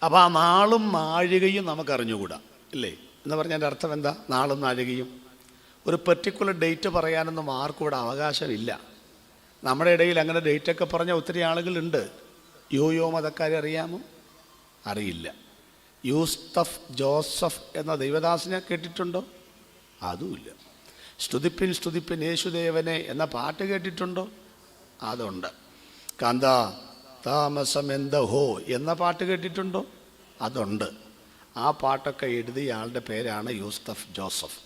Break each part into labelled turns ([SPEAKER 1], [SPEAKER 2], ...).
[SPEAKER 1] അപ്പോൾ ആ നാളും നാഴികയും നമുക്കറിഞ്ഞുകൂടാ ഇല്ലേ? എന്ന് പറഞ്ഞാൽ എൻ്റെ അർത്ഥം എന്താ? നാളും നാഴികയും ഒരു പെർട്ടിക്കുലർ ഡേറ്റ് പറയാനൊന്നും ആർക്കും ഇവിടെ അവകാശമില്ല. നമ്മുടെ ഇടയിൽ അങ്ങനെ ഡേറ്റൊക്കെ പറഞ്ഞ ഒത്തിരി ആളുകളുണ്ട്. യോയോ മതക്കാരെ അറിയാമോ? അറിയില്ല. യൂസ്തഫ് ജോസഫ് എന്ന ദൈവദാസനെ കേട്ടിട്ടുണ്ടോ? അതുമില്ല. സ്തുതിപ്പിൻ സ്തുതിപ്പിൻ യേശുദേവനെ എന്ന പാട്ട് കേട്ടിട്ടുണ്ടോ? അതുണ്ട്. കാന്ത താമസം എന്തഹോ എന്ന പാട്ട് കേട്ടിട്ടുണ്ടോ? അതുണ്ട്. ആ പാട്ടൊക്കെ എഴുതിയ ആളുടെ പേരാണ് യൂസ്തഫ് ജോസഫ്.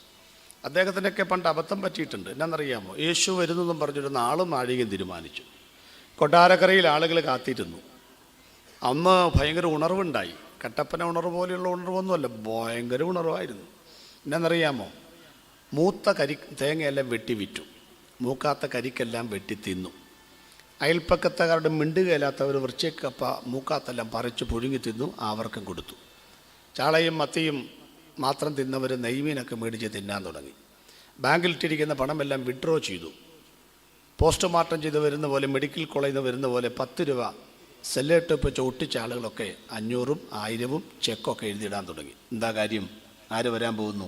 [SPEAKER 1] അദ്ദേഹത്തിനൊക്കെ പണ്ട് അബദ്ധം പറ്റിയിട്ടുണ്ട്. എന്നാണെന്നറിയാമോ? യേശു വരുന്നതെന്നും പറഞ്ഞൊരു നാളും നാഴികയും തീരുമാനിച്ചു. കൊട്ടാരക്കരയിൽ ആളുകൾ കാത്തിരുന്നു. അന്ന് ഭയങ്കര ഉണർവുണ്ടായി. കട്ടപ്പന ഉണർവ് പോലെയുള്ള ഉണർവൊന്നുമല്ല, ഭയങ്കര ഉണർവായിരുന്നു. എന്നാണെന്നറിയാമോ? മൂത്ത തേങ്ങയെല്ലാം വെട്ടി വിറ്റു, മൂക്കാത്ത കരിക്കെല്ലാം വെട്ടി തിന്നു. അയൽപ്പക്കത്തുകാരുടെ മിണ്ടുകയില്ലാത്തവർ വൃശ്ചിക്കപ്പ മൂക്കാത്തെല്ലാം പറിച്ച് പുഴുങ്ങി തിന്നു, അവർക്കും കൊടുത്തു. ചാളയും മത്തിയും മാത്രം തിന്നവർ നെയ്മീനൊക്കെ മേടിച്ച് തിന്നാൻ തുടങ്ങി. ബാങ്കിലിട്ടിരിക്കുന്ന പണമെല്ലാം വിഡ്രോ ചെയ്തു. പോസ്റ്റ്മോർട്ടം ചെയ്ത് വരുന്ന പോലെ, മെഡിക്കൽ കോളേജിൽ നിന്ന് വരുന്ന പോലെ 10 രൂപ സെല്ലേട്ട് വെച്ച് ഒട്ടിച്ച ആളുകളൊക്കെ 500ഉം 1000ഉം ചെക്കൊക്കെ എഴുതിയിടാൻ തുടങ്ങി. എന്താ കാര്യം? ആര് വരാൻ പോകുന്നു?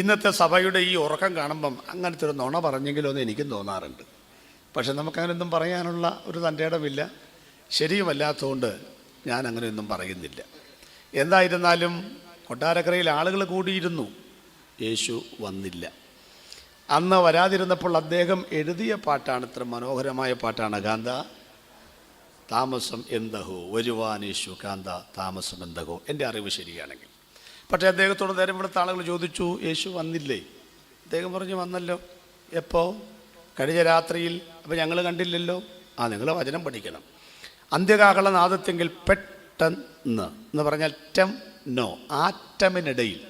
[SPEAKER 1] ഇന്നത്തെ സഭയുടെ ഈ ഉറക്കം കാണുമ്പം അങ്ങനത്തെ ഒരു നുണ പറഞ്ഞെങ്കിലോ എന്ന് എനിക്കും തോന്നാറുണ്ട്. പക്ഷെ നമുക്കങ്ങനെയൊന്നും പറയാനുള്ള ഒരു തൻ്റെ ഇടമില്ല, ശരിയുമല്ലാത്തതുകൊണ്ട് ഞാൻ അങ്ങനെയൊന്നും പറയുന്നില്ല. എന്തായിരുന്നാലും കൊട്ടാരക്കരയിൽ ആളുകൾ കൂടിയിരുന്നു, യേശു വന്നില്ല. അന്ന് വരാതിരുന്നപ്പോൾ അദ്ദേഹം എഴുതിയ പാട്ടാണ്, ഇത്ര മനോഹരമായ പാട്ടാണ്. കാന്ത താമസം എന്തഹോ വരുവാൻ യേശു, കാന്ത താമസം എന്തഹോ, എൻ്റെ അറിവ് ശരിയാണെങ്കിൽ. പക്ഷേ അദ്ദേഹത്തോട് നേരം ഇവിടുത്തെ ആളുകൾ ചോദിച്ചു, യേശു വന്നില്ലേ? അദ്ദേഹം പറഞ്ഞു, വന്നല്ലോ. എപ്പോൾ? കഴിഞ്ഞ രാത്രിയിൽ. അപ്പോൾ ഞങ്ങൾ കണ്ടില്ലല്ലോ. നിങ്ങൾ വചനം പഠിക്കണം. അന്ത്യകാഹള നാദത്തെങ്കിൽ പെട്ടെന്ന് എന്ന് പറഞ്ഞാൽ നോ, ആറ്റമിനിടയിൽ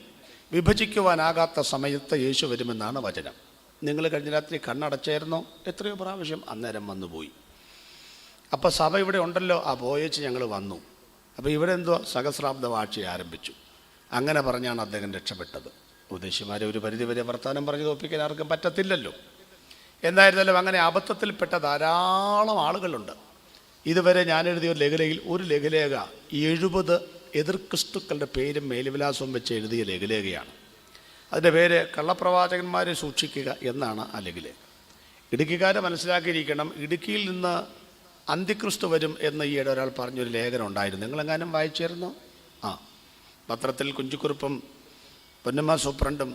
[SPEAKER 1] വിഭജിക്കുവാനാകാത്ത സമയത്ത് യേശു വരുമെന്നാണ് വചനം. നിങ്ങൾ കഴിഞ്ഞ രാത്രി കണ്ണടച്ചായിരുന്നോ? എത്രയോ പ്രാവശ്യം അന്നേരം വന്നുപോയി. അപ്പോൾ സഭ ഇവിടെ ഉണ്ടല്ലോ, പോയച്ച് ഞങ്ങൾ വന്നു. അപ്പോൾ ഇവിടെ എന്തോ സഹസ്രാബ്ദ വാഴ്ച ആരംഭിച്ചു. അങ്ങനെ പറഞ്ഞാണ് അദ്ദേഹം രക്ഷപ്പെട്ടത്. ഉപദേശിമാരെ ഒരു പരിധിവരെ വർത്തമാനം പറഞ്ഞ് തോപ്പിക്കാൻ ആർക്കും പറ്റത്തില്ലല്ലോ. എന്തായിരുന്നാലും അങ്ങനെ അബദ്ധത്തിൽപ്പെട്ട ധാരാളം ആളുകളുണ്ട്. ഇതുവരെ ഞാൻ എഴുതിയ ലഘുലേഖയിൽ ഒരു ലഘുലേഖ 70 എതിർ ക്രിസ്തുക്കളുടെ പേരും മേലുവിലാസവും വെച്ച് എഴുതിയ ലഘുലേഖയാണ്. അതിൻ്റെ പേര് കള്ളപ്രവാചകന്മാരെ സൂക്ഷിക്കുക എന്നാണ് ആ ലഘുലേഖ. ഇടുക്കിക്കാരെ മനസ്സിലാക്കിയിരിക്കണം, ഇടുക്കിയിൽ നിന്ന് അന്തിക്രിസ്തു വരും എന്ന് ഈയിടെ ഒരാൾ പറഞ്ഞൊരു ലേഖനം ഉണ്ടായിരുന്നു. നിങ്ങളെങ്ങാനും വായിച്ചിരുന്നോ? പത്രത്തിൽ കുഞ്ചുക്കുറുപ്പും പൊന്നമ്മ സൂപ്രണ്ടും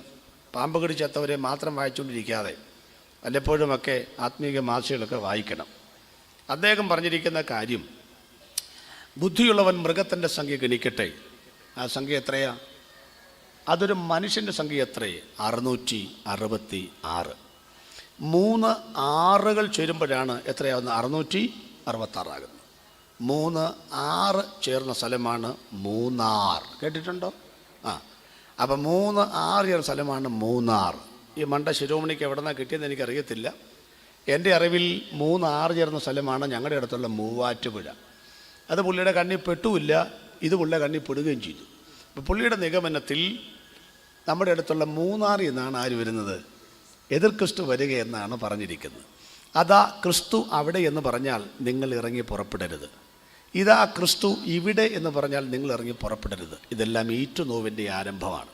[SPEAKER 1] പാമ്പ് കടിച്ചെത്തവരെ മാത്രം വായിച്ചുകൊണ്ടിരിക്കാതെ വല്ലപ്പോഴുമൊക്കെ ആത്മീയ മാസികകളൊക്കെ വായിക്കണം. അദ്ദേഹം പറഞ്ഞിരിക്കുന്ന കാര്യം, ബുദ്ധിയുള്ളവൻ മൃഗത്തിൻ്റെ സംഖ്യ ഗണിക്കട്ടെ. ആ സംഖ്യ എത്രയാ? അതൊരു മനുഷ്യൻ്റെ സംഖ്യ എത്രയേ? 666. 3 6കൾ ചേരുമ്പോഴാണ് എത്രയാവുന്നത്? 666 ആകുന്നത്. 3 6 ചേർന്ന സ്ഥലമാണ് മൂന്നാർ. കേട്ടിട്ടുണ്ടോ? അപ്പം 3 6 ചേർന്ന സ്ഥലമാണ് മൂന്നാർ. ഈ മണ്ട ശിരോമണിക്ക് എവിടെ നിന്നാണ് കിട്ടിയെന്ന് എനിക്കറിയത്തില്ല. എൻ്റെ അറിവിൽ 3 6 ചേർന്ന സ്ഥലമാണ് ഞങ്ങളുടെ അടുത്തുള്ള മൂവാറ്റുപുഴ. അത് പുള്ളിയുടെ കണ്ണിൽ പെട്ടുമില്ല, ഇത് പുള്ളിയുടെ കണ്ണിൽ പെടുകയും ചെയ്തു. അപ്പോൾ പുള്ളിയുടെ നിഗമനത്തിൽ നമ്മുടെ അടുത്തുള്ള മൂന്നാറിൽ നിന്നാണ് ആര് വരുന്നത്? എതിർ ക്രിസ്തു വരിക എന്നാണ് പറഞ്ഞിരിക്കുന്നത്. അതാ ക്രിസ്തു അവിടെ എന്ന് പറഞ്ഞാൽ നിങ്ങൾ ഇറങ്ങി പുറപ്പെടരുത്. ഇതാ ക്രിസ്തു ഇവിടെ എന്ന് പറഞ്ഞാൽ നിങ്ങൾ ഇറങ്ങി പുറപ്പെടരുത്. ഇതെല്ലാം ഈറ്റുനോവിൻ്റെ ആരംഭമാണ്.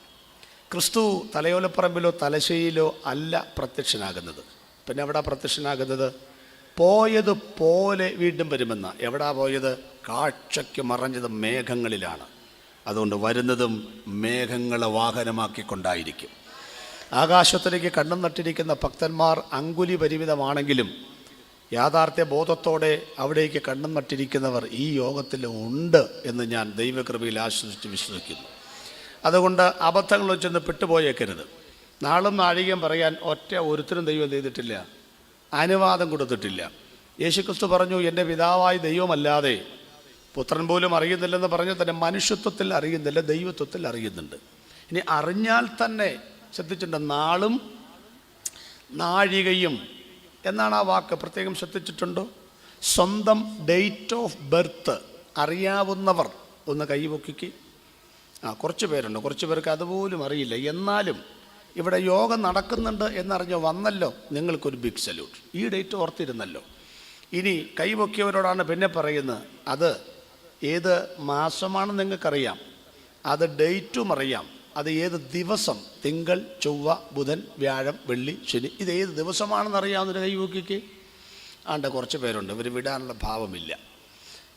[SPEAKER 1] ക്രിസ്തു തലയോലപ്പറമ്പിലോ തലശ്ശേരിയിലോ അല്ല പ്രത്യക്ഷനാകുന്നത്. പിന്നെ എവിടെ പ്രത്യക്ഷനാകുന്നത്? പോയതുപോലെ വീണ്ടും വരുമെന്ന. എവിടാ പോയത്? കാഴ്ചയ്ക്ക് മറഞ്ഞത് മേഘങ്ങളിലാണ്. അതുകൊണ്ട് വരുന്നതും മേഘങ്ങളെ വാഹനമാക്കിക്കൊണ്ടായിരിക്കും. ആകാശത്തിലേക്ക് കണ്ണും നട്ടിരിക്കുന്ന ഭക്തന്മാർ അങ്കുലി പരിമിതമാണെങ്കിലും യാഥാർത്ഥ്യ ബോധത്തോടെ അവിടേക്ക് കണ്ണും നട്ടിരിക്കുന്നവർ ഈ യോഗത്തിൽ ഉണ്ട് എന്ന് ഞാൻ ദൈവകൃപയിൽ ആശ്വസിച്ച് വിശ്വസിക്കുന്നു. അതുകൊണ്ട് അബദ്ധങ്ങൾ ചെന്ന് പെട്ടുപോയേക്കരുത്. നാളും നാഴികയും പറയാൻ ഒരുത്തരും ദൈവം ചെയ്തിട്ടില്ല, അനുവാദം കൊടുത്തിട്ടില്ല. യേശുക്രിസ്തു പറഞ്ഞു, എൻ്റെ പിതാവായ ദൈവമല്ലാതെ പുത്രൻ പോലും അറിയുന്നില്ലെന്ന് പറഞ്ഞ് തന്നെ മനുഷ്യത്വത്തിൽ അറിയുന്നില്ല, ദൈവത്വത്തിൽ അറിയുന്നുണ്ട്. ഇനി അറിഞ്ഞാൽ തന്നെ ശ്രദ്ധിച്ചിട്ടുണ്ട്, നാളും നാഴികയും എന്നാണ് ആ വാക്ക്. പ്രത്യേകം ശ്രദ്ധിച്ചിട്ടുണ്ടോ? സ്വന്തം ഡേറ്റ് ഓഫ് ബർത്ത് അറിയാവുന്നവർ ഒന്ന് കൈപൊക്കിക്ക്. കുറച്ച് പേരുണ്ട്, കുറച്ച് പേർക്ക് അതുപോലും അറിയില്ല. എന്നാലും ഇവിടെ യോഗം നടക്കുന്നുണ്ട് എന്നറിഞ്ഞോ വന്നല്ലോ, നിങ്ങൾക്കൊരു ബിഗ് സല്യൂട്ട്. ഈ ഡേറ്റ് ഓർത്തിരുന്നല്ലോ. ഇനി കൈപൊക്കിയവരോടാണ് പിന്നെ പറയുന്നത്, അത് ഏത് മാസമാണെന്ന് നിങ്ങൾക്കറിയാം, അത് ഡേറ്റും അറിയാം, അത് ഏത് ദിവസം, തിങ്കൾ, ചൊവ്വ, ബുധൻ, വ്യാഴം, വെള്ളി, ശനി, ഇത് ഏത് ദിവസമാണെന്ന് അറിയാവുന്നൊരു കൈ നോക്കിക്ക്. ആണ്ട് കുറച്ച് പേരുണ്ട്, ഇവർ വിടാനുള്ള ഭാവമില്ല.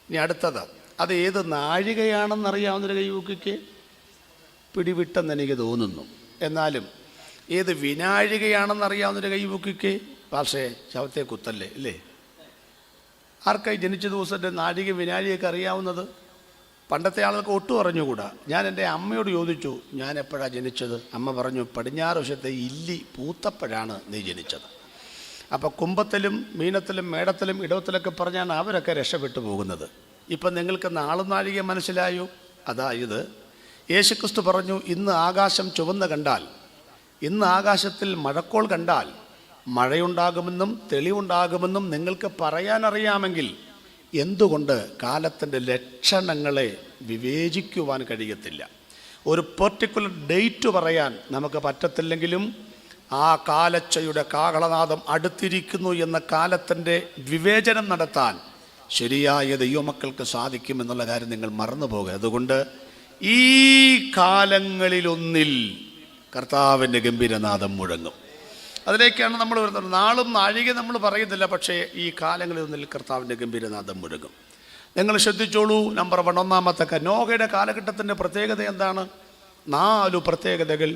[SPEAKER 1] ഇനി അടുത്തത്, അത് ഏത് നാഴികയാണെന്നറിയാവുന്നൊരു കൈ നോക്കിക്ക്. പിടിവിട്ടെന്ന് എനിക്ക് തോന്നുന്നു. എന്നാലും ഏത് വിനാഴികയാണെന്നറിയാവുന്നൊരു കൈ നോക്കിക്ക്. പക്ഷേ ശവത്തെ കുത്തല്ലേ ഇല്ലേ? ആർക്കായി ജനിച്ച ദിവസത്തെ നാഴിക വിനാഴികയൊക്കെ അറിയാവുന്നത്? പണ്ടത്തെ ആളുകൾക്ക് ഒട്ടും അറിഞ്ഞുകൂടാ. ഞാൻ എൻ്റെ അമ്മയോട് ചോദിച്ചു, ഞാൻ എപ്പോഴാണ് ജനിച്ചത്? അമ്മ പറഞ്ഞു, പടിഞ്ഞാറ് വശത്തെ ഇല്ലി പൂത്തപ്പോഴാണ് നീ ജനിച്ചത്. അപ്പോൾ കുംഭത്തിലും മീനത്തിലും മേടത്തിലും ഇടവത്തിലൊക്കെ പറഞ്ഞാണ് അവരൊക്കെ രക്ഷപ്പെട്ടു പോകുന്നത്. ഇപ്പം നിങ്ങൾക്ക് നാളും നാഴിക മനസ്സിലായോ? അതായത് യേശുക്രിസ്തു പറഞ്ഞു, ഇന്ന് ആകാശം ചുവന്ന് കണ്ടാൽ, ഇന്ന് ആകാശത്തിൽ മഴക്കോൾ കണ്ടാൽ മഴയുണ്ടാകുമെന്നും തെളിവുണ്ടാകുമെന്നും നിങ്ങൾക്ക് പറയാനറിയാമെങ്കിൽ എന്തുകൊണ്ട് കാലത്തിൻ്റെ ലക്ഷണങ്ങളെ വിവേചിക്കുവാൻ കഴിയത്തില്ല? ഒരു പെർട്ടിക്കുലർ ഡേറ്റ് പറയാൻ നമുക്ക് പറ്റത്തില്ലെങ്കിലും ആ കാലച്ചയുടെ കാഹളനാദം അടുത്തിരിക്കുന്നു എന്ന കാലത്തിൻ്റെ വിവേചനം നടത്താൻ ശരിയായ ദൈവമക്കൾക്ക് സാധിക്കുമെന്നുള്ള കാര്യം നിങ്ങൾ മറന്നു പോകുക. അതുകൊണ്ട് ഈ കാലങ്ങളിലൊന്നിൽ കർത്താവിൻ്റെ ഗംഭീരനാദം മുഴങ്ങും. അതിലേക്കാണ് നമ്മൾ വരുന്നത്. നാളും നാഴിക നമ്മൾ പറയുന്നില്ല, പക്ഷേ ഈ കാലങ്ങളിലൊന്നിൽ കർത്താവിൻ്റെ ഗംഭീരനാദം മുഴങ്ങും. നിങ്ങൾ ശ്രദ്ധിച്ചോളൂ. നമ്പർ 1, ഒന്നാമത്തെ നോഹയുടെ കാലഘട്ടത്തിൻ്റെ പ്രത്യേകത എന്താണ്? 4 പ്രത്യേകതകൾ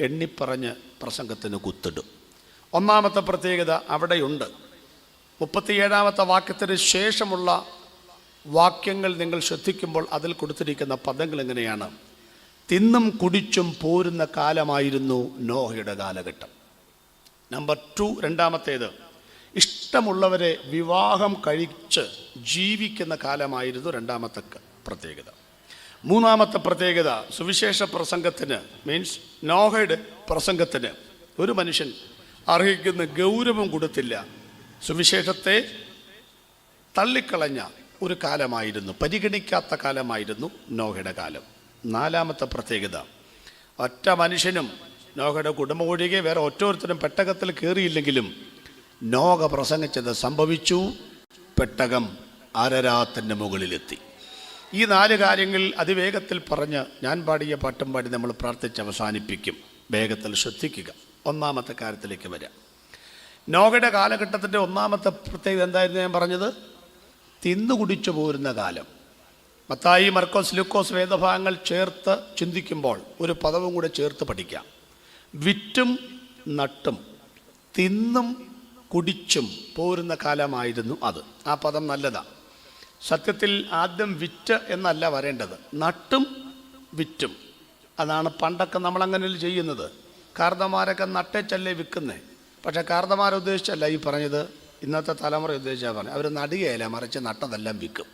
[SPEAKER 1] എണ്ണിപ്പറഞ്ഞ് പ്രസംഗത്തിന് കുത്തിടും. ഒന്നാമത്തെ പ്രത്യേകത അവിടെയുണ്ട്. 37-ാമത്തെ വാക്യത്തിന് ശേഷമുള്ള വാക്യങ്ങൾ നിങ്ങൾ ശ്രദ്ധിക്കുമ്പോൾ അതിൽ കൊടുത്തിരിക്കുന്ന പദങ്ങൾ എങ്ങനെയാണ്? തിന്നും കുടിച്ചും പോരുന്ന കാലമായിരുന്നു നോഹയുടെ കാലഘട്ടം. നമ്പർ 2, രണ്ടാമത്തേത്, ഇഷ്ടമുള്ളവരെ വിവാഹം കഴിച്ച് ജീവിക്കുന്ന കാലമായിരുന്നു രണ്ടാമത്തെ പ്രത്യേകത. മൂന്നാമത്തെ പ്രത്യേകത, സുവിശേഷ പ്രസംഗത്തിന് മീൻസ് നോഹയുടെ പ്രസംഗത്തിന് ഒരു മനുഷ്യൻ അർഹിക്കുന്ന ഗൗരവം കൊടുത്തില്ല. സുവിശേഷത്തെ തള്ളിക്കളഞ്ഞ ഒരു കാലമായിരുന്നു, പരിഗണിക്കാത്ത കാലമായിരുന്നു നോഹയുടെ കാലം. നാലാമത്തെ പ്രത്യേകത, ഒറ്റ മനുഷ്യനും നോഹയുടെ കുടുംബം ഒഴികെ വേറെ ഒറ്റോരുത്തരും പെട്ടകത്തിൽ കയറിയില്ലെങ്കിലും നോഹ പ്രസംഗിച്ചത് സംഭവിച്ചു. പെട്ടകം അരരാത്തിൻ്റെ മുകളിലെത്തി. ഈ 4 കാര്യങ്ങൾ അതിവേഗത്തിൽ പറഞ്ഞ് ഞാൻ പാടിയ പാട്ടും പാടി നമ്മൾ പ്രാർത്ഥിച്ച് അവസാനിപ്പിക്കും. വേഗത്തിൽ ശ്രദ്ധിക്കുക. ഒന്നാമത്തെ കാര്യത്തിലേക്ക് വരാം. നോഹയുടെ കാലഘട്ടത്തിൻ്റെ ഒന്നാമത്തെ പ്രത്യേകത എന്തായിരുന്നു? ഞാൻ പറഞ്ഞത് തിന്നുകുടിച്ചു പോരുന്ന കാലം. മത്തായി, മർക്കോസ്, ലൂക്കോസ് വേദഭാഗങ്ങൾ ചേർത്ത് ചിന്തിക്കുമ്പോൾ ഒരു പദവും കൂടെ ചേർത്ത് പഠിക്കാം. വിറ്റും നട്ടും തിന്നും കുടിച്ചും പോരുന്ന കാലമായിരുന്നു അത്. ആ പദം നല്ലതാണ്. സത്യത്തിൽ ആദ്യം വിറ്റ് എന്നല്ല വരേണ്ടത്, നട്ടും വിറ്റും. അതാണ് പണ്ടൊക്കെ നമ്മളങ്ങനെ ചെയ്യുന്നത്. കാർന്നമാരൊക്കെ നട്ടേച്ചല്ലേ വിൽക്കുന്നേ. പക്ഷേ കാർന്നമാരെ ഉദ്ദേശിച്ചല്ല ഈ പറഞ്ഞത്, ഇന്നത്തെ തലമുറ ഉദ്ദേശിച്ചാൽ പറഞ്ഞത്. അവർ നടുകയല്ല, മറിച്ച് നട്ടതെല്ലാം വിൽക്കും.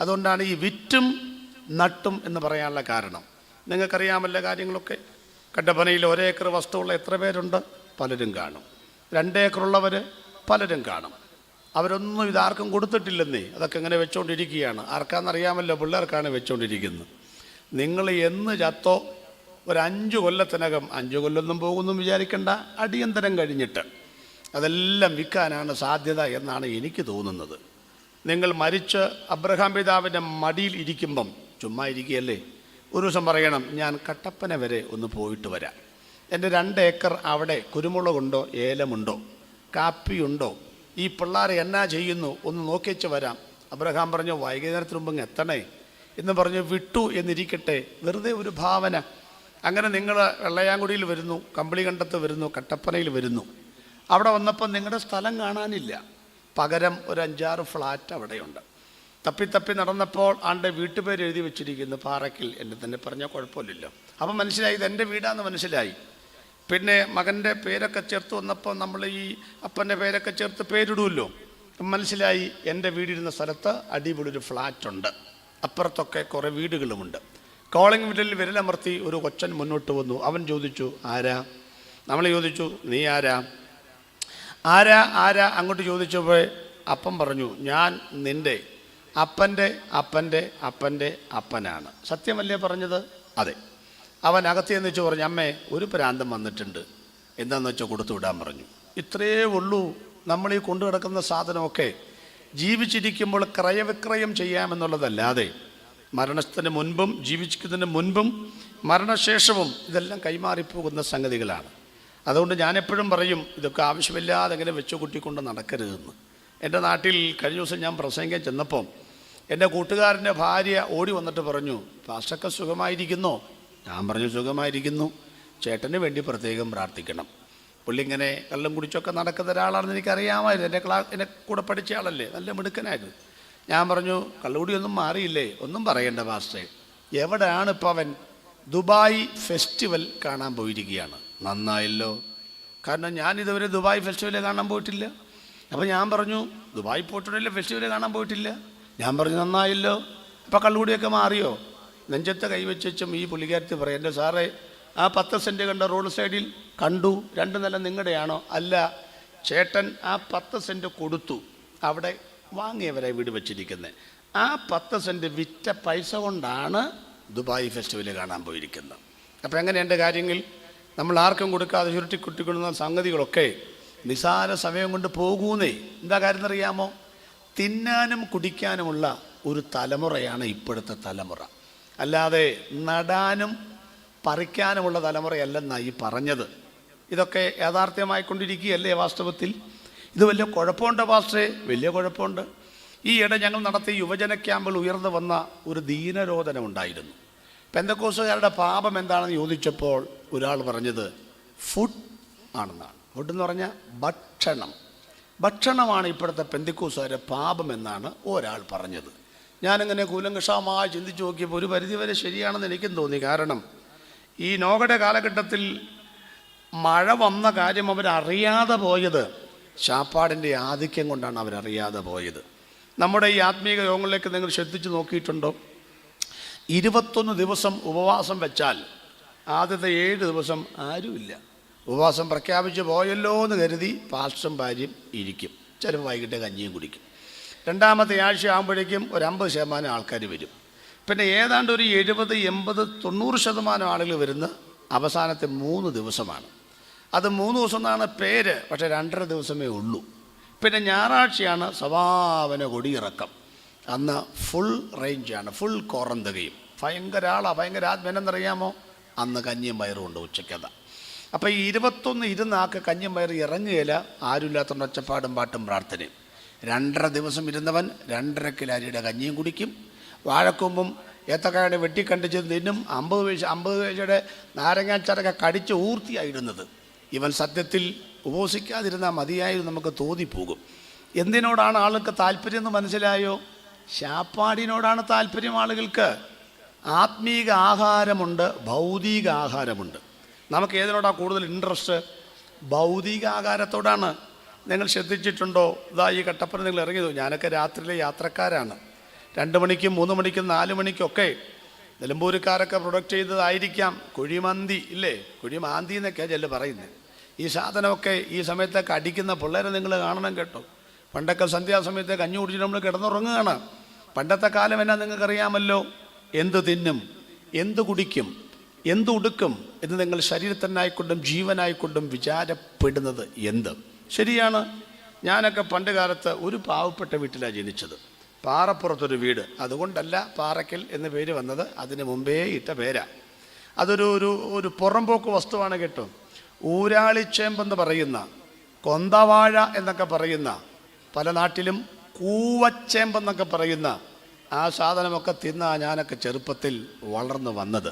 [SPEAKER 1] അതുകൊണ്ടാണ് ഈ വിറ്റും നട്ടും എന്ന് പറയാനുള്ള കാരണം. നിങ്ങൾക്കറിയാമല്ല കാര്യങ്ങളൊക്കെ. കട്ടപ്പനയിൽ 1 ഏക്കർ വസ്തുവുള്ള എത്ര പേരുണ്ട്? പലരും കാണും. 2 ഏക്കറുള്ളവർ പലരും കാണും. അവരൊന്നും ഇതാർക്കും കൊടുത്തിട്ടില്ലെന്നേ. അതൊക്കെ ഇങ്ങനെ വെച്ചുകൊണ്ടിരിക്കുകയാണ്. ആർക്കാണെന്നറിയാമല്ലോ, പിള്ളേർക്കാണ് വെച്ചുകൊണ്ടിരിക്കുന്നത്. നിങ്ങൾ എന്ന് ചത്തോ ഒരു 5 കൊല്ലത്തിനകം, 5 കൊല്ലമൊന്നും പോകുമെന്നും വിചാരിക്കേണ്ട, അടിയന്തരം കഴിഞ്ഞിട്ട് അതെല്ലാം വിൽക്കാനാണ് സാധ്യത എന്നാണ് എനിക്ക് തോന്നുന്നത്. നിങ്ങൾ മരിച്ച് അബ്രഹാം പിതാവിൻ്റെ മടിയിൽ ഇരിക്കുമ്പം ചുമ്മാ ഇരിക്കുകയല്ലേ, ഒരു ദിവസം പറയണം, ഞാൻ കട്ടപ്പന വരെ ഒന്ന് പോയിട്ട് വരാം. എൻ്റെ 2 ഏക്കർ അവിടെ കുരുമുളകുണ്ടോ, ഏലമുണ്ടോ, കാപ്പിയുണ്ടോ, ഈ പിള്ളേർ എന്നാ ചെയ്യുന്നു ഒന്ന് നോക്കിച്ച് വരാം. അബ്രഹാം പറഞ്ഞു, വൈകുന്നേരത്തിന് മുമ്പ് എത്തണേ എന്ന് പറഞ്ഞ് വിട്ടു എന്നിരിക്കട്ടെ. വെറുതെ ഒരു ഭാവന. അങ്ങനെ നിങ്ങൾ വെള്ളയാങ്കുടിയിൽ വരുന്നു, കമ്പിളികണ്ടത്ത് വരുന്നു, കട്ടപ്പനയിൽ വരുന്നു. അവിടെ വന്നപ്പോൾ നിങ്ങളുടെ സ്ഥലം കാണാനില്ല. പകരം ഒരു 5-6 ഫ്ലാറ്റ് അവിടെയുണ്ട്. തപ്പി നടന്നപ്പോൾ ആണ്ട് വീട്ടുപേര് എഴുതി വെച്ചിരിക്കുന്നു, പാറയ്ക്കൽ. എന്നെ തന്നെ പറഞ്ഞാൽ കുഴപ്പമില്ലല്ലോ. അപ്പം മനസ്സിലായി ഇതെൻ്റെ വീടാന്ന് മനസ്സിലായി. പിന്നെ മകൻ്റെ പേരൊക്കെ ചേർത്ത് വന്നപ്പോൾ നമ്മൾ ഈ അപ്പൻ്റെ പേരൊക്കെ ചേർത്ത് പേരിടുമല്ലോ. മനസ്സിലായി എൻ്റെ വീടിരുന്ന സ്ഥലത്ത് അടിപൊളി ഒരു ഫ്ലാറ്റുണ്ട്, അപ്പുറത്തൊക്കെ കുറേ വീടുകളുമുണ്ട്. കോളിംഗ് ബെല്ലിൽ വിരലമർത്തി ഒരു കൊച്ചൻ മുന്നോട്ട് വന്നു. അവൻ ചോദിച്ചു, ആരാ? നമ്മൾ ചോദിച്ചു, നീ ആരാ? ആരാ അങ്ങോട്ട് ചോദിച്ചപ്പോൾ അപ്പൻ പറഞ്ഞു, ഞാൻ നിൻ്റെ അപ്പൻ്റെ അപ്പൻ്റെ അപ്പൻ്റെ അപ്പനാണ്. സത്യമല്ലേ പറഞ്ഞത്? അതെ. അവൻ അകത്തേന്ന് വെച്ച് പറഞ്ഞു, അമ്മേ ഒരു പ്രാന്തം വന്നിട്ടുണ്ട്, എന്താണെന്ന് വെച്ചാൽ കൊടുത്തു വിടാൻ പറഞ്ഞു. ഇത്രയേ ഉള്ളൂ. നമ്മൾ ഈ കൊണ്ടു കിടക്കുന്ന സാധനമൊക്കെ ജീവിച്ചിരിക്കുമ്പോൾ ക്രയവിക്രയം ചെയ്യാമെന്നുള്ളതല്ലാതെ മരണത്തിന് മുൻപും ജീവിക്കുന്നതിന് മുൻപും മരണശേഷവും ഇതെല്ലാം കൈമാറിപ്പോകുന്ന സംഗതികളാണ്. അതുകൊണ്ട് ഞാനെപ്പോഴും പറയും, ഇതൊക്കെ ആവശ്യമില്ലാതെ എങ്ങനെ വെച്ചു കൂട്ടിക്കൊണ്ട് നടക്കരുതെന്ന്. എൻ്റെ നാട്ടിൽ കഴിഞ്ഞ ദിവസം ഞാൻ പ്രസംഗിക്കാൻ ചെന്നപ്പം എൻ്റെ കൂട്ടുകാരൻ്റെ ഭാര്യ ഓടി വന്നിട്ട് പറഞ്ഞു, പാസ്റ്റർക്ക് സുഖമായിരിക്കുന്നോ? ഞാൻ പറഞ്ഞു, സുഖമായിരിക്കുന്നു, ചേട്ടന് വേണ്ടി പ്രത്യേകം പ്രാർത്ഥിക്കണം. പുള്ളി ഇങ്ങനെ കള്ളും കുടിച്ചൊക്കെ നടക്കുന്ന ഒരാളാണെന്ന് എനിക്കറിയാമായിരുന്നു. എന്നെ കൂടെ പഠിച്ച ആളല്ലേ, നല്ല മിടുക്കനായിരുന്നു. ഞാൻ പറഞ്ഞു, കള്ളുകൂടിയൊന്നും മാറിയില്ലേ? ഒന്നും പറയണ്ട പാസ്റ്റേ. എവിടെയാണ് ഇപ്പോൾ അവൻ? ദുബായ് ഫെസ്റ്റിവൽ കാണാൻ പോയിരിക്കുകയാണ്. നന്നായല്ലോ, കാരണം ഞാനിതുവരെ ദുബായ് ഫെസ്റ്റിവൽ കാണാൻ പോയിട്ടില്ല. അപ്പോൾ ഞാൻ പറഞ്ഞു, ദുബായ് പോയിട്ടുണ്ടല്ലേ, ഫെസ്റ്റിവൽ കാണാൻ പോയിട്ടില്ല. ഞാൻ പറഞ്ഞു, നന്നായല്ലോ, അപ്പോൾ കള്ളുകൂടിയൊക്കെ മാറിയോ? നെഞ്ചത്തെ കൈവച്ചും ഈ പുള്ളിക്കാരത്തി പറയും, എൻ്റെ സാറേ, ആ 10 സെൻറ്റ് കണ്ട റോഡ് സൈഡിൽ കണ്ടു, 2 നില നിങ്ങളുടെയാണോ? അല്ല, ചേട്ടൻ ആ 10 സെൻറ്റ് കൊടുത്തു, അവിടെ വാങ്ങിയവരെ വീട് വെച്ചിരിക്കുന്നത്. ആ 10 സെൻറ്റ് വിറ്റ പൈസ കൊണ്ടാണ് ദുബായ് ഫെസ്റ്റിവൽ കാണാൻ പോയിരിക്കുന്നത്. അപ്പോൾ എങ്ങനെയുണ്ട് കാര്യങ്ങൾ? നമ്മൾ ആർക്കും കൊടുക്കാതെ ചുരുട്ടിക്കുട്ടിക്കൊള്ളുന്ന സംഗതികളൊക്കെ നിസാര സമയം കൊണ്ട് പോകൂന്നേ. എന്താ കാര്യം എന്നറിയാമോ? തിന്നാനും കുടിക്കാനുമുള്ള ഒരു തലമുറയാണ് ഇപ്പോഴത്തെ തലമുറ, അല്ലാതെ നടാനും പറിക്കാനുമുള്ള തലമുറയല്ലെന്നാണ് ഈ പറഞ്ഞത്. ഇതൊക്കെ യാഥാർത്ഥ്യമായിക്കൊണ്ടിരിക്കുകയല്ലേ വാസ്തവത്തിൽ? ഇത് വലിയ കുഴപ്പമുണ്ട് പാസ്റ്റേ, വലിയ കുഴപ്പമുണ്ട്. ഈയിടെ ഞങ്ങൾ നടത്തിയ യുവജന ക്യാമ്പിൽ ഉയർന്നു വന്ന ഒരു ദീനരോധനം ഉണ്ടായിരുന്നു. പെന്തക്കോസ്തുകാരുടെ പാപം എന്താണെന്ന് ചോദിച്ചപ്പോൾ ഒരാൾ പറഞ്ഞത് ഫുഡ് ആണെന്നാണ്. ഫുഡ് എന്ന് പറഞ്ഞാൽ ഭക്ഷണമാണ് ഇപ്പോഴത്തെ പെന്തക്കോസ്തുകാരുടെ പാപം എന്നാണ് ഒരാൾ പറഞ്ഞത്. ഞാനിങ്ങനെ കൂലങ്കഷമായി ചിന്തിച്ച് നോക്കിയപ്പോൾ ഒരു പരിധിവരെ ശരിയാണെന്ന് എനിക്കും തോന്നി. കാരണം ഈ നോഗയുടെ കാലഘട്ടത്തിൽ മഴ വന്ന കാര്യം അവരറിയാതെ പോയത് ശാപ്പാടിൻ്റെ ആധിക്യം കൊണ്ടാണ് അവരറിയാതെ പോയത്. നമ്മുടെ ഈ ആത്മീയ യോഗങ്ങളിലേക്ക് നിങ്ങൾ ശ്രദ്ധിച്ച് നോക്കിയിട്ടുണ്ടോ? 21 ദിവസം ഉപവാസം വെച്ചാൽ ആദ്യത്തെ 7 ദിവസം ആരുമില്ല. ഉപവാസം പ്രഖ്യാപിച്ച് പോയല്ലോ എന്ന് കരുതി പാസ്റ്ററും ഭാര്യയും ഇരിക്കും, ചിലപ്പോൾ വൈകിട്ട് കഞ്ഞിയും കുടിക്കും. രണ്ടാമത്തെ ആഴ്ച ആകുമ്പോഴേക്കും ഒരു 50% ആൾക്കാർ വരും. പിന്നെ ഏതാണ്ട് ഒരു 70, 80, 90% ആളുകൾ വരുന്ന അവസാനത്തെ 3 ദിവസമാണ്. അത് 3 ദിവസം എന്നാണ് പേര്, പക്ഷേ 2.5 ദിവസമേ ഉള്ളൂ. പിന്നെ ഞായറാഴ്ചയാണ് സ്വഭാവന കൊടിയിറക്കം. അന്ന് ഫുൾ റേഞ്ചാണ്, ഫുൾ കോറന്തകയും. ഭയങ്കര ആളാണ്, ഭയങ്കര ആത്മനെന്നറിയാമോ? അന്ന് കഞ്ഞിയും പയറും ഉണ്ട് ഉച്ചയ്ക്കത. അപ്പോൾ ഈ 21 ഇരുന്നാക്ക് കഞ്ഞിയും പയർ ഇറങ്ങുകയില്ല, ആരുമില്ലാത്തതുകൊണ്ട് ഒച്ചപ്പാടും പാട്ടും പ്രാർത്ഥനയും. 2.5 ദിവസം ഇരുന്നവൻ 2.5 കിലോ അരിയുടെ കഞ്ഞിയും കുടിക്കും. വാഴക്കൊമ്പും ഏത്തക്കായുടെ വെട്ടിക്കണ്ടിച്ച് തിന്നും. 50 പൈസയുടെ നാരങ്ങാച്ചാറൊക്കെ കടിച്ച് ഊർത്തിയായിരുന്നത്. ഇവൻ സത്യത്തിൽ ഉപവസിക്കാതിരുന്നാൽ മതിയായിരുന്നു നമുക്ക് തോന്നിപ്പോകും. എന്തിനോടാണ് ആൾക്ക് താല്പര്യം എന്ന് മനസ്സിലായോ? ശാപ്പാടിനോടാണ് താല്പര്യം ആളുകൾക്ക്. ആത്മീക ആഹാരമുണ്ട്, ഭൗതിക ആഹാരമുണ്ട്. നമുക്ക് ഏതിനോടാണ് കൂടുതൽ ഇൻട്രസ്റ്റ്? ഭൗതിക ആഹാരത്തോടാണ്. നിങ്ങൾ ശ്രദ്ധിച്ചിട്ടുണ്ടോ? ഇതാ ഈ കട്ടപ്പന നിങ്ങൾ ഇറങ്ങിയതോ, ഞാനൊക്കെ രാത്രിയിലെ യാത്രക്കാരാണ്. 2 മണിക്കും 3 മണിക്കും 4 മണിക്കൊക്കെ നിലമ്പൂരുകാരൊക്കെ പ്രൊഡക്റ്റ് ചെയ്തതായിരിക്കാം കുഴിമന്തി, ഇല്ലേ? കുഴിമാന്തി എന്നൊക്കെയാണ് ചെല്ല് പറയുന്നത്. ഈ സാധനമൊക്കെ ഈ സമയത്തൊക്കെ അടിക്കുന്ന പിള്ളേരെ നിങ്ങൾ കാണണം കേട്ടോ. പണ്ടൊക്കെ സന്ധ്യാസമയത്ത് കഞ്ഞി കുടിച്ചിട്ട് നമ്മൾ കിടന്നുറങ്ങുകയാണ്. പണ്ടത്തെ കാലം എന്നാ നിങ്ങൾക്കറിയാമല്ലോ. എന്ത് തിന്നും, എന്ത് കുടിക്കും, എന്ത് ഉടുക്കും എന്ന് നിങ്ങൾ ശരീരത്തിനായിക്കൊണ്ടും ജീവനായിക്കൊണ്ടും വിചാരപ്പെടുന്നത് എന്ത്? ശരിയാണ്. ഞാനൊക്കെ പണ്ട് കാലത്ത് ഒരു പാവപ്പെട്ട വീട്ടിലാണ് ജനിച്ചത്. പാറപ്പുറത്തൊരു വീട്. അതുകൊണ്ടല്ല പാറയ്ക്കൽ എന്ന പേര് വന്നത്, അതിന് മുമ്പേ ഇട്ട പേരാ. അതൊരു ഒരു പുറംപോക്ക് വസ്തുവാണ് കേട്ടോ. ഊരാളിച്ചേമ്പെന്ന് പറയുന്ന, കൊന്തവാഴ എന്നൊക്കെ പറയുന്ന, പല നാട്ടിലും കൂവച്ചേമ്പെന്നൊക്കെ പറയുന്ന ആ സാധനമൊക്കെ തിന്നാ ഞാനൊക്കെ ചെറുപ്പത്തിൽ വളർന്നു വന്നത്.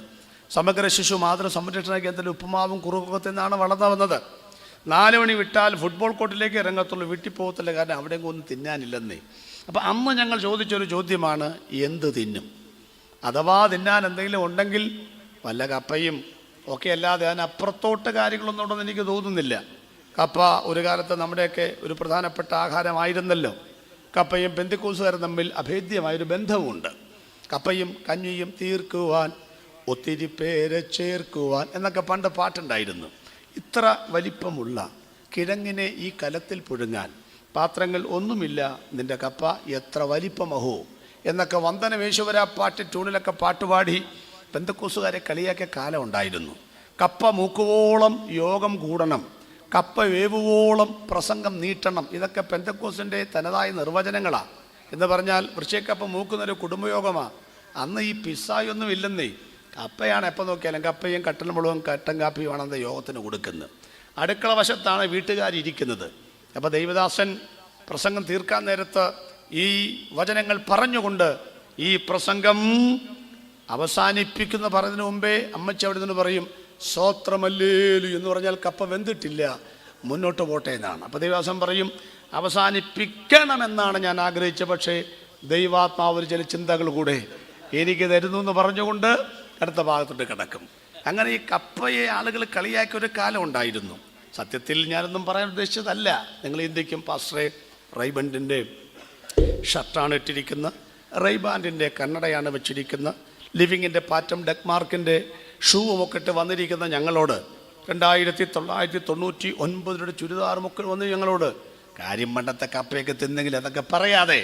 [SPEAKER 1] സമഗ്ര ശിശു മാതൃ സംരക്ഷണ കേന്ദ്രത്തിൽ ഉപ്പുമാവും കുറുക്കൊക്കെ തിന്നാണ് വളർന്നു വന്നത്. 4 മണി വിട്ടാൽ ഫുട്ബോൾ കോർട്ടിലേക്ക് ഇറങ്ങത്തുള്ളൂ, വീട്ടിൽ പോകത്തില്ല, കാരണം അവിടെ ഒന്നും തിന്നാനില്ലെന്നേ. അപ്പം അന്ന് ഞങ്ങൾ ചോദിച്ചൊരു ചോദ്യമാണ്, എന്ത് തിന്നും? അഥവാ തിന്നാൻ എന്തെങ്കിലും ഉണ്ടെങ്കിൽ വല്ല കപ്പയും ഒക്കെ അല്ലാതെ അതിനപ്പുറത്തോട്ട് കാര്യങ്ങളൊന്നും ഉണ്ടെന്ന് എനിക്ക് തോന്നുന്നില്ല. കപ്പ ഒരു കാലത്ത് നമ്മുടെയൊക്കെ ഒരു പ്രധാനപ്പെട്ട ആഹാരമായിരുന്നല്ലോ. കപ്പയും പെന്തക്കോസ്തുകാരും തമ്മിൽ അഭേദ്യമായൊരു ബന്ധവുമുണ്ട്. കപ്പയും കഞ്ഞിയും തീർക്കുവാൻ ഒത്തിരി പേരെ ചേർക്കുവാൻ എന്നൊക്കെ പണ്ട് പാട്ടുണ്ടായിരുന്നു. ഇത്ര വലിപ്പമുള്ള കിഴങ്ങിനെ ഈ കലത്തിൽ പുഴുങ്ങാൻ പാത്രങ്ങൾ ഒന്നുമില്ല, നിൻ്റെ കപ്പ എത്ര വലിപ്പമഹോ എന്നൊക്കെ വന്ദനമേശ്വര പാട്ട് ട്യൂണിലൊക്കെ പാട്ടുപാടി പെന്തക്കോസ്തുകാരെ കളിയാക്കിയ കാലം ഉണ്ടായിരുന്നു. കപ്പ മൂക്കുവോളം യോഗം കൂടണം, കപ്പ വേവുവോളം പ്രസംഗം നീട്ടണം. ഇതൊക്കെ പെന്തക്കോസ്തിൻ്റെ തനതായ നിർവചനങ്ങളാണ്. എന്ന് പറഞ്ഞാൽ വൃശ്ചികക്കപ്പ മൂക്കുന്നൊരു കുടുംബയോഗമാണ്. അന്ന് ഈ പിസ്സായൊന്നും ഇല്ലെന്നേ. കപ്പയാണ് എപ്പോൾ നോക്കിയാലും കപ്പയും കട്ടൻ മുളകും കട്ടൻ കാപ്പിയുമാണെന്ന് യോഗത്തിന് കൊടുക്കുന്നത്. അടുക്കള വശത്താണ് വീട്ടുകാരിയ്ക്കുന്നത്. അപ്പോൾ ദൈവദാസൻ പ്രസംഗം തീർക്കാൻ നേരത്ത് ഈ വചനങ്ങൾ പറഞ്ഞുകൊണ്ട് ഈ പ്രസംഗം അവസാനിപ്പിക്കുന്ന പറയുന്നതിന് മുമ്പേ അമ്മച്ചി അവിടെ നിന്ന് പറയും, സ്തോത്രമല്ലേലു എന്ന് പറഞ്ഞാൽ കപ്പ വെന്തിട്ടില്ല, മുന്നോട്ട് പോട്ടെ എന്നാണ്. അപ്പോൾ ദൈവദാസൻ പറയും, അവസാനിപ്പിക്കണമെന്നാണ് ഞാൻ ആഗ്രഹിച്ചത്, പക്ഷേ ദൈവാത്മാവിൽ ചില ചിന്തകൾ കൂടെ എനിക്ക് തരുന്നു എന്ന് പറഞ്ഞുകൊണ്ട് അടുത്ത ഭാഗത്തോട്ട് കിടക്കും. അങ്ങനെ ഈ കപ്പയെ ആളുകൾ കളിയാക്കിയ ഒരു കാലം ഉണ്ടായിരുന്നു. സത്യത്തിൽ ഞാനൊന്നും പറയാൻ ഉദ്ദേശിച്ചതല്ല. നിങ്ങൾ ചിന്തിക്കും, പാസ്റ്ററെ റൈബൻഡിൻ്റെ ഷർട്ടാണ് ഇട്ടിരിക്കുന്നത്, റൈബാൻഡിൻ്റെ കണ്ണടയാണ് വെച്ചിരിക്കുന്നത്, ലിവിങ്ങിൻ്റെ പാറ്റം ഡെക്മാർക്കിൻ്റെ ഷൂവുമൊക്കെ ഇട്ട് വന്നിരിക്കുന്ന ഞങ്ങളോട്, 1999 ചുരിദാറുമൊക്കെ വന്ന് ഞങ്ങളോട് കാര്യം പണ്ടത്തെ കപ്പയൊക്കെ തിന്നെങ്കിൽ അതൊക്കെ പറയാതെ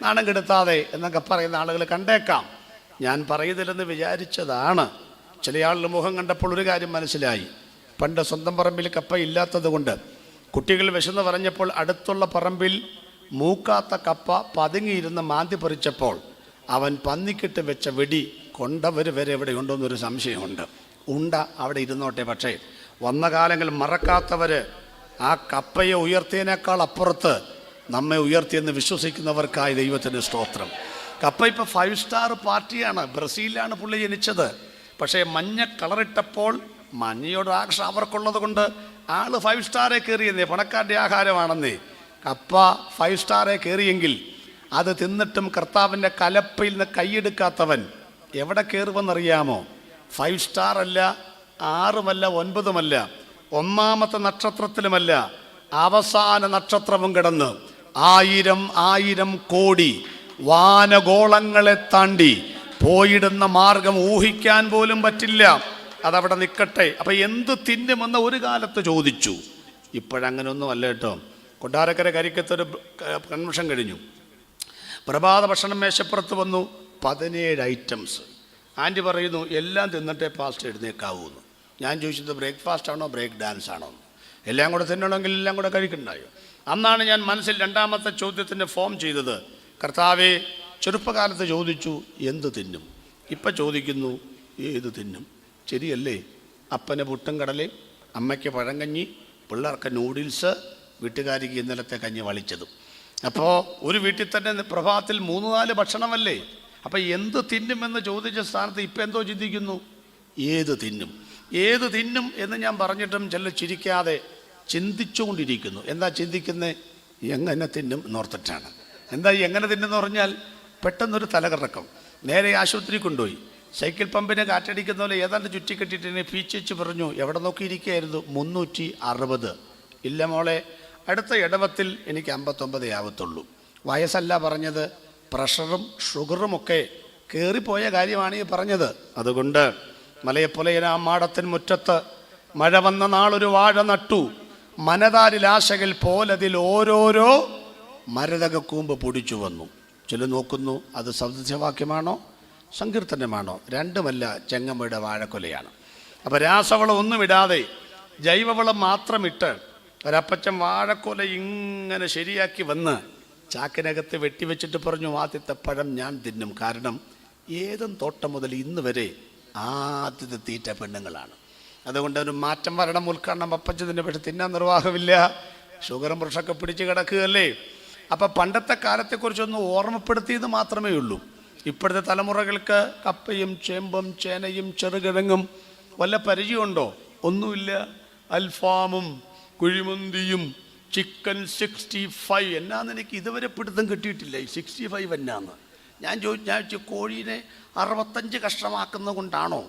[SPEAKER 1] നാണം കെടുത്താതെ എന്നൊക്കെ പറയുന്ന ആളുകൾ കണ്ടേക്കാം. ഞാൻ പറയുന്നില്ലെന്ന് വിചാരിച്ചതാണ്. ചില ആളുടെ മുഖം കണ്ടപ്പോൾ ഒരു കാര്യം മനസ്സിലായി. പണ്ട് സ്വന്തം പറമ്പിൽ കപ്പ ഇല്ലാത്തത് കൊണ്ട് കുട്ടികൾ വിശന്ന് പറഞ്ഞപ്പോൾ അടുത്തുള്ള പറമ്പിൽ മൂക്കാത്ത കപ്പ പതുങ്ങിയിരുന്ന് മാന്തി പറിച്ചപ്പോൾ അവൻ പന്നിക്കിട്ട് വെച്ച വെടി കൊണ്ടവർ വരെ എവിടെ ഉണ്ടോയെന്നൊരു സംശയമുണ്ട്. ഉണ്ട അവിടെ ഇരുന്നോട്ടെ, പക്ഷേ വന്ന കാലങ്ങൾ മറക്കാത്തവർ ആ കപ്പയെ ഉയർത്തിയതിനേക്കാൾ അപ്പുറത്ത് നമ്മെ ഉയർത്തിയെന്ന് വിശ്വസിക്കുന്നവർക്കായി ദൈവത്തിന് സ്തോത്രം. കപ്പ ഇപ്പോൾ 5 സ്റ്റാർ പാർട്ടിയാണ്. ബ്രസീലിലാണ് പുള്ളി ജനിച്ചത്. പക്ഷേ മഞ്ഞ കളറിട്ടപ്പോൾ മഞ്ഞയോട് ആകർഷണം അവർക്കുള്ളത് കൊണ്ട് ആള് 5 സ്റ്റാറെ കയറിയെന്നേ, പണക്കാരുടെ ആഹാരമാണെന്നേ. കപ്പ 5 സ്റ്റാറെ കയറിയെങ്കിൽ അത് തിന്നിട്ടും കർത്താവിൻ്റെ കലപ്പയിൽ നിന്ന് കൈയെടുക്കാത്തവൻ എവിടെ കയറുമെന്നറിയാമോ? 5 സ്റ്റാർ അല്ല, 6 9 ഒന്നാമത്തെ നക്ഷത്രത്തിലുമല്ല, അവസാന നക്ഷത്രവും കിടന്ന് 1000 കോടി വാനഗോളങ്ങളെ താണ്ടി പോയിടുന്ന മാർഗം ഊഹിക്കാൻ പോലും പറ്റില്ല. അതവിടെ നിൽക്കട്ടെ. അപ്പം എന്ത് തിന്നുമെന്ന് ഒരു കാലത്ത് ചോദിച്ചു. ഇപ്പോഴങ്ങനൊന്നും അല്ല കേട്ടോ. കൊട്ടാരക്കര കരിക്കത്തൊരു കൺവെൻഷൻ കഴിഞ്ഞു. പ്രഭാത ഭക്ഷണം മേശപ്പുറത്ത് വന്നു, 17 ഐറ്റംസ്. ആൻറ്റി പറയുന്നു എല്ലാം തിന്നിട്ടേ പാസ്റ്റ് എഴുന്നേക്കാവൂന്ന്. ഞാൻ ചോദിച്ചത് ബ്രേക്ക്ഫാസ്റ്റ് ആണോ ബ്രേക്ക് ഡാൻസ് ആണോ? എല്ലാം കൂടെ തിന്നണമെങ്കിൽ എല്ലാം കൂടെ കഴിക്കണ്ടായോ? അന്നാണ് ഞാൻ മനസ്സിൽ രണ്ടാമത്തെ ചോദ്യത്തിൻ്റെ ഫോം ചെയ്തത്. കർത്താവേ, ചെറുപ്പകാലത്ത് ചോദിച്ചു എന്ത് തിന്നും, ഇപ്പം ചോദിക്കുന്നു ഏത് തിന്നും. ശരിയല്ലേ? അപ്പന് പുട്ടും കടലയും, അമ്മയ്ക്ക് പഴങ്കഞ്ഞി, പിള്ളേർക്ക് നൂഡിൽസ്, വീട്ടുകാരിക്ക് ഇന്നലത്തെ കഞ്ഞി വളിച്ചതും. അപ്പോൾ ഒരു വീട്ടിൽ തന്നെ പ്രഭാതത്തിൽ 3-4 ഭക്ഷണമല്ലേ? അപ്പം എന്ത് തിന്നുമെന്ന് ചോദിച്ച സ്ഥാനത്ത് ഇപ്പം എന്തോ ചിന്തിക്കുന്നു, ഏത് തിന്നും. ഏത് തിന്നും എന്ന് ഞാൻ പറഞ്ഞിട്ടും ചില ചിരിക്കാതെ ചിന്തിച്ചുകൊണ്ടിരിക്കുന്നു. എന്താ ചിന്തിക്കുന്നത്? എങ്ങനെ തിന്നും എന്നോർത്തിട്ടാണ്. എന്താ എങ്ങനെ തിന്നെന്ന് പറഞ്ഞാൽ പെട്ടെന്നൊരു തലകറക്കം. നേരെ ആശുപത്രി കൊണ്ടുപോയി. സൈക്കിൾ പമ്പിന് കാറ്റടിക്കുന്ന പോലെ ഏതാണ്ട് ചുറ്റിക്കെട്ടിട്ട് പീച്ചു പറഞ്ഞു. എവിടെ നോക്കിയിരിക്കുകയായിരുന്നു? 360. ഇല്ല മോളെ, അടുത്ത ഇടവത്തിൽ എനിക്ക് 59 ആവത്തുള്ളൂ. വയസ്സല്ല പറഞ്ഞത്, പ്രഷറും ഷുഗറുമൊക്കെ കയറിപ്പോയ കാര്യമാണ് ഈ പറഞ്ഞത്. അതുകൊണ്ട് മലയെപ്പൊലയനാ മാടത്തിൻ മുറ്റത്ത് മഴ വന്ന നാളൊരു വാഴ നട്ടു, മനതാരിൽ ആശകൾ പോലതിൽ ഓരോരോ മരതകക്കൂമ്പ് പൊടിച്ചു വന്നു. ചില നോക്കുന്നു അത് സദൃശവാക്യമാണോ സങ്കീർത്തനമാണോ? രണ്ടുമല്ല, ചെങ്ങമ്മയുടെ വാഴക്കൊലയാണ്. അപ്പോൾ രാസവളം ഒന്നും ഇടാതെ ജൈവവളം മാത്രമിട്ട് ഒരപ്പച്ചൻ വാഴക്കൊല ഇങ്ങനെ ശരിയാക്കി വന്ന് ചാക്കിനകത്ത് വെട്ടിവെച്ചിട്ട് പറഞ്ഞു, ആദ്യത്തെ പഴം ഞാൻ തിന്നും. കാരണം ഏതും തോട്ടം മുതൽ ഇന്ന് വരെ ആദ്യത്തെ തീറ്റ പെണ്ണുങ്ങളാണ്. അതുകൊണ്ട് ഒരു മാറ്റം വരണം. ഉദ്ഘാടനം അപ്പച്ചതിൻ്റെ പക്ഷെ തിന്നാൻ നിർവാഹമില്ല, ഷുഗറും പ്രഷറൊക്കെ പിടിച്ച് കിടക്കുകയല്ലേ. അപ്പം പണ്ടത്തെ കാലത്തെക്കുറിച്ചൊന്ന് ഓർമ്മപ്പെടുത്തിയത് മാത്രമേ ഉള്ളൂ. ഇപ്പോഴത്തെ തലമുറകൾക്ക് കപ്പയും ചേമ്പും ചേനയും ചെറുകിഴങ്ങും വല്ല പരിചയമുണ്ടോ? ഒന്നുമില്ല. അൽഫാമും കുഴിമന്തിയും ചിക്കൻ 65 എന്നാന്ന് എനിക്ക് ഇതുവരെ പിടുത്തം കിട്ടിയിട്ടില്ല. ഈ 65 എന്നാന്ന് ഞാൻ ചോദിച്ചു. കോഴീനെ 65 കഷ്ണമാക്കുന്നത് കൊണ്ടാണോ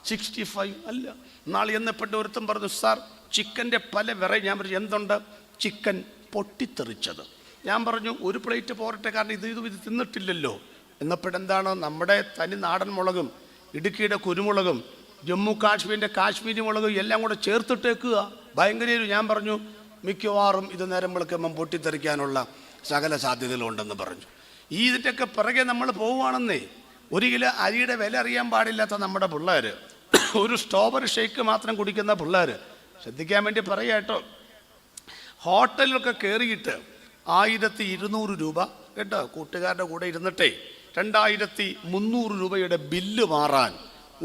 [SPEAKER 1] 65? അല്ല. നാളെ എന്നപ്പെട്ട ഒരുത്തം പറഞ്ഞു, സാർ ചിക്കൻ്റെ പല വെറൈറ്റി. ഞാൻ പറഞ്ഞു എന്തുണ്ട്? ചിക്കൻ പൊട്ടിത്തെറിച്ചത്. ഞാൻ പറഞ്ഞു ഒരു പ്ലേറ്റ് പോരട്ടെ, കാരണം ഇത് തിന്നിട്ടില്ലല്ലോ. എന്നപ്പോഴെന്താണ്, നമ്മുടെ തനി നാടൻ മുളകും ഇടുക്കിയുടെ കുരുമുളകും ജമ്മു കാശ്മീരിൻ്റെ കാശ്മീരി മുളകും എല്ലാം കൂടെ ചേർത്തിട്ടേക്കുക. ഭയങ്കര. ഞാൻ പറഞ്ഞു മിക്കവാറും ഇത് നേരം വിളക്കുമ്പം പൊട്ടിത്തെറിക്കാനുള്ള സകല സാധ്യതകളുണ്ടെന്ന് പറഞ്ഞു. ഇതിൻ്റെയൊക്കെ പിറകെ നമ്മൾ പോവുകയാണെന്നേ. 1 കിലോ അരിയുടെ വില അറിയാൻ പാടില്ലാത്ത നമ്മുടെ പിള്ളേർ, ഒരു സ്ട്രോബെറി ഷേക്ക് മാത്രം കുടിക്കുന്ന പിള്ളേർ, ശ്രദ്ധിക്കാൻ വേണ്ടി പറയാം കേട്ടോ. ഹോട്ടലിലൊക്കെ കയറിയിട്ട് 1200 രൂപ കേട്ടോ, കൂട്ടുകാരുടെ കൂടെ ഇരുന്നിട്ടേ 2300 രൂപയുടെ ബില്ല് മാറാൻ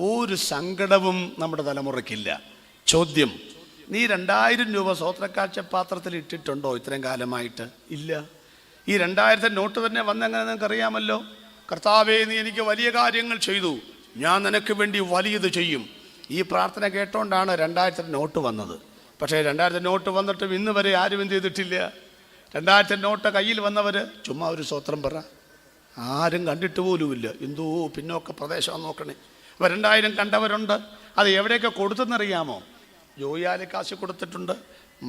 [SPEAKER 1] ഒരു സങ്കടവും നമ്മുടെ തലമുറയ്ക്കില്ല. ചോദ്യം, നീ 2000 രൂപ സ്വോത്രക്കാഴ്ച പാത്രത്തിൽ ഇട്ടിട്ടുണ്ടോ ഇത്രയും കാലമായിട്ട്? ഇല്ല. ഈ 2000 നോട്ട് തന്നെ വന്നെങ്ങനെ നിനക്കറിയാമല്ലോ. കർത്താവേ, നീ എനിക്ക് വലിയ കാര്യങ്ങൾ ചെയ്തു, ഞാൻ നിനക്ക് വേണ്ടി വലിയത് ചെയ്യും. ഈ പ്രാർത്ഥന കേട്ടോണ്ടാണ് 2000 നോട്ട് വന്നത്. പക്ഷേ 2000 നോട്ട് വന്നിട്ടും ഇന്ന് വരെ ആരും എന്ത് ചെയ്തിട്ടില്ല. 2000 നോട്ട് കയ്യിൽ വന്നവർ ചുമ്മാ ഒരു സ്വോത്രം പറ, ആരും കണ്ടിട്ട് പോലുമില്ല. എന്തോ പിന്നോക്ക പ്രദേശം നോക്കണേ. അപ്പോൾ 2000 കണ്ടവരുണ്ട്. അത് എവിടെയൊക്കെ കൊടുത്തെന്നറിയാമോ? ജോയാലി കാശ് കൊടുത്തിട്ടുണ്ട്,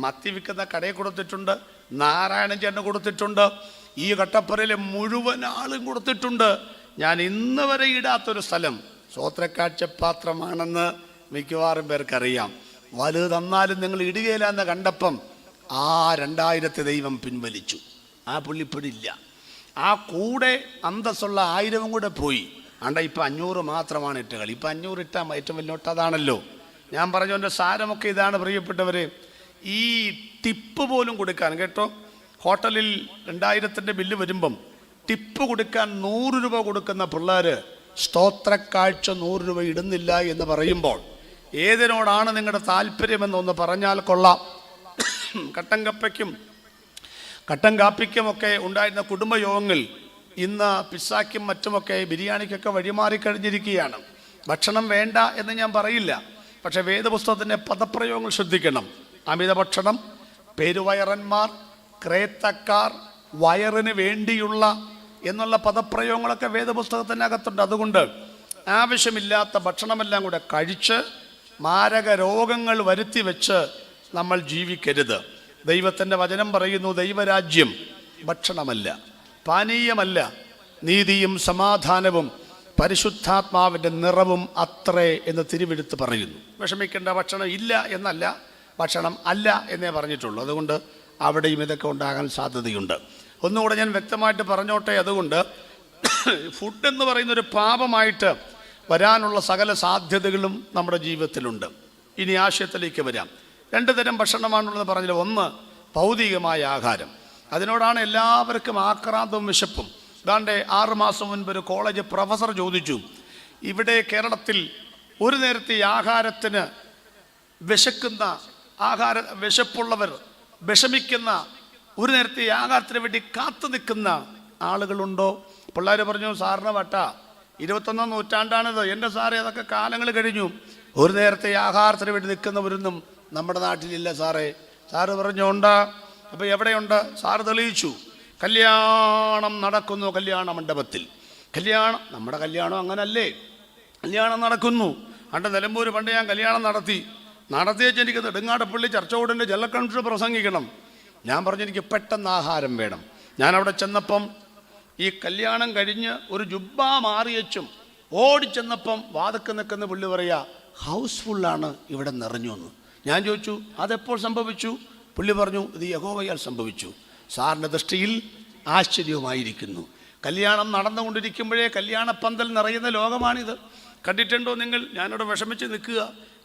[SPEAKER 1] മത്തി വിൽക്കുന്ന കടയിൽ കൊടുത്തിട്ടുണ്ട്, നാരായണൻ ചേട്ടന് കൊടുത്തിട്ടുണ്ട്, ഈ കട്ടപ്പുറയിലെ മുഴുവൻ ആളും കൊടുത്തിട്ടുണ്ട്. ഞാൻ ഇന്ന് വരെ ഇടാത്തൊരു സ്ഥലം സ്വോത്രക്കാഴ്ച പാത്രമാണെന്ന് മിക്കവാറും പേർക്കറിയാം. വലുത് തന്നാലും നിങ്ങൾ ഇടുകയില്ല എന്ന് കണ്ടപ്പം ആ 2000 ദൈവം പിൻവലിച്ചു. ആ പുള്ളിപ്പിടില്ല. ആ കൂടെ അന്തസ്സുള്ള 1000 കൂടെ പോയി. ആണ്ട ഇപ്പം 500 മാത്രമാണ് ഇട്ട കളി. ഇപ്പം 500 ഇട്ടാൽ ഏറ്റവും വലിയ നോട്ട് അതാണല്ലോ. ഞാൻ പറഞ്ഞതിൻ്റെ സാരമൊക്കെ ഇതാണ് പ്രിയപ്പെട്ടവരെ. ഈ ടിപ്പ് പോലും കൊടുക്കാൻ കേട്ടോ, ഹോട്ടലിൽ 2000 ബില്ല് വരുമ്പം ടിപ്പ് കൊടുക്കാൻ 100 രൂപ കൊടുക്കുന്ന പിള്ളേർ സ്തോത്രക്കാഴ്ച 100 രൂപ ഇടുന്നില്ല എന്ന് പറയുമ്പോൾ ഏതിനോടാണ് നിങ്ങളുടെ താല്പര്യമെന്നൊന്ന് പറഞ്ഞാൽ കൊള്ളാം. കട്ടൻ കാപ്പിക്കുമൊക്കെ ഉണ്ടായിരുന്ന കുടുംബയോഗങ്ങൾ ഇന്ന് പിസ്സാക്കും മറ്റുമൊക്കെ ബിരിയാണിക്കൊക്കെ വഴിമാറിക്കഴിഞ്ഞിരിക്കുകയാണ്. ഭക്ഷണം വേണ്ട എന്ന് ഞാൻ പറയില്ല, പക്ഷെ വേദപുസ്തകത്തിൻ്റെ പദപ്രയോഗങ്ങൾ ശ്രദ്ധിക്കണം. അമിത ഭക്ഷണം, പെരുവയറന്മാർ, ക്രേത്തക്കാർ, വയറിന് വേണ്ടിയുള്ള എന്നുള്ള പദപ്രയോഗങ്ങളൊക്കെ വേദപുസ്തകത്തിനകത്തുണ്ട്. അതുകൊണ്ട് ആവശ്യമില്ലാത്ത ഭക്ഷണമെല്ലാം കൂടെ കഴിച്ച് മാരക രോഗങ്ങൾ വരുത്തി വെച്ച് നമ്മൾ ജീവിക്കരുത്. ദൈവത്തിൻ്റെ വചനം പറയുന്നു, ദൈവരാജ്യം ഭക്ഷണമല്ല, പാനീയമല്ല, നീതിയും സമാധാനവും പരിശുദ്ധാത്മാവിൻ്റെ നിറവും അത്രേ എന്ന് തിരുവെടുത്ത് പറയുന്നു. വിഷമിക്കേണ്ട, ഭക്ഷണം ഇല്ല എന്നല്ല, ഭക്ഷണം അല്ല എന്നേ പറഞ്ഞിട്ടുള്ളൂ. അതുകൊണ്ട് അവിടെയും ഇതൊക്കെ ഉണ്ടാകാൻ സാധ്യതയുണ്ട്. ഒന്നുകൂടെ ഞാൻ വ്യക്തമായിട്ട് പറഞ്ഞോട്ടെ. അതുകൊണ്ട് ഫുഡ് എന്ന് പറയുന്നൊരു പാപമായിട്ട് വരാനുള്ള സകല സാധ്യതകളും നമ്മുടെ ജീവിതത്തിലുണ്ട്. ഇനി ആശയത്തിലേക്ക് വരാം. 2 തരം ഭക്ഷണമാണുള്ളത് പറഞ്ഞില്ല. ഒന്ന് ഭൗതികമായ ആഹാരം. അതിനോടാണ് എല്ലാവർക്കും ആക്രാന്തവും വിശപ്പും. ഏതാണ്ട് 6 മാസം മുൻപ് ഒരു കോളേജ് പ്രൊഫസർ ചോദിച്ചു, ഇവിടെ കേരളത്തിൽ ഒരു നേരത്തെ ആഹാരത്തിന് വിശപ്പുള്ളവർ, വിഷമിക്കുന്ന, ഒരു നേരത്തെ ആഹാരത്തിന് വേണ്ടി കാത്തു നിൽക്കുന്ന ആളുകളുണ്ടോ? പിള്ളേർ പറഞ്ഞു, സാറിന് വട്ട, 21ാം നൂറ്റാണ്ടാണിത്. എൻ്റെ സാറേ, അതൊക്കെ കാലങ്ങൾ കഴിഞ്ഞു. ഒരു നേരത്തെ ആഹാരത്തിന് വേണ്ടി നിൽക്കുന്നവരൊന്നും നമ്മുടെ നാട്ടിലില്ല സാറേ. സാറ് പറഞ്ഞു, ഉണ്ടാ. അപ്പോൾ എവിടെയുണ്ട്? സാറ് തെളിയിച്ചു. കല്യാണം നടക്കുന്നു കല്യാണ മണ്ഡപത്തിൽ. കല്യാണം, നമ്മുടെ കല്യാണം അങ്ങനല്ലേ, കല്യാണം നടക്കുന്നു. അണ്ട് നിലമ്പൂർ പണ്ട് ഞാൻ കല്യാണം നടത്തിയേച്ച് എനിക്ക് നെടുങ്ങാടപ്പള്ളി ചർച്ചോടിൻ്റെ ജനറൽ കൗൺസിൽ പ്രസംഗിക്കണം. ഞാൻ പറഞ്ഞു, എനിക്ക് പെട്ടെന്ന് ആഹാരം വേണം. ഞാനവിടെ ചെന്നപ്പം ഈ കല്യാണം കഴിഞ്ഞ് ഒരു ജുബ്ബ മാറിയച്ചും ഓടിച്ചെന്നപ്പം വാതക്ക് നിൽക്കുന്ന പുള്ളി പറയുക, ഹൗസ്ഫുള്ളാണ്, ഇവിടെ നിറഞ്ഞു എന്ന്. ഞാൻ ചോദിച്ചു, അതെപ്പോൾ സംഭവിച്ചു? പുള്ളി പറഞ്ഞു, ഇത് യഹോവയാൽ സംഭവിച്ചു. സാറിൻ്റെ ദൃഷ്ടിയിൽ ആശ്ചര്യവുമായിരിക്കുന്നു. കല്യാണം നടന്നുകൊണ്ടിരിക്കുമ്പോഴേ കല്യാണപ്പന്തൽ നിറയുന്ന ലോകമാണിത്. കണ്ടിട്ടുണ്ടോ നിങ്ങൾ? ഞാനിവിടെ വിഷമിച്ച് നിൽക്കുക.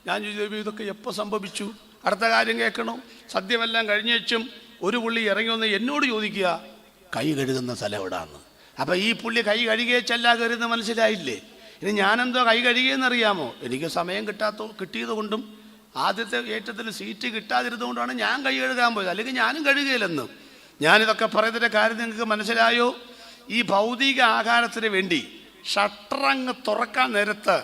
[SPEAKER 1] ഞാൻ ചോദിച്ചു, ഇതൊക്കെ എപ്പോൾ സംഭവിച്ചു? അടുത്ത കാര്യം കേൾക്കണോ? സദ്യമെല്ലാം കഴിഞ്ഞേച്ചും ഒരു പുള്ളി ഇറങ്ങി വന്ന് എന്നോട് ചോദിക്കുക, കൈ കഴുകുന്ന സ്ഥലം എവിടാന്ന്. അപ്പം ഈ പുള്ളി കൈ കഴുകിയേച്ചല്ല കയറുന്ന മനസ്സിലായില്ലേ? ഇനി ഞാനെന്തോ കൈ കഴുകിയെന്നറിയാമോ? എനിക്ക് സമയം കിട്ടിയത് കൊണ്ടും ആദ്യത്തെ ഏറ്റത്തിൽ സീറ്റ് കിട്ടാതിരുന്നുകൊണ്ടാണ് ഞാൻ കൈ കഴുകാൻ പോയത്. അല്ലെങ്കിൽ ഞാനും കഴുകുകയില്ലെന്ന്. ഞാനിതൊക്കെ പറയുന്നതിൻ്റെ കാര്യം നിങ്ങൾക്ക് മനസ്സിലായോ? ഈ ഭൗതിക ആഹാരത്തിന് വേണ്ടി ഷട്ടറങ്ങ് തുറക്കാൻ നേരത്ത്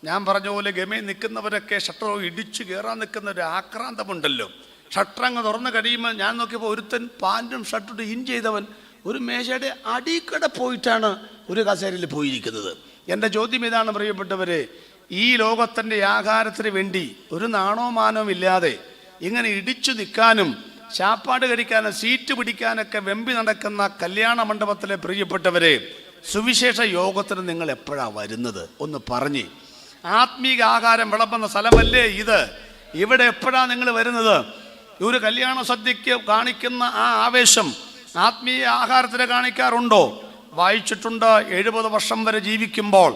[SPEAKER 1] ഞാൻ പറഞ്ഞ പോലെ ഗമയിൽ നിൽക്കുന്നവരൊക്കെ ഷട്ടറോ ഇടിച്ചു കയറാൻ നിൽക്കുന്ന ഒരു ആക്രാന്തമുണ്ടല്ലോ. ഷട്ടറങ്ങ് തുറന്ന് കഴിയുമ്പോൾ ഞാൻ നോക്കിയപ്പോൾ ഒരുത്തൻ പാൻറ്റും ഷർട്ടിട്ട് ഇൻ ചെയ്തവൻ ഒരു മേശയുടെ അടിക്കടെ പോയിട്ടാണ് ഒരു കസേരയിൽ പോയിരിക്കുന്നത്. എൻ്റെ ചോദ്യം ഇതാണ് പ്രിയപ്പെട്ടവരെ, ഈ ലോകത്തിൻ്റെ ആഹാരത്തിന് വേണ്ടി ഒരു നാണോ മാനവും ഇല്ലാതെ ഇങ്ങനെ ഇടിച്ചു നിൽക്കാനും ചാപ്പാട് കഴിക്കാനും സീറ്റ് പിടിക്കാനൊക്കെ വെമ്പി നടക്കുന്ന കല്യാണ മണ്ഡപത്തിലെ പ്രിയപ്പെട്ടവരെ, സുവിശേഷ യോഗത്തിന് നിങ്ങൾ എപ്പോഴാണ് വരുന്നത്? ഒന്ന് പറഞ്ഞ്. ആത്മീക ആഹാരം വിളമ്പുന്ന സ്ഥലമല്ലേ ഇത്? ഇവിടെ എപ്പോഴാണ് നിങ്ങൾ വരുന്നത്? ഒരു കല്യാണ സദ്യക്ക് കാണിക്കുന്ന ആ ആവേശം ആത്മീയ ആഹാരത്തിന് കാണിക്കാറുണ്ടോ? വായിച്ചിട്ടുണ്ട്, 70 വർഷം വരെ ജീവിക്കുമ്പോൾ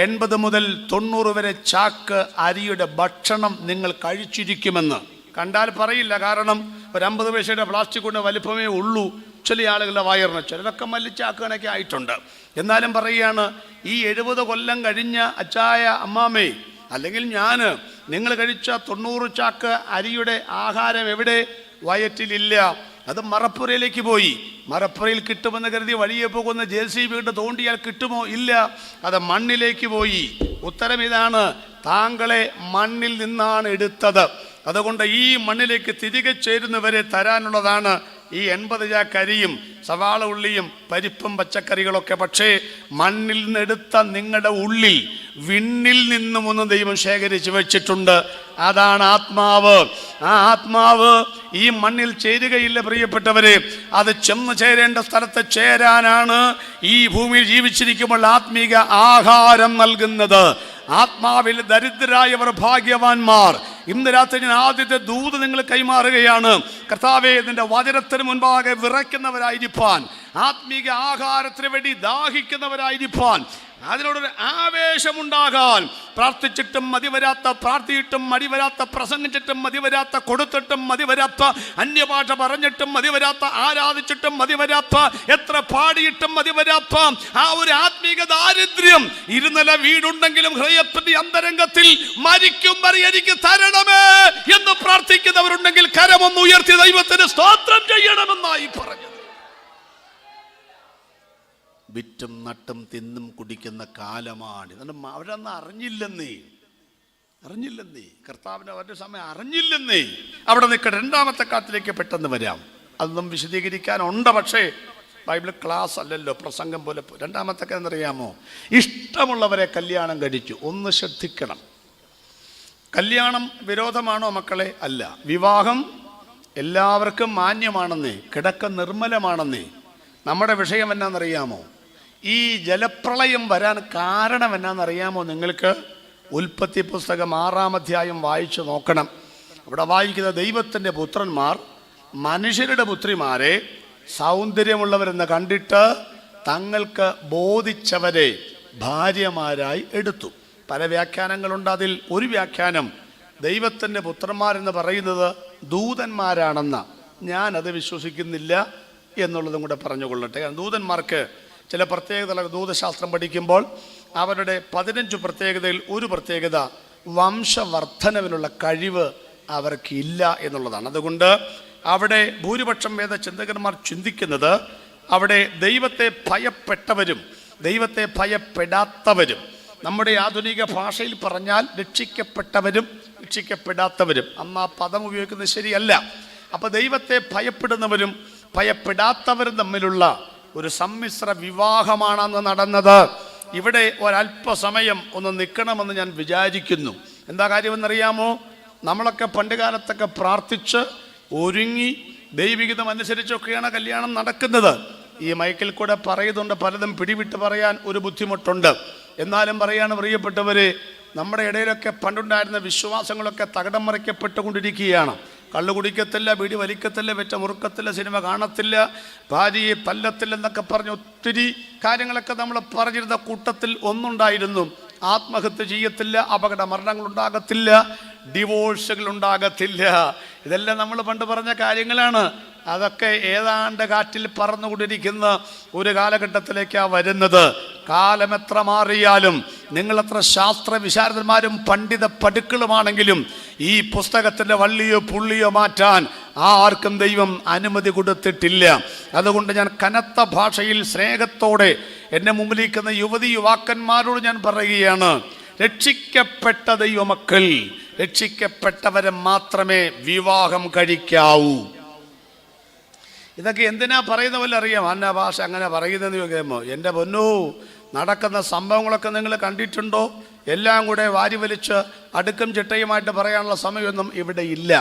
[SPEAKER 1] 80 മുതൽ 90 വരെ ചാക്ക് അരിയുടെ ഭക്ഷണം നിങ്ങൾ കഴിച്ചിരിക്കുമെന്ന്. കണ്ടാൽ പറയില്ല, കാരണം ഒരു 50 പൈസയുടെ പ്ലാസ്റ്റിക് കൊണ്ട് വലിപ്പമേ ഉള്ളൂ. ചില ആളുകളുടെ വയറിന്, ചിലരൊക്കെ മല്ലിച്ചാക്കണൊക്കെ ആയിട്ടുണ്ട്. എന്നാലും പറയുകയാണ്, ഈ 70 കൊല്ലം കഴിഞ്ഞ അച്ചായ അമ്മാമ്മേ അല്ലെങ്കിൽ ഞാൻ, നിങ്ങൾ കഴിച്ച 90 ചാക്ക് അരിയുടെ ആഹാരം എവിടെ? വയറ്റിലില്ല. അത് മറപ്പുരയിലേക്ക് പോയി. മറപ്പുരയിൽ കിട്ടുമെന്ന് കരുതി വഴിയെ പോകുന്ന JCB കൊണ്ട് തോണ്ടിയാൽ കിട്ടുമോ? ഇല്ല, അത് മണ്ണിലേക്ക് പോയി. ഉത്തരം ഇതാണ്, താങ്കളെ മണ്ണിൽ നിന്നാണ് എടുത്തത്. അതുകൊണ്ട് ഈ മണ്ണിലേക്ക് തിരികെ ചേരുന്നവരെ തരാനുള്ളതാണ് ഈ 80 ചാക്ക് അരിയും സവാള ഉള്ളിയും പരിപ്പും പച്ചക്കറികളൊക്കെ. പക്ഷേ മണ്ണിൽ നിന്നെടുത്ത നിങ്ങളുടെ ഉള്ളിൽ വിണ്ണിൽ നിന്നും ഒന്ന് ദൈവം ശേഖരിച്ച് വെച്ചിട്ടുണ്ട്. അതാണ് ആത്മാവ്. ആ ആത്മാവ് ഈ മണ്ണിൽ ചേരുകയില്ല പ്രിയപ്പെട്ടവരെ. അത് ചെന്ന് ചേരേണ്ട സ്ഥലത്ത് ചേരാനാണ് ഈ ഭൂമിയിൽ ജീവിച്ചിരിക്കുമ്പോൾ ആത്മീക ആഹാരം നൽകുന്നത്. ആത്മാവിൽ ദരിദ്രരായവർ ഭാഗ്യവാന്മാർ. ഇന്ന് രാത്രി ഞാൻ ആദ്യത്തെ ദൂത് നിങ്ങൾ കൈമാറുകയാണ്. കർത്താവേ, നിന്റെ വചനത്തിന് മുൻപാകെ വിറയ്ക്കുന്നവരായിരിക്കാൻ, ആത്മീക ആഹാരത്തിന് വേണ്ടി ദാഹിക്കുന്നവരായിരിക്കാൻ, അതിനോടൊരു ആവേശമുണ്ടാകാൻ, പ്രാർത്ഥിച്ചിട്ടും മതിവരാത്ത, പ്രാർത്ഥിച്ചിട്ടും മടിവരാത്ത, പ്രസംഗിച്ചിട്ടും മതിവരാത്ത, കൊടുത്തിട്ടും മതിവരാത്ത, അന്യഭാഷ പറഞ്ഞിട്ടും മതിവരാത്ത, ആരാധിച്ചിട്ടും മതിവരാത്ത, എത്ര പാടിയിട്ടും മതിവരാത്ത ആ ഒരു ആത്മീക ദാരിദ്ര്യം. ഇരുനില വീടുണ്ടെങ്കിലും ഹൃദയത്തിന്റെ അന്തരംഗത്തിൽ മരിക്കും വരെ എനിക്ക് തരണമേ എന്ന് പ്രാർത്ഥിക്കുന്നവരുണ്ടെങ്കിൽ കരമൊന്ന് ഉയർത്തി ദൈവത്തിന് സ്തോത്രം ചെയ്യണമെന്നായി പറഞ്ഞു. വിറ്റും നട്ടും തിന്നും കുടിക്കുന്ന കാലമാണ്. അവരൊന്നും അറിഞ്ഞില്ലെന്നേ കർത്താവിന് അവരുടെ സമയം അറിഞ്ഞില്ലെന്നേ. അവിടെ നിൽക്കട്ടെ, രണ്ടാമത്തെ കാലത്തിലേക്ക് പെട്ടെന്ന് വരാം. അതൊന്നും വിശദീകരിക്കാനുണ്ട്, പക്ഷേ ബൈബിൾ ക്ലാസ് അല്ലല്ലോ, പ്രസംഗം പോലെ. രണ്ടാമത്തെ എന്നറിയാമോ? ഇഷ്ടമുള്ളവരെ കല്യാണം കഴിച്ചു. ഒന്ന് ശ്രദ്ധിക്കണം, കല്യാണം വിരോധമാണോ മക്കളെ? അല്ല. വിവാഹം എല്ലാവർക്കും മാന്യമാണെന്നേ, കിടക്ക നിർമ്മലമാണെന്നേ. നമ്മുടെ വിഷയം എന്നാണെന്നറിയാമോ? ഈ ജലപ്രളയം വരാൻ കാരണം എന്നാണെന്നറിയാമോ നിങ്ങൾക്ക്? ഉൽപ്പത്തി പുസ്തകം 6-ാം അധ്യായം വായിച്ചു നോക്കണം. അവിടെ വായിക്കുന്ന ദൈവത്തിൻ്റെ പുത്രന്മാർ മനുഷ്യരുടെ പുത്രിമാരെ സൗന്ദര്യമുള്ളവരെന്ന് കണ്ടിട്ട് തങ്ങൾക്ക് ബോധിച്ചവരെ ഭാര്യമാരായി എടുത്തു. പല വ്യാഖ്യാനങ്ങളുണ്ട്. അതിൽ ഒരു വ്യാഖ്യാനം ദൈവത്തിൻ്റെ പുത്രന്മാരെന്ന് പറയുന്നത് ദൂതന്മാരാണെന്ന. ഞാനത് വിശ്വസിക്കുന്നില്ല എന്നുള്ളതും കൂടെ പറഞ്ഞുകൊള്ളട്ടെ. ദൂതന്മാർക്ക് ചില പ്രത്യേകത, ദൂതശാസ്ത്രം പഠിക്കുമ്പോൾ അവരുടെ 15 പ്രത്യേകതയിൽ ഒരു പ്രത്യേകത വംശവർദ്ധനവിനുള്ള കഴിവ് അവർക്കില്ല എന്നുള്ളതാണ്. അതുകൊണ്ട് അവിടെ ഭൂരിപക്ഷം വേദചിന്തകന്മാർ ചിന്തിക്കുന്നത് അവിടെ ദൈവത്തെ ഭയപ്പെട്ടവരും ദൈവത്തെ ഭയപ്പെടാത്തവരും, നമ്മുടെ ആധുനിക ഭാഷയിൽ പറഞ്ഞാൽ രക്ഷിക്കപ്പെട്ടവരും രക്ഷിക്കപ്പെടാത്തവരും, അന്ന് ആ പദം ഉപയോഗിക്കുന്നത് ശരിയല്ല. അപ്പോൾ ദൈവത്തെ ഭയപ്പെടുന്നവരും ഭയപ്പെടാത്തവരും തമ്മിലുള്ള ഒരു സമ്മിശ്ര വിവാഹമാണെന്ന് നടന്നത്. ഇവിടെ ഒരല്പസമയം ഒന്ന് നിൽക്കണമെന്ന് ഞാൻ വിചാരിക്കുന്നു. എന്താ കാര്യമെന്നറിയാമോ? നമ്മളൊക്കെ പണ്ട് കാലത്തൊക്കെ പ്രാർത്ഥിച്ച് ഒരുങ്ങി ദൈവികതം അനുസരിച്ചൊക്കെയാണ് കല്യാണം നടക്കുന്നത്. ഈ മൈക്കിൽ കൂടെ പറയുന്നുണ്ട്, പലതും പിടിവിട്ട് പറയാൻ ഒരു ബുദ്ധിമുട്ടുണ്ട്. എന്നാലും പറയാണ് പ്രിയപ്പെട്ടവരെ, നമ്മുടെ ഇടയിലൊക്കെ പണ്ടുണ്ടായിരുന്ന വിശ്വാസങ്ങളൊക്കെ തകിടം മറിക്കപ്പെട്ടുകൊണ്ടിരിക്കുകയാണ്. കള്ളു കുടിക്കത്തില്ല, ബീഡി വലിക്കത്തില്ല, വെറ്റ മുറുക്കത്തില്ല, സിനിമ കാണത്തില്ല, ഭാര്യയെ തല്ലത്തില്ലെന്നൊക്കെ പറഞ്ഞ് ഒത്തിരി കാര്യങ്ങളൊക്കെ നമ്മൾ പറഞ്ഞിരുന്ന കൂട്ടത്തിൽ ഒന്നുണ്ടായിരുന്നു. ആത്മഹത്യ ചെയ്യത്തില്ല, അപകട മരണങ്ങൾ ഉണ്ടാകത്തില്ല, ഡിവോഴ്സുകൾ ഉണ്ടാകത്തില്ല. ഇതെല്ലാം നമ്മൾ പണ്ട് പറഞ്ഞ കാര്യങ്ങളാണ്. അതൊക്കെ ഏതാണ്ട് കാറ്റിൽ പറന്നുകൊണ്ടിരിക്കുന്ന ഒരു കാലഘട്ടത്തിലേക്കാണ് വരുന്നത്. കാലം എത്ര മാറിയാലും, നിങ്ങളെത്ര ശാസ്ത്ര വിശാരദന്മാരും പണ്ഡിത പടുക്കളുമാണെങ്കിലും ഈ പുസ്തകത്തിൻ്റെ വള്ളിയോ പുള്ളിയോ മാറ്റാൻ ആർക്കും ദൈവം അനുമതി കൊടുത്തിട്ടില്ല. അതുകൊണ്ട് ഞാൻ കനത്ത ഭാഷയിൽ സ്നേഹത്തോടെ എന്നെ മുമ്പിലിരിക്കുന്ന യുവതി യുവാക്കന്മാരോട് ഞാൻ പറയുകയാണ്, രക്ഷിക്കപ്പെട്ട ദൈവമക്കൾ, രക്ഷിക്കപ്പെട്ടവരെ മാത്രമേ വിവാഹം കഴിക്കാവൂ. ഇതൊക്കെ എന്തിനാ പറയുന്ന പോലെ അറിയാം. അന്ന ഭാഷ അങ്ങനെ പറയുന്നതെന്ന് ചോദിക്കുമ്പോൾ, എൻ്റെ പൊന്നോ, നടക്കുന്ന സംഭവങ്ങളൊക്കെ നിങ്ങൾ കണ്ടിട്ടുണ്ടോ? എല്ലാം കൂടെ വാരി വലിച്ച് അടുക്കും ചിട്ടയുമായിട്ട് പറയാനുള്ള സമയമൊന്നും ഇവിടെ ഇല്ല.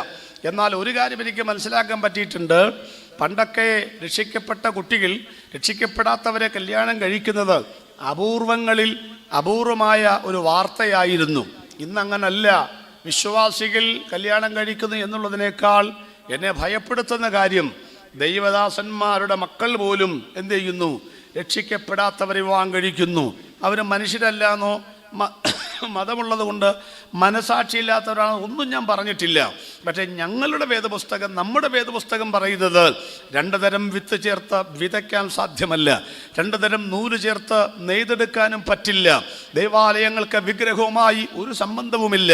[SPEAKER 1] എന്നാൽ ഒരു കാര്യം എനിക്ക് മനസ്സിലാക്കാൻ പറ്റിയിട്ടുണ്ട്. പണ്ടൊക്കെ രക്ഷിക്കപ്പെട്ട കുട്ടികൾ രക്ഷിക്കപ്പെടാത്തവരെ കല്യാണം കഴിക്കുന്നത് അപൂർവങ്ങളിൽ അപൂർവമായ ഒരു വാർത്തയായിരുന്നു. ഇന്നങ്ങനല്ല. വിശ്വാസികൾ കല്യാണം കഴിക്കുന്നു എന്നുള്ളതിനേക്കാൾ എന്നെ ഭയപ്പെടുത്തുന്ന കാര്യം, ദൈവദാസന്മാരുടെ മക്കൾ പോലും എന്ത് ചെയ്യുന്നു? രക്ഷിക്കപ്പെടാത്തവരെ വിവാഹം കഴിക്കുന്നു. അവർ മനുഷ്യരല്ലാന്നോ മതമുള്ളത് കൊണ്ട് മനസാക്ഷിയില്ലാത്തവരാണ് ഒന്നും ഞാൻ പറഞ്ഞിട്ടില്ല. പക്ഷേ ഞങ്ങളുടെ വേദപുസ്തകം, നമ്മുടെ വേദപുസ്തകം പറയുന്നത് 2 തരം വിത്ത് ചേർത്ത് വിതയ്ക്കാൻ സാധ്യമല്ല, 2 തരം നൂല് ചേർത്ത് നെയ്തെടുക്കാനും പറ്റില്ല. ദേവാലയങ്ങൾക്ക് വിഗ്രഹവുമായി ഒരു സംബന്ധവുമില്ല.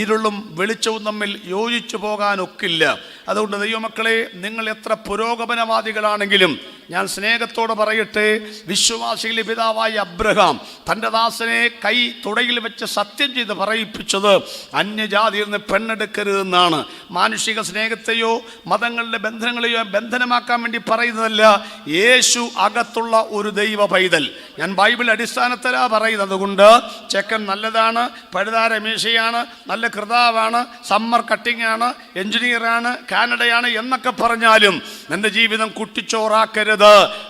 [SPEAKER 1] ഇരുളും വെളിച്ചവും തമ്മിൽ യോജിച്ചു പോകാനൊക്കില്ല. അതുകൊണ്ട് ദൈവമക്കളെ, നിങ്ങൾ എത്ര പുരോഗമനവാദികളാണെങ്കിലും ഞാൻ സ്നേഹത്തോടെ പറയട്ടെ, വിശ്വാസികളുടെ പിതാവായ അബ്രഹാം തൻ്റെ ദാസനെ കൈ തുടയിൽ വെച്ച് സത്യം ചെയ്ത് പറയിപ്പിച്ചത് അന്യജാതിയിൽ നിന്ന് പെണ്ണെടുക്കരുതെന്നാണ്. മാനുഷിക സ്നേഹത്തെയോ മതങ്ങളുടെ ബന്ധനങ്ങളെയോ ബന്ധനമാക്കാൻ വേണ്ടി പറയുന്നതല്ല, യേശു അകത്തുള്ള ഒരു ദൈവ പൈതൽ. ഞാൻ ബൈബിൾ അടിസ്ഥാനത്തിലാണ് പറയുന്നത്. അതുകൊണ്ട് ചെക്കൻ നല്ലതാണ്, പഴുതാര മീശയാണ്, നല്ല കൃതാവാണ്, സമ്മർ കട്ടിംഗ് ആണ്, എഞ്ചിനീയറാണ്, കാനഡയാണ് എന്നൊക്കെ പറഞ്ഞാലും നിന്റെ ജീവിതം കുട്ടിച്ചോറാക്കരുത്.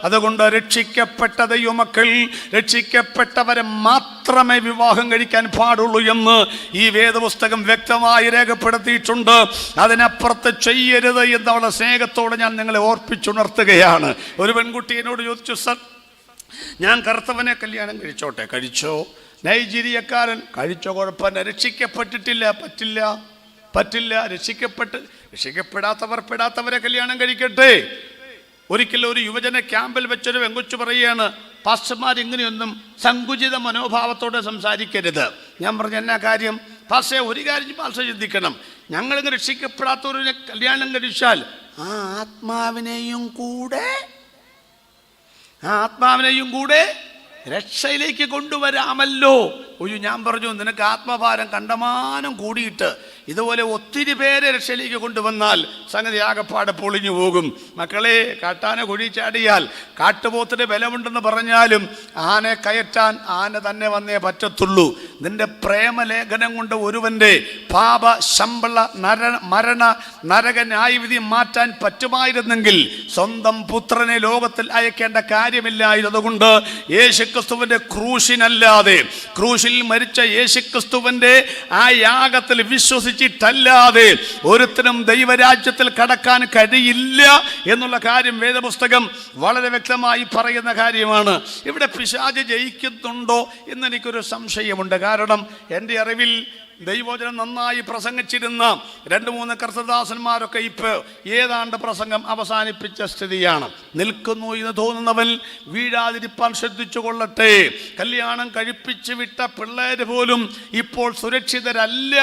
[SPEAKER 1] അതുകൊണ്ട് രക്ഷിക്കപ്പെട്ട ദൈവമക്കൾ, രക്ഷിക്കപ്പെട്ടവരെ മാത്രമേ വിവാഹം കഴിക്കാൻ പാടുള്ളൂ എന്ന് ഈ വേദപുസ്തകം വ്യക്തമായി രേഖപ്പെടുത്തിയിട്ടുണ്ട്. അതിനപ്പുറത്ത് ചെയ്യരുത് എന്നുള്ള സ്നേഹത്തോടെ ഞാൻ നിങ്ങളെ ഓർപ്പിച്ചുണർത്തുകയാണ്. ഒരു പെൺകുട്ടി എന്നോട് ചോദിച്ചു, സർ ഞാൻ കറുത്തവനെ കല്യാണം കഴിച്ചോട്ടെ? കഴിച്ചോ. നൈജീരിയക്കാരൻ? കഴിച്ചോ, കുഴപ്പമില്ല. രക്ഷിക്കപ്പെട്ടിട്ടില്ല? പറ്റില്ല. രക്ഷിക്കപ്പെടാത്തവരെ കല്യാണം കഴിക്കട്ടെ. ഒരിക്കലും ഒരു യുവജന ക്യാമ്പിൽ വെച്ചൊരു വെങ്കൊച്ചു പറയുകയാണ്, പാസ്റ്റർമാർ ഇങ്ങനെയൊന്നും സങ്കുചിത മനോഭാവത്തോടെ സംസാരിക്കരുത്. ഞാൻ പറഞ്ഞു, എന്നാ കാര്യം? പാസ്റ്റേ, ഒരു കാര്യം പാസ്റ്റർ ചിന്തിക്കണം, ഞങ്ങളിങ്ങനെ രക്ഷിക്കപ്പെടാത്തവരെ കല്യാണം കഴിച്ചാൽ ആ ആത്മാവിനെയും കൂടെ രക്ഷയിലേക്ക് കൊണ്ടുവരാമല്ലോ. ഞാൻ പറഞ്ഞു, നിനക്ക് ആത്മഭാരം കണ്ടമാനം കൂടിയിട്ട് ഇതുപോലെ ഒത്തിരി പേരെ രക്ഷയിലേക്ക് കൊണ്ടുവന്നാൽ സംഗതി ആകപ്പാടെ പൊളിഞ്ഞു പോകും. മക്കളെ, കാട്ടാന കുഴി ചാടിയാൽ കാട്ടുപോത്തിന് ബലമുണ്ടെന്ന് പറഞ്ഞാലും ആനെ കയറ്റാൻ ആന തന്നെ വന്നേ പറ്റത്തുള്ളൂ. നിന്റെ പ്രേമലേഖനം കൊണ്ട് ഒരുവന്റെ പാപ ശമ്പള മരണ നരക ന്യായവിധി മാറ്റാൻ പറ്റുമായിരുന്നെങ്കിൽ സ്വന്തം പുത്രനെ ലോകത്തിൽ അയക്കേണ്ട കാര്യമില്ലായിരുന്നു. അതുകൊണ്ട് യേശുക്രിസ്തുവിന്റെ ക്രൂശിനല്ലാതെ, ക്രൂശിൽ മരിച്ച യേശുക്രിസ്തുവിന്റെ ആ യാഗത്തിൽ വിശ്വസിച്ചിട്ടല്ലാതെ ഒരുത്തനും ദൈവരാജ്യത്തിൽ കടക്കാൻ കഴിയില്ല എന്നുള്ള കാര്യം വേദപുസ്തകം വളരെ വ്യക്തമായി പറയുന്ന കാര്യമാണ്. ഇവിടെ പിശാച് ജയിക്കുന്നുണ്ടോ എന്നെനിക്കൊരു സംശയമുണ്ട്. കാരണം എൻ്റെ അറിവിൽ ദൈവവചനം നന്നായി പ്രസംഗിച്ചിരുന്ന 2-3 കർത്തദാസന്മാരൊക്കെ ഇപ്പോൾ ഏതാണ്ട് പ്രസംഗം അവസാനിപ്പിച്ച സ്ഥിതിയാണ്. നിൽക്കുന്നു എന്ന് തോന്നുന്നവൻ വീഴാതിരിപ്പാൻ ശ്രദ്ധിച്ചു കൊള്ളട്ടെ. കല്യാണം കഴിപ്പിച്ച് വിട്ട പിള്ളേര് പോലും ഇപ്പോൾ സുരക്ഷിതരല്ല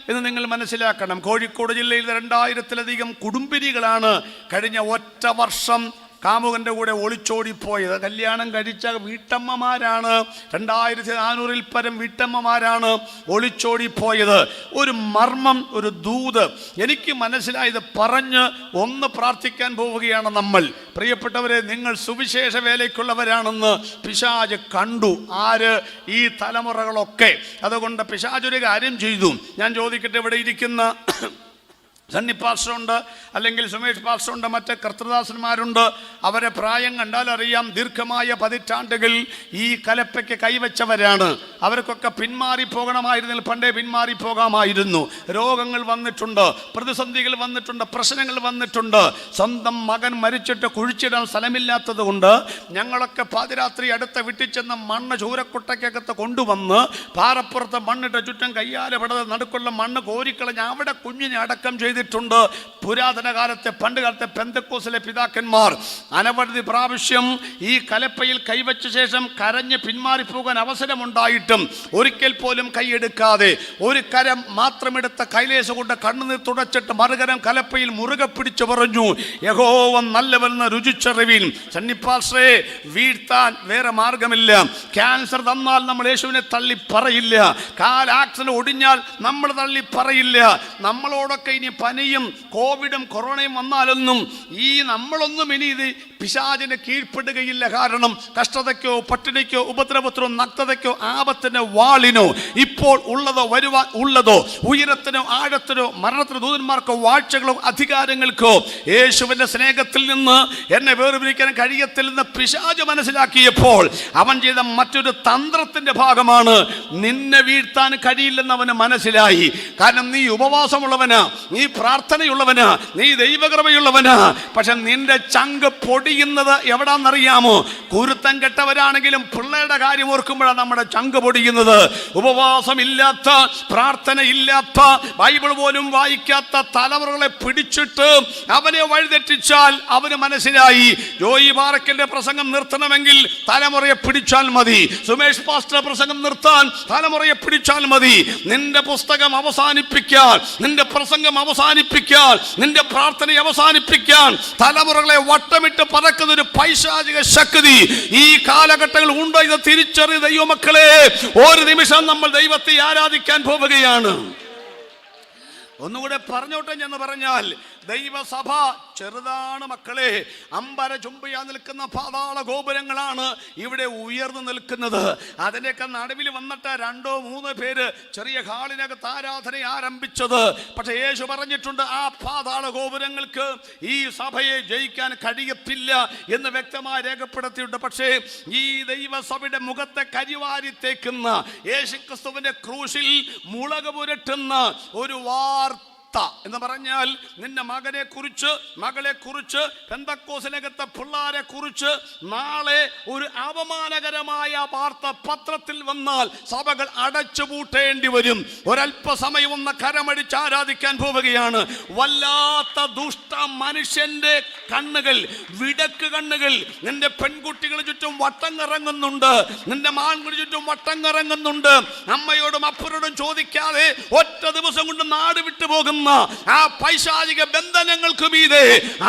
[SPEAKER 1] എന്ന് നിങ്ങൾ മനസ്സിലാക്കണം. കോഴിക്കോട് ജില്ലയിൽ 2000-ലധികം കുടുംബിനികളാണ് കഴിഞ്ഞ ഒറ്റ വർഷം കാമുകൻ്റെ കൂടെ ഒളിച്ചോടിപ്പോയത്. കല്യാണം കഴിച്ച വീട്ടമ്മമാരാണ്. 2400-ൽ പരം വീട്ടമ്മമാരാണ് ഒളിച്ചോടിപ്പോയത്. ഒരു മർമ്മം, ഒരു ദൂത് എനിക്ക് മനസ്സിലായത് പറഞ്ഞ് ഒന്ന് പ്രാർത്ഥിക്കാൻ പോവുകയാണ് നമ്മൾ. പ്രിയപ്പെട്ടവരെ, നിങ്ങൾ സുവിശേഷ വേലയ്ക്കുള്ളവരാണെന്ന് പിശാച് കണ്ടു. ആര്? ഈ തലമുറകളൊക്കെ. അതുകൊണ്ട് പിശാചൊരു കാര്യം ചെയ്തു. ഞാൻ ചോദിക്കട്ടെ, ഇവിടെ ഇരിക്കുന്ന സണ്ണി പാസ്റ്ററുണ്ട്, അല്ലെങ്കിൽ സുമേഷ് പാസ്റ്ററുണ്ട്, മറ്റ് കർത്തദാസന്മാരുണ്ട്. അവരെ പ്രായം കണ്ടാൽ അറിയാം, ദീർഘമായ 10 പതിറ്റാണ്ടുകൾ ഈ കലപ്പയ്ക്ക് കൈവച്ചവരാണ്. അവർക്കൊക്കെ പിന്മാറിപ്പോകണമായിരുന്നെങ്കിൽ പണ്ടേ പിന്മാറിപ്പോകാമായിരുന്നു. രോഗങ്ങൾ വന്നിട്ടുണ്ട്, പ്രതിസന്ധികൾ വന്നിട്ടുണ്ട്, പ്രശ്നങ്ങൾ വന്നിട്ടുണ്ട്. സ്വന്തം മകൻ മരിച്ചിട്ട് കുഴിച്ചിടാൻ സ്ഥലമില്ലാത്തത് കൊണ്ട് ഞങ്ങളൊക്കെ പാതിരാത്രി അടുത്ത വിട്ടിച്ചെന്ന മണ്ണ് ചൂരക്കുട്ടയ്ക്കകത്ത് കൊണ്ടുവന്ന് പാറപ്പുറത്ത് മണ്ണിട്ട് ചുറ്റും കയ്യാലെ പെടാതെ നടുക്കുള്ള മണ്ണ് കോരിക്കളഞ്ഞ് അവിടെ കുഞ്ഞിനെ അടക്കം ചെയ്തിട്ടുണ്ട്. പുരാതന കാലത്തെ, പണ്ട് കാലത്തെ പെന്തക്കോസിലെ പിതാക്കന്മാർ അനവധി പ്രാവശ്യം ഈ കലപ്പയിൽ കൈവച്ച ശേഷം കരഞ്ഞ് പിന്മാറിപ്പോകാൻ അവസരമുണ്ടായിട്ടും ഒരിക്കൽ പോലും കൈയെടുക്കാതെ ഒരു കരം മാത്രമെടുത്ത കൈലേശ കൊണ്ട് കണ്ണുനീർ തുടച്ചിട്ട് മറുകരം കലപ്പയിൽ മുറുകെ പിടിച്ചു പറഞ്ഞു, യഹോവ നല്ലവനെന്ന് രുചിച്ചറിവിൻ. സന്നിപ്പാശ്രയെ വീഴ്ത്താൻ വേറെ മാർഗമില്ല. ക്യാൻസർ തന്നാൽ നമ്മൾ യേശുവിനെ തള്ളി പറയില്ല. കാൽ ആക്സിഡന്റ് ഒടിഞ്ഞാൽ നമ്മൾ തള്ളി പറയില്ല. നമ്മളോടൊക്കെ ഇനി പനിയും കോവിഡും കൊറോണയും വന്നാലൊന്നും നമ്മളൊന്നും ഇനി ഇത് പിശാചിന് കീഴ്പ്പെടുകയില്ല. കാരണം കഷ്ടതയ്ക്കോ പട്ടിണിക്കോ ഉപദ്രവത്തിനോ നഗ്നതയ്ക്കോ ആപത്തിനോ വാളിനോ ഇപ്പോൾ ഉള്ളതോ വരുവാൻ ഉള്ളതോ ഉയരത്തിനോ ആഴത്തിനോ മരണത്തിനോ ദൂതന്മാർക്കോ വാഴ്ചകളോ അധികാരങ്ങൾക്കോ യേശുവിന്റെ സ്നേഹത്തിൽ നിന്ന് എന്നെ വേർപിരിക്കാൻ കഴിയത്തില്ലെന്ന് പിശാച് മനസ്സിലാക്കിയപ്പോൾ അവൻ ചെയ്ത മറ്റൊരു തന്ത്രത്തിന്റെ ഭാഗമാണ് നിന്നെ വീഴ്ത്താൻ കഴിയില്ലെന്ന് അവന് മനസ്സിലായി. കാരണം നീ ഉപവാസമുള്ളവനാ, നീ പ്രാർത്ഥനയുള്ളവനാ, നീ ദൈവകൃപയുള്ളവനാ. പക്ഷെ നിന്റെ ചങ്ക് പൊടി പൊടിയുന്നത് എവിടാന്നറിയാമോ? കുരുത്തം കെട്ടവരാണെങ്കിലും പിള്ളേരുടെ കാര്യം ഓർക്കുമ്പോഴാണ് നമ്മുടെ ചങ്ക് പൊടിയുന്നത്. ഉപവാസമില്ലാത്ത, പ്രാർത്ഥനയില്ലാത്ത, ബൈബിൾ പോലും വായിക്കാത്ത തലമുറകളെ പിടിച്ചിട്ട് അവനെ വഴിതെറ്റിച്ചാൽ അവന് മനസ്സിലായി ജോയി പാറക്കലിന്റെ പ്രസംഗം നിർത്തണമെങ്കിൽ തലമുറയെ പിടിച്ചാൽ മതി, സുമേഷ് പാസ്റ്റർ പ്രസംഗം നിർത്താൻ തലമുറയെ പിടിച്ചാൽ മതി. നിന്റെ പുസ്തകം അവസാനിപ്പിക്കാൻ, നിന്റെ പ്രസംഗം അവസാനിപ്പിക്കാൻ, നിന്റെ പ്രാർത്ഥന അവസാനിപ്പിക്കാൻ തലമുറകളെ വട്ടമിട്ട് പറക്കുന്ന ഒരു പൈശാചിക ശക്തി ഈ കാലഘട്ടങ്ങളിൽ ഉണ്ട്. ഇത് തിരിച്ചറിയ ദൈവമക്കളെ, ഒരു നിമിഷം നമ്മൾ ദൈവത്തെ ആരാധിക്കാൻ പോവുകയാണ്. ഒന്നുകൂടെ പറഞ്ഞോട്ടെ എന്ന് പറഞ്ഞാൽ, ദൈവസഭ ചെറുതാണ് മക്കളെ. അമ്പര ചുംബിയാ നിൽക്കുന്ന പാതാള ഗോപുരങ്ങളാണ് ഇവിടെ ഉയർന്നു നിൽക്കുന്നത്. അതിൻ്റെയൊക്കെ നടുവിൽ വന്നിട്ട് 2-3 പേര് ചെറിയ ഹാളിനകത്ത് ആരാധന ആരംഭിച്ചത്. പക്ഷെ യേശു പറഞ്ഞിട്ടുണ്ട്, ആ പാതാള ഗോപുരങ്ങൾക്ക് ഈ സഭയെ ജയിക്കാൻ കഴിയത്തില്ല എന്ന് വ്യക്തമായി രേഖപ്പെടുത്തിയിട്ടുണ്ട്. പക്ഷേ ഈ ദൈവസഭയുടെ മുഖത്തെ കരിവാരിത്തേക്കുന്ന, യേശുക്രിസ്തുവിന്റെ ക്രൂശിൽ മുളക് പുരട്ടുന്ന ഒരു വാർത്ത എന്ന് പറഞ്ഞാൽ, നിന്റെ മകനെ കുറിച്ച്, മകളെ കുറിച്ച്, പെന്തക്കോസിനകത്തെ പിള്ളാരെ കുറിച്ച് നാളെ ഒരു അപമാനകരമായ വാർത്ത പത്രത്തിൽ വന്നാൽ സഭകൾ അടച്ചുപൂട്ടേണ്ടി വരും. ഒരല്പസമയം ഒന്ന് കരമടിച്ച് ആരാധിക്കാൻ പോവുകയാണ്. വല്ലാത്ത ദുഷ്ട മനുഷ്യന്റെ കണ്ണുകൾ, വിടക്ക് കണ്ണുകൾ നിന്റെ പെൺകുട്ടികളെ ചുറ്റും വട്ടം കറങ്ങുന്നുണ്ട്, നിന്റെ മാൻകുടി ചുറ്റും വട്ടം കറങ്ങുന്നുണ്ട്. അമ്മയോടും അപ്പനോടും ചോദിക്കാതെ ഒറ്റ ദിവസം കൊണ്ട് നാട് വിട്ടു പോകുന്ന ആ പൈശാചിക ബന്ധനങ്ങൾക്ക് മീതെ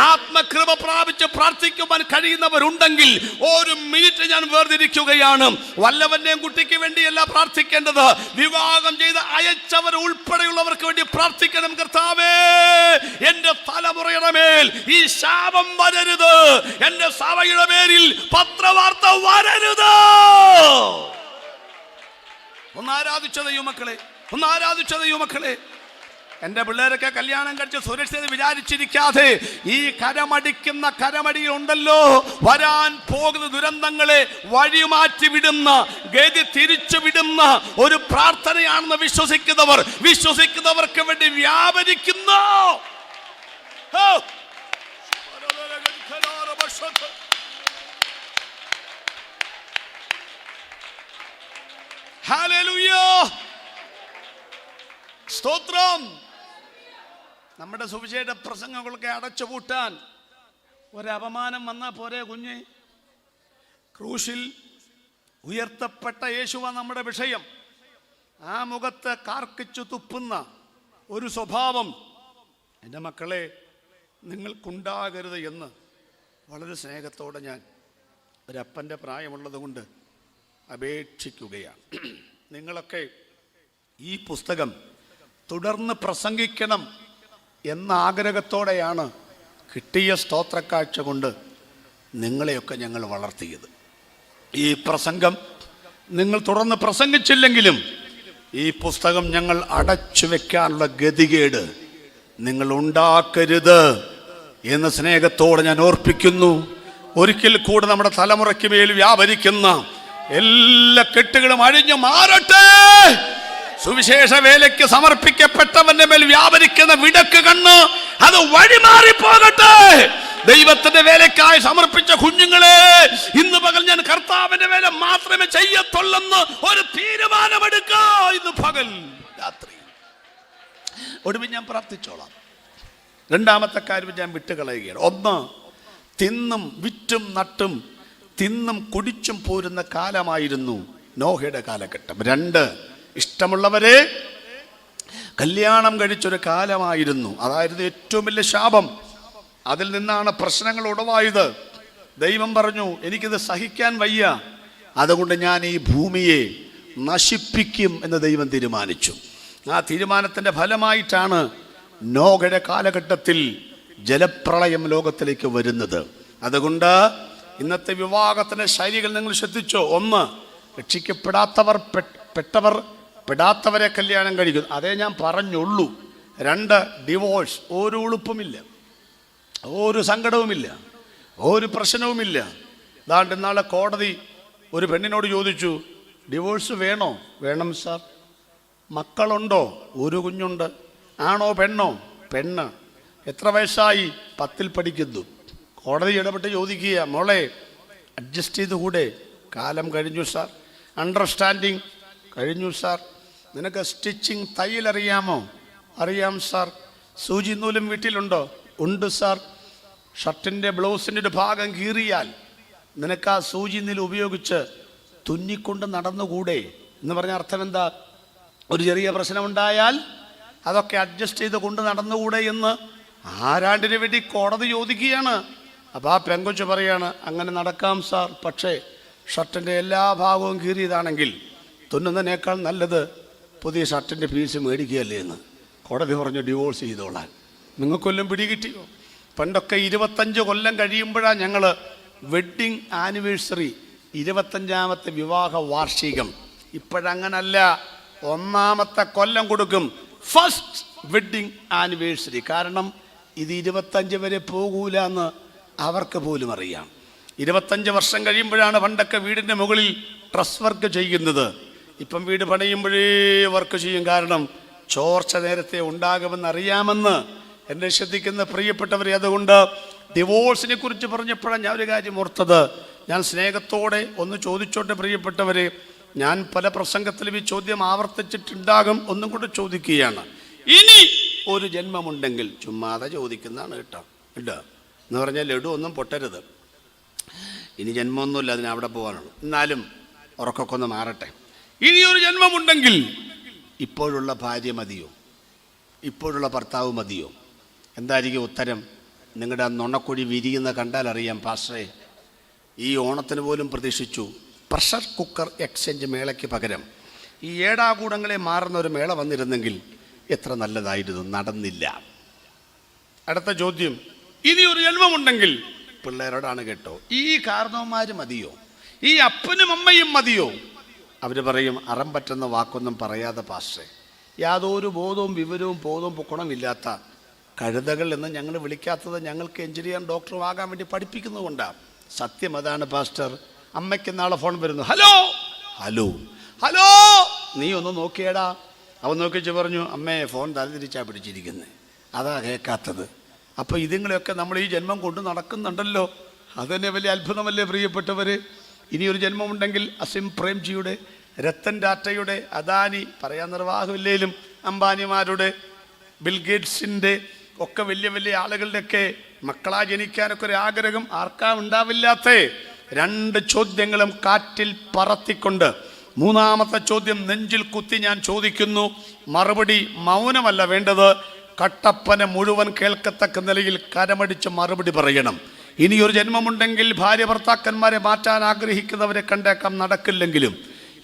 [SPEAKER 1] ആത്മകൃപ പ്രാപിച്ച് പ്രാർത്ഥിക്കുവാൻ കഴിയുന്നവരുണ്ടെങ്കിൽ ഒരു മിനിറ്റ് ഞാൻ വേർതിരിക്കുകയാണ്. വല്ലവന്റെയും കുട്ടിക്ക് വേണ്ടിയല്ല പ്രാർത്ഥിക്കേണ്ടത്, വിവാഹം ചെയ്ത് അയച്ചവർ ഉൾപ്പെടെയുള്ളവർക്ക് വേണ്ടി പ്രാർത്ഥിക്കണം. കർത്താവേ, എന്റെ തലമുറയുടെ മേൽ ഈ ശാപം വരരുത്, എന്റെ സഭയുടെ പേരിൽ പത്രവാർത്ത വരരുത്. ഒന്ന് ആരാധിച്ച ദൈവമക്കളെ, ഒന്ന് ആരാധിച്ച ദൈവമക്കളെ. എൻ്റെ പിള്ളേരൊക്കെ കല്യാണം കഴിച്ച് സുരക്ഷിത വിചാരിച്ചിരിക്കാതെ ഈ കരമടിക്കുന്ന കരമടിയുണ്ടല്ലോ, വരാൻ പോകുന്ന ദുരന്തങ്ങളെ വഴിമാറ്റി വിടുന്ന, ഗതി തിരിച്ചു വിടുന്ന ഒരു പ്രാർത്ഥനയാണെന്ന് വിശ്വസിക്കുന്നവർക്ക് വേണ്ടി വ്യാപരിക്കുന്നു. ഹല്ലേലൂയ, സ്തോത്രം. നമ്മുടെ സുവിശേഷ പ്രസംഗങ്ങളൊക്കെ അടച്ചുപൂട്ടാൻ ഒരപമാനം വന്നാൽ പോരെ കുഞ്ഞെ? ക്രൂശിൽ ഉയർത്തപ്പെട്ട യേശുവ നമ്മുടെ വിഷയം. ആ മുഖത്ത് കാർക്കിച്ചു തുപ്പുന്ന ഒരു സ്വഭാവം എൻ്റെ മക്കളെ നിങ്ങൾക്കുണ്ടാകരുത് എന്ന് വളരെ സ്നേഹത്തോടെ ഞാൻ ഒരപ്പൻ്റെ പ്രായമുള്ളത് കൊണ്ട് അപേക്ഷിക്കുകയാണ്. നിങ്ങളൊക്കെ ഈ പുസ്തകം തുടർന്ന് പ്രസംഗിക്കണം എന്ന ആഗ്രഹത്തോടെയാണ് കിട്ടിയ സ്തോത്രക്കാഴ്ച കൊണ്ട് നിങ്ങളെയൊക്കെ ഞങ്ങൾ വളർത്തിയത്. ഈ പ്രസംഗം നിങ്ങൾ തുടർന്ന് പ്രസംഗിച്ചില്ലെങ്കിലും ഈ പുസ്തകം ഞങ്ങൾ അടച്ചു വെക്കാനുള്ള ഗതികേട് നിങ്ങൾ ഉണ്ടാക്കരുത് എന്ന് സ്നേഹത്തോടെ ഞാൻ ഓർപ്പിക്കുന്നു. ഒരിക്കൽ കൂടെ നമ്മുടെ തലമുറയ്ക്ക് മേൽ വ്യാപരിക്കുന്ന എല്ലാ കെട്ടുകളും അഴിഞ്ഞു മാറട്ടെ. സുവിശേഷ വേലയ്ക്ക് സമർപ്പിക്കപ്പെട്ടവന്റെ മേൽ വ്യാപരിക്കുന്ന വിടക്ക് കണ്ണ് അത് വഴിമാറിപ്പോകട്ടെ. ദൈവത്തിന്റെ വേലയ്ക്കായി സമർപ്പിച്ച കുഞ്ഞുങ്ങളെ, ഇന്ന് പകൽ ഞാൻ കർത്താവിന്റെ വേല മാത്രമേ ചെയ്യത്തുള്ളെന്ന് ഒരു തീരുമാനമെടുക്കുക. ഇന്ന് പകൽ രാത്രി ഒടുവിൽ ഞാൻ പ്രാർത്ഥിച്ചോളാം. രണ്ടാമത്തെ കാര്യം ഞാൻ വിട്ടുകളയുകയാണ്. ഒന്ന്, തിന്നും വിറ്റും നട്ടും തിന്നും കുടിച്ചും പോരുന്ന കാലമായിരുന്നു നോഹയുടെ കാലഘട്ടം. 2, ഇഷ്ടമുള്ളവരെ കല്യാണം കഴിച്ചൊരു കാലമായിരുന്നു. അതായിരുന്നു ഏറ്റവും വലിയ ശാപം. അതിൽ നിന്നാണ് പ്രശ്നങ്ങൾ ഉടവായത്. ദൈവം പറഞ്ഞു, എനിക്കിത് സഹിക്കാൻ വയ്യ, അതുകൊണ്ട് ഞാൻ ഈ ഭൂമിയെ നശിപ്പിക്കും എന്ന് ദൈവം തീരുമാനിച്ചു. ആ തീരുമാനത്തിൻ്റെ ഫലമായിട്ടാണ് നോഹയുടെ കാലഘട്ടത്തിൽ ജലപ്രളയം ലോകത്തിലേക്ക് വരുന്നത്. അതുകൊണ്ട് ഇന്നത്തെ വിവാഹത്തിൻ്റെ ശൈലികൾ നിങ്ങൾ ശ്രദ്ധിച്ചോ. 1, രക്ഷിക്കപ്പെടാത്തവർ പെടാത്തവരെ കല്യാണം കഴിക്കുന്നു, അതേ ഞാൻ പറഞ്ഞുള്ളൂ. 2, ഡിവോഴ്സ്. ഒരു ഉളുപ്പുമില്ല, ഒരു സങ്കടവുമില്ല, ഒരു പ്രശ്നവുമില്ല. അതാണ്ട് ഇന്നാളെ കോടതി ഒരു പെണ്ണിനോട് ചോദിച്ചു, ഡിവോഴ്സ് വേണോ? വേണം സാർ. മക്കളുണ്ടോ? ഒരു കുഞ്ഞുണ്ട്. ആണോ പെണ്ണോ? പെണ്ണ്. എത്ര വയസ്സായി? 10ൽ പഠിക്കുന്നു. കോടതി ഇടപെട്ട് ചോദിക്കുക, മോളെ അഡ്ജസ്റ്റ് ചെയ്ത് കൂടെ? കാലം കഴിഞ്ഞു സാർ. അണ്ടർസ്റ്റാൻഡിങ് കഴിഞ്ഞു സാർ. നിനക്ക് സ്റ്റിച്ചിങ് തയ്യലറിയാമോ? അറിയാം സാർ. സൂചി നൂലും വീട്ടിലുണ്ടോ? ഉണ്ട് സാർ. ഷർട്ടിൻ്റെ ബ്ലൗസിൻ്റെ ഒരു ഭാഗം കീറിയാൽ നിനക്ക് ആ സൂചി നൂല് ഉപയോഗിച്ച് തുന്നിക്കൊണ്ട് നടന്നുകൂടെ എന്ന് പറഞ്ഞ അർത്ഥം എന്താ? ഒരു ചെറിയ പ്രശ്നമുണ്ടായാൽ അതൊക്കെ അഡ്ജസ്റ്റ് ചെയ്ത് കൊണ്ട് നടന്നുകൂടെ എന്ന് ആരാണ്ടിന് വേണ്ടി കോടതി ചോദിക്കുകയാണ്. അപ്പോൾ ആ പെങ്കൊച്ച് പറയാണ്, അങ്ങനെ നടക്കാം സാർ, പക്ഷേ ഷർട്ടിൻ്റെ എല്ലാ ഭാഗവും കീറിയതാണെങ്കിൽ തുന്നുന്നതിനേക്കാൾ നല്ലത് പുതിയ ഷർട്ടിൻ്റെ പീസ് മേടിക്കുകയല്ലേ എന്ന്. കോടതി പറഞ്ഞു, ഡിവോഴ്സ് ചെയ്തോളാൻ. നിങ്ങൾക്കൊല്ലം പിടികിട്ടിയോ? പണ്ടൊക്കെ 25 കൊല്ലം കഴിയുമ്പോഴാണ് ഞങ്ങൾ വെഡ്ഡിങ് ആനിവേഴ്സറി, 25ാമത്തെ വിവാഹ വാർഷികം. ഇപ്പോഴങ്ങനല്ല, 1ാമത്തെ കൊല്ലം കൊടുക്കും ഫസ്റ്റ് വെഡ്ഡിങ് ആനിവേഴ്സറി. കാരണം ഇത് 25 വരെ പോകൂല എന്ന് അവർക്ക് പോലും അറിയാം. 25 വർഷം കഴിയുമ്പോഴാണ് പണ്ടൊക്കെ വീടിൻ്റെ മുകളിൽ ട്രസ് വർക്ക് ചെയ്യുന്നത്. ഇപ്പം വീട് പണിയുമ്പോഴേ വർക്ക് ചെയ്യും. കാരണം ചോർച്ച നേരത്തെ ഉണ്ടാകുമെന്ന് അറിയാമെന്ന് എന്നെ ശ്രദ്ധിക്കുന്ന പ്രിയപ്പെട്ടവരെ. അതുകൊണ്ട് ഡിവോഴ്സിനെ കുറിച്ച് പറഞ്ഞപ്പോഴാണ് ഞാൻ ഒരു കാര്യം ഓർത്തത്. ഞാൻ സ്നേഹത്തോടെ ഒന്ന് ചോദിച്ചോട്ടെ പ്രിയപ്പെട്ടവരെ. ഞാൻ പല പ്രസംഗത്തിലും ഈ ചോദ്യം ആവർത്തിച്ചിട്ടുണ്ടാകും, ഒന്നും കൂടെ ചോദിക്കുകയാണ്. ഇനി ഒരു ജന്മമുണ്ടെങ്കിൽ, ചുമ്മാതെ ചോദിക്കുന്നതാണ് കേട്ടോ, കേട്ടോ എന്ന് പറഞ്ഞാൽ ലഡു ഒന്നും പൊട്ടരുത്. ഇനി ജന്മമൊന്നുമില്ല, അതിന് അവിടെ പോകാനുള്ളൂ. എന്നാലും ഉറക്കൊക്കെ ഒന്ന് മാറട്ടെ. ഇനി ഒരു ജന്മമുണ്ടെങ്കിൽ ഇപ്പോഴുള്ള ഭാര്യ മതിയോ? ഇപ്പോഴുള്ള ഭർത്താവ് മതിയോ? എന്തായിരിക്കും ഉത്തരം? നിങ്ങളുടെ ആ നുണക്കുഴി വിരിയുന്ന കണ്ടാൽ അറിയാം. പാസ്റ്ററെ, ഈ ഓണത്തിന് പോലും പ്രതീക്ഷിച്ചു പ്രഷർ കുക്കർ എക്സ്ചേഞ്ച് മേളയ്ക്ക് പകരം ഈ ഏടാകൂടങ്ങളെ മാറുന്ന ഒരു മേള വന്നിരുന്നെങ്കിൽ എത്ര നല്ലതായിരുന്നു. നടന്നില്ല. അടുത്ത ചോദ്യം, ഇനി ഒരു ജന്മമുണ്ടെങ്കിൽ പിള്ളേരോടാണ് കേട്ടോ, ഈ കാരണവന്മാർ മതിയോ? ഈ അപ്പനും അമ്മയും മതിയോ? അവർ പറയും, അറം പറ്റുന്ന വാക്കൊന്നും പറയാതെ പാസ്റ്ററെ, യാതൊരു ബോധവും വിവരവും ബോധവും പൊക്കണമില്ലാത്ത കഴുതകൾ എന്ന് ഞങ്ങൾ വിളിക്കാത്തത് ഞങ്ങൾക്ക് എഞ്ചിനീയർ ഡോക്ടറും ആകാൻ വേണ്ടി പഠിപ്പിക്കുന്നത് കൊണ്ടാണ്. സത്യം അതാണ് പാസ്റ്റർ. അമ്മയ്ക്ക് നാളെ ഫോൺ വരുന്നു, ഹലോ ഹലോ ഹലോ, നീ ഒന്ന് നോക്കിയേടാ. അവൻ നോക്കിച്ച് പറഞ്ഞു, അമ്മേ ഫോൺ തലതിരിച്ചാ പിടിച്ചിരിക്കുന്നത്, അതാ കേൾക്കാത്തത്. അപ്പോൾ ഇതുങ്ങളെയൊക്കെ നമ്മൾ ഈ ജന്മം കൊണ്ട് നടക്കുന്നുണ്ടല്ലോ, അതുതന്നെ വലിയ അത്ഭുതമല്ലേ പ്രിയപ്പെട്ടവർ. ഇനിയൊരു ജന്മമുണ്ടെങ്കിൽ അസിം പ്രേംജിയുടെ, രത്തൻ ടാറ്റയുടെ, അദാനി, പറയാൻ നിർവാഹമില്ലേലും അംബാനിമാരുടെ, ബിൽഗേറ്റ്സിൻ്റെ ഒക്കെ വലിയ വലിയ ആളുകളുടെയൊക്കെ മക്കളാ ജനിക്കാനൊക്കെ ഒരു ആഗ്രഹം ആർക്കാ ഉണ്ടാവില്ലാത്ത 2 ചോദ്യങ്ങളും കാറ്റിൽ പറത്തിക്കൊണ്ട് 3ാമത്തെ ചോദ്യം നെഞ്ചിൽ കുത്തി ഞാൻ ചോദിക്കുന്നു. മറുപടി മൗനമല്ല വേണ്ടത്, കട്ടപ്പന മുഴുവൻ കേൾക്കത്തക്ക നിലയിൽ കരമടിച്ച് മറുപടി പറയണം. ഇനിയൊരു ജന്മമുണ്ടെങ്കിൽ ഭാര്യ ഭർത്താക്കന്മാരെ മാറ്റാൻ ആഗ്രഹിക്കുന്നവരെ കണ്ടേക്കാം, നടക്കില്ലെങ്കിലും.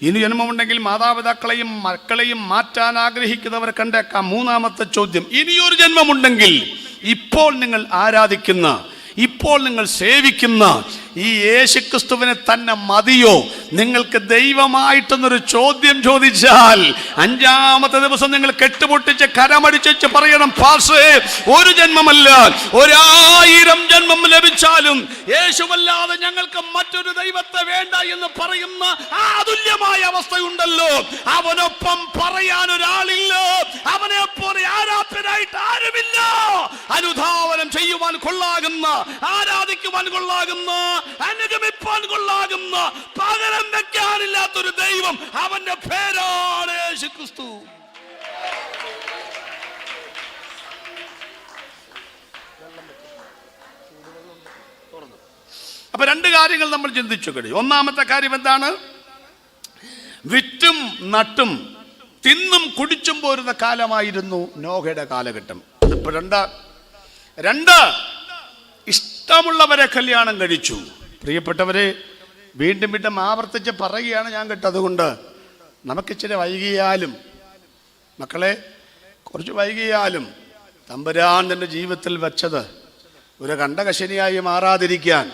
[SPEAKER 1] ഇനി ജന്മമുണ്ടെങ്കിൽ മാതാപിതാക്കളെയും മക്കളെയും മാറ്റാൻ ആഗ്രഹിക്കുന്നവരെ കണ്ടേക്കാം. 3ാമത്തെ ചോദ്യം, ഇനിയൊരു ജന്മമുണ്ടെങ്കിൽ ഇപ്പോൾ നിങ്ങൾ ആരാധിക്കുന്ന, ഇപ്പോൾ നിങ്ങൾ സേവിക്കുന്ന ഈ യേശുക്രിസ്തുവിനെ തന്നെ മതിയോ? നിങ്ങൾക്ക് ദൈവമായിട്ടെന്നൊരു ചോദ്യം ചോദിച്ചാൽ 5ാമത്തെ ദിവസം നിങ്ങൾ കെട്ടുപൊട്ടിച്ച് കരമടിച്ച് പറയണം, പാസ്റ്ററേ, ഒരു ജന്മമല്ല 1000 ജന്മം ലഭിച്ചാലും യേശുവല്ലാതെ ഞങ്ങൾക്ക് മറ്റൊരു ദൈവത്തെ വേണ്ട എന്ന് പറയുന്ന ആ അതുല്യമായ അവസ്ഥയുണ്ടല്ലോ. അവനൊപ്പം പറയാൻ ഒരാളില്ല, അവനെ പോലെ ആരാധനായിട്ട് ആരുമില്ല. അനുധാവനം ചെയ്യുവാൻ കൊള്ളാകുന്ന, ആരാധിക്കുവാൻ കൊള്ളാകുന്ന, അനുഗമിപ്പാൻ കൊള്ളാകുന്ന, പകരം വെക്കാനില്ലാത്തൊരു ദൈവം, അവന്റെ പേരാണ് യേശുക്രിസ്തു. അപ്പൊ 2 കാര്യങ്ങൾ നമ്മൾ ചിന്തിച്ചു കഴിഞ്ഞു. 1ാമത്തെ കാര്യം എന്താണ്? വിറ്റും നട്ടും തിന്നും കുടിച്ചും പോരുന്ന കാലമായിരുന്നു നോഹയുടെ കാലഘട്ടം. അതിപ്പോ 2 ഇഷ്ടമുള്ളവരെ കല്യാണം കഴിച്ചു. പ്രിയപ്പെട്ടവരെ, വീണ്ടും വീണ്ടും ആവർത്തിച്ച് പറയുകയാണ് ഞാൻ കേട്ടത്. അതുകൊണ്ട് നമുക്കിച്ചിരി വൈകിയാലും, മക്കളെ കുറച്ച് വൈകിയാലും തമ്പുരാൻ തൻ്റെ ജീവിതത്തിൽ വെച്ചത് ഒരു കണ്ടകശനിയായി മാറാതിരിക്കാൻ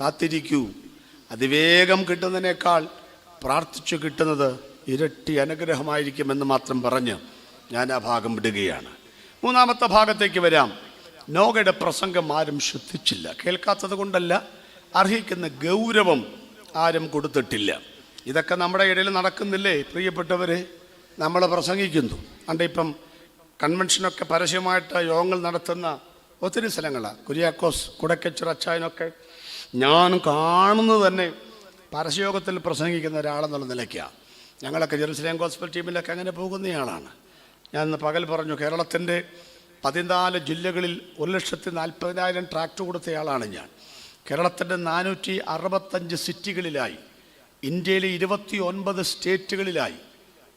[SPEAKER 1] കാത്തിരിക്കൂ. അതിവേഗം കിട്ടുന്നതിനേക്കാൾ പ്രാർത്ഥിച്ചു കിട്ടുന്നത് ഇരട്ടി അനുഗ്രഹമായിരിക്കുമെന്ന് മാത്രം പറഞ്ഞ് ഞാൻ ആ ഭാഗം വിടുകയാണ്. 3ാമത്തെ ഭാഗത്തേക്ക് വരാം. നോഹയുടെ പ്രസംഗം ആരും ശ്രദ്ധിച്ചില്ല. കേൾക്കാത്തത് കൊണ്ടല്ല, അർഹിക്കുന്ന ഗൗരവം ആരും കൊടുത്തിട്ടില്ല. ഇതൊക്കെ നമ്മുടെ ഇടയിൽ നടക്കുന്നില്ലേ പ്രിയപ്പെട്ടവരെ? നമ്മൾ പ്രസംഗിക്കുന്നു. അണ്ട് ഇപ്പം കൺവെൻഷനൊക്കെ പരസ്യമായിട്ട് യോഗങ്ങൾ നടത്തുന്ന ഒത്തിരി സ്ഥലങ്ങളാണ്. കുര്യാക്കോസ് കുടക്കച്ചിറ അച്ചായനൊക്കെ ഞാൻ കാണുന്നത് തന്നെ പരസ്യയോഗത്തിൽ പ്രസംഗിക്കുന്ന ഒരാളെന്നുള്ള നിലയ്ക്കാണ്. ഞങ്ങളൊക്കെ ജെറുസലേം ഗോസ്ബൽ ടീമിലൊക്കെ അങ്ങനെ പോകുന്നയാളാണ്. ഞാൻ ഇന്ന് പകൽ പറഞ്ഞു, കേരളത്തിൻ്റെ 14 ജില്ലകളിൽ 1,40,000 ട്രാക്ട് കൊടുത്തയാളാണ് ഞാൻ. കേരളത്തിൻ്റെ 465 സിറ്റികളിലായി, ഇന്ത്യയിലെ 29 സ്റ്റേറ്റുകളിലായി,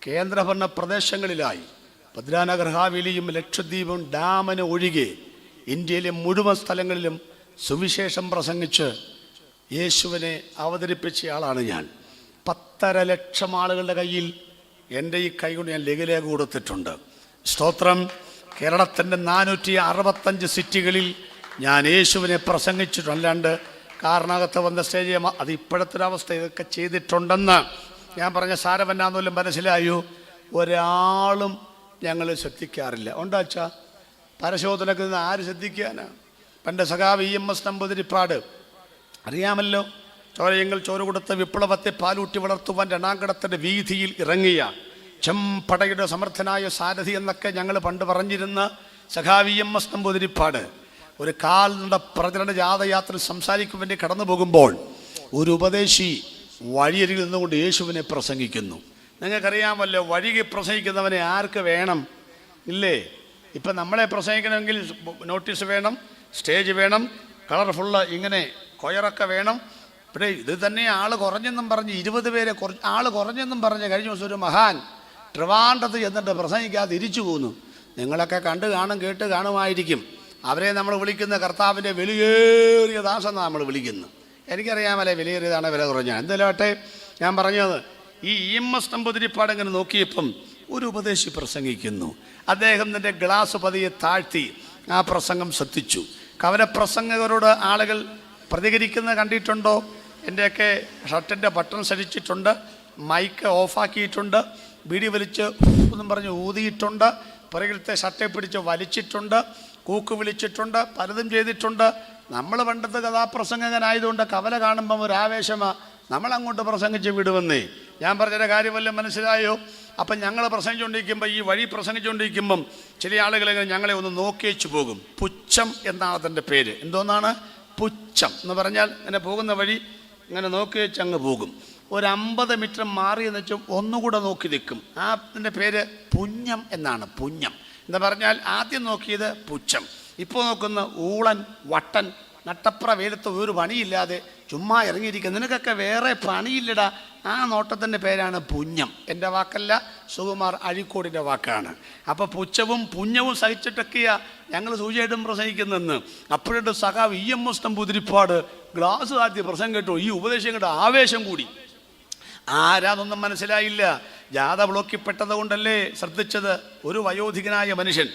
[SPEAKER 1] കേന്ദ്രഭരണ പ്രദേശങ്ങളിലായി, ഭദ്രാനഗർ ഹാവേലിയും ലക്ഷദ്വീപും ഡാമിന് ഒഴികെ ഇന്ത്യയിലെ മുഴുവൻ സ്ഥലങ്ങളിലും സുവിശേഷം പ്രസംഗിച്ച് യേശുവിനെ അവതരിപ്പിച്ചയാളാണ് ഞാൻ. 10.5 ലക്ഷം ആളുകളുടെ കയ്യിൽ എൻ്റെ ഈ കൈ കൊണ്ട് ഞാൻ ലഘുലേഖ കൊടുത്തിട്ടുണ്ട്. സ്തോത്രം. കേരളത്തിൻ്റെ 465 സിറ്റികളിൽ ഞാൻ യേശുവിനെ പ്രസംഗിച്ചിട്ടുണ്ട്. അല്ലാണ്ട് കാരണകത്ത് വന്ന സ്റ്റേജ് അത് ഇപ്പോഴത്തെ ഒരവസ്ഥ ഇതൊക്കെ ചെയ്തിട്ടുണ്ടെന്ന് ഞാൻ പറഞ്ഞ സാരമെന്നാന്നോലും മനസ്സിലായോ? ഒരാളും ഞങ്ങൾ ശ്രദ്ധിക്കാറില്ല. ഉണ്ടാച്ചാ പരശോധനക്ക് നിന്ന് ആര് ശ്രദ്ധിക്കാനാണ്? പണ്ട് സഖാവ് EMS നമ്പൂതിരിപ്പാട് അറിയാമല്ലോ, ചോരയെങ്കിൽ ചോര കൊടുത്ത വിപ്ലവത്തെ പാലൂട്ടി വളർത്തുവാൻ രണാങ്കണത്തിൻ്റെ വീതിയിൽ ഇറങ്ങിയ ചെമ്പടയുടെ സമർത്ഥനായ സാരഥി എന്നൊക്കെ ഞങ്ങൾ പണ്ട് പറഞ്ഞിരുന്ന സഖാവ് EMS നമ്പൂതിരിപ്പാട് ഒരു കാൽനട പ്രചരണ ജാഥയാത്ര സംസാരിക്കും വേണ്ടി കടന്നു പോകുമ്പോൾ ഒരു ഉപദേശി വഴിയരികിൽ നിന്നുകൊണ്ട് യേശുവിനെ പ്രസംഗിക്കുന്നു. നിങ്ങൾക്കറിയാമല്ലോ, വഴികെ പ്രസംഗിക്കുന്നവനെ ആർക്ക് വേണം? ഇല്ലേ? ഇപ്പം നമ്മളെ പ്രസംഗിക്കണമെങ്കിൽ നോട്ടീസ് വേണം, സ്റ്റേജ് വേണം, കളർഫുള്ള് ഇങ്ങനെ കൊയറൊക്കെ വേണം. ഇവിടെ ഇത് തന്നെ ആൾ കുറഞ്ഞെന്നും പറഞ്ഞ് 20 പേരെ ആൾ കുറഞ്ഞെന്നും പറഞ്ഞ് കഴിഞ്ഞ ദിവസം ഒരു മഹാൻ ട്രിവാൻഡ്രത്ത് ചെന്നിട്ട് പ്രസംഗിക്കാതെ തിരിച്ചു പോന്നു. നിങ്ങളൊക്കെ കണ്ടു കാണും, കേട്ട് കാണുമായിരിക്കും. അവരെ നമ്മൾ വിളിക്കുന്ന കർത്താവിൻ്റെ വിലയേറിയ ദാസെന്നാണ് നമ്മൾ വിളിക്കുന്നത്. എനിക്കറിയാമല്ലേ വിലയേറിയതാണ് വില കുറഞ്ഞ. എന്തായാലും ഞാൻ പറഞ്ഞത്, ഈ EMS നമ്പൂതിരിപ്പാട് ഇങ്ങനെ നോക്കിയപ്പം ഒരു ഉപദേശി പ്രസംഗിക്കുന്നു. അദ്ദേഹം തൻ്റെ ഗ്ലാസ് പതിയെ താഴ്ത്തി ആ പ്രസംഗം ശ്രദ്ധിച്ചു. കവനപ്രസംഗകരോട് ആളുകൾ പ്രതികരിക്കുന്നത് കണ്ടിട്ടുണ്ടോ? എൻ്റെയൊക്കെ ഷർട്ടിൻ്റെ ബട്ടൺ സരിച്ചിട്ടുണ്ട്, മൈക്ക് ഓഫാക്കിയിട്ടുണ്ട്, ബീഡി വലിച്ച് എന്നും പറഞ്ഞ് ഊതിയിട്ടുണ്ട്, പുറകിലത്തെ ഷർട്ടെ പിടിച്ച് വലിച്ചിട്ടുണ്ട്, കൂക്ക് വിളിച്ചിട്ടുണ്ട്, പലതും ചെയ്തിട്ടുണ്ട്. നമ്മൾ പണ്ടത്തെ കഥാപ്രസംഗകനായതുകൊണ്ട് കവല കാണുമ്പം ഒരു ആവേശമാണ്, നമ്മളങ്ങോട്ട് പ്രസംഗിച്ച് വിടുവന്നേ. ഞാൻ പറഞ്ഞൊരു കാര്യം വല്ലതും മനസ്സിലായോ? അപ്പം ഞങ്ങൾ പ്രസംഗിച്ചുകൊണ്ടിരിക്കുമ്പോൾ, ഈ വഴി പ്രസംഗിച്ചുകൊണ്ടിരിക്കുമ്പം ചില ആളുകളെങ്ങനെ ഞങ്ങളെ ഒന്ന് നോക്കിയേച്ചു പോകും. പുച്ഛം എന്നാണ് അതിൻ്റെ പേര്. എന്തോന്നാണ് പുച്ഛം എന്ന് പറഞ്ഞാൽ? ഇങ്ങനെ പോകുന്ന വഴി ഇങ്ങനെ നോക്കി വെച്ച് അങ്ങ് പോകും. ഒരു 50 മീറ്റർ മാറി എന്ന് വെച്ചാൽ ഒന്നുകൂടെ നോക്കി നിൽക്കും. അതിൻ്റെ പേര് പുഞ്ഞം എന്നാണ്. പുഞ്ഞം എന്ന് പറഞ്ഞാൽ ആദ്യം നോക്കിയത് പുച്ഛം, ഇപ്പോൾ നോക്കുന്ന ഊളൻ, വട്ടൻ, നട്ടപ്ര വെയിലത്ത് ഒരു പണിയില്ലാതെ ചുമ്മാ ഇറങ്ങിയിരിക്കുക, നിനക്കൊക്കെ വേറെ പണിയില്ലടാ. ആ നോട്ടത്തിൻ്റെ പേരാണ് പുഞ്ഞം. എൻ്റെ വാക്കല്ല, സുകുമാർ അഴീക്കോടിൻ്റെ വാക്കാണ്. അപ്പോൾ പുച്ഛവും പുഞ്ഞവും സഹിച്ചിട്ടൊക്കെയാ ഞങ്ങൾ സൂചിയായിട്ടും പ്രസംഗിക്കുന്നെന്ന്. അപ്പോഴത്തെ സഖാവ് EMS നമ്പൂതിരിപ്പാട് ഗ്ലാസ് താഴ്ത്തി പ്രസംഗം കേട്ടോ. ഈ ഉപദേശം കേട്ടോ ആവേശം കൂടി. ആരാന്നൊന്നും മനസ്സിലായില്ല. ജാഥ ബ്ലോക്കിൽപ്പെട്ടത് കൊണ്ടല്ലേ ശ്രദ്ധിച്ചത്. ഒരു വയോധികനായ മനുഷ്യൻ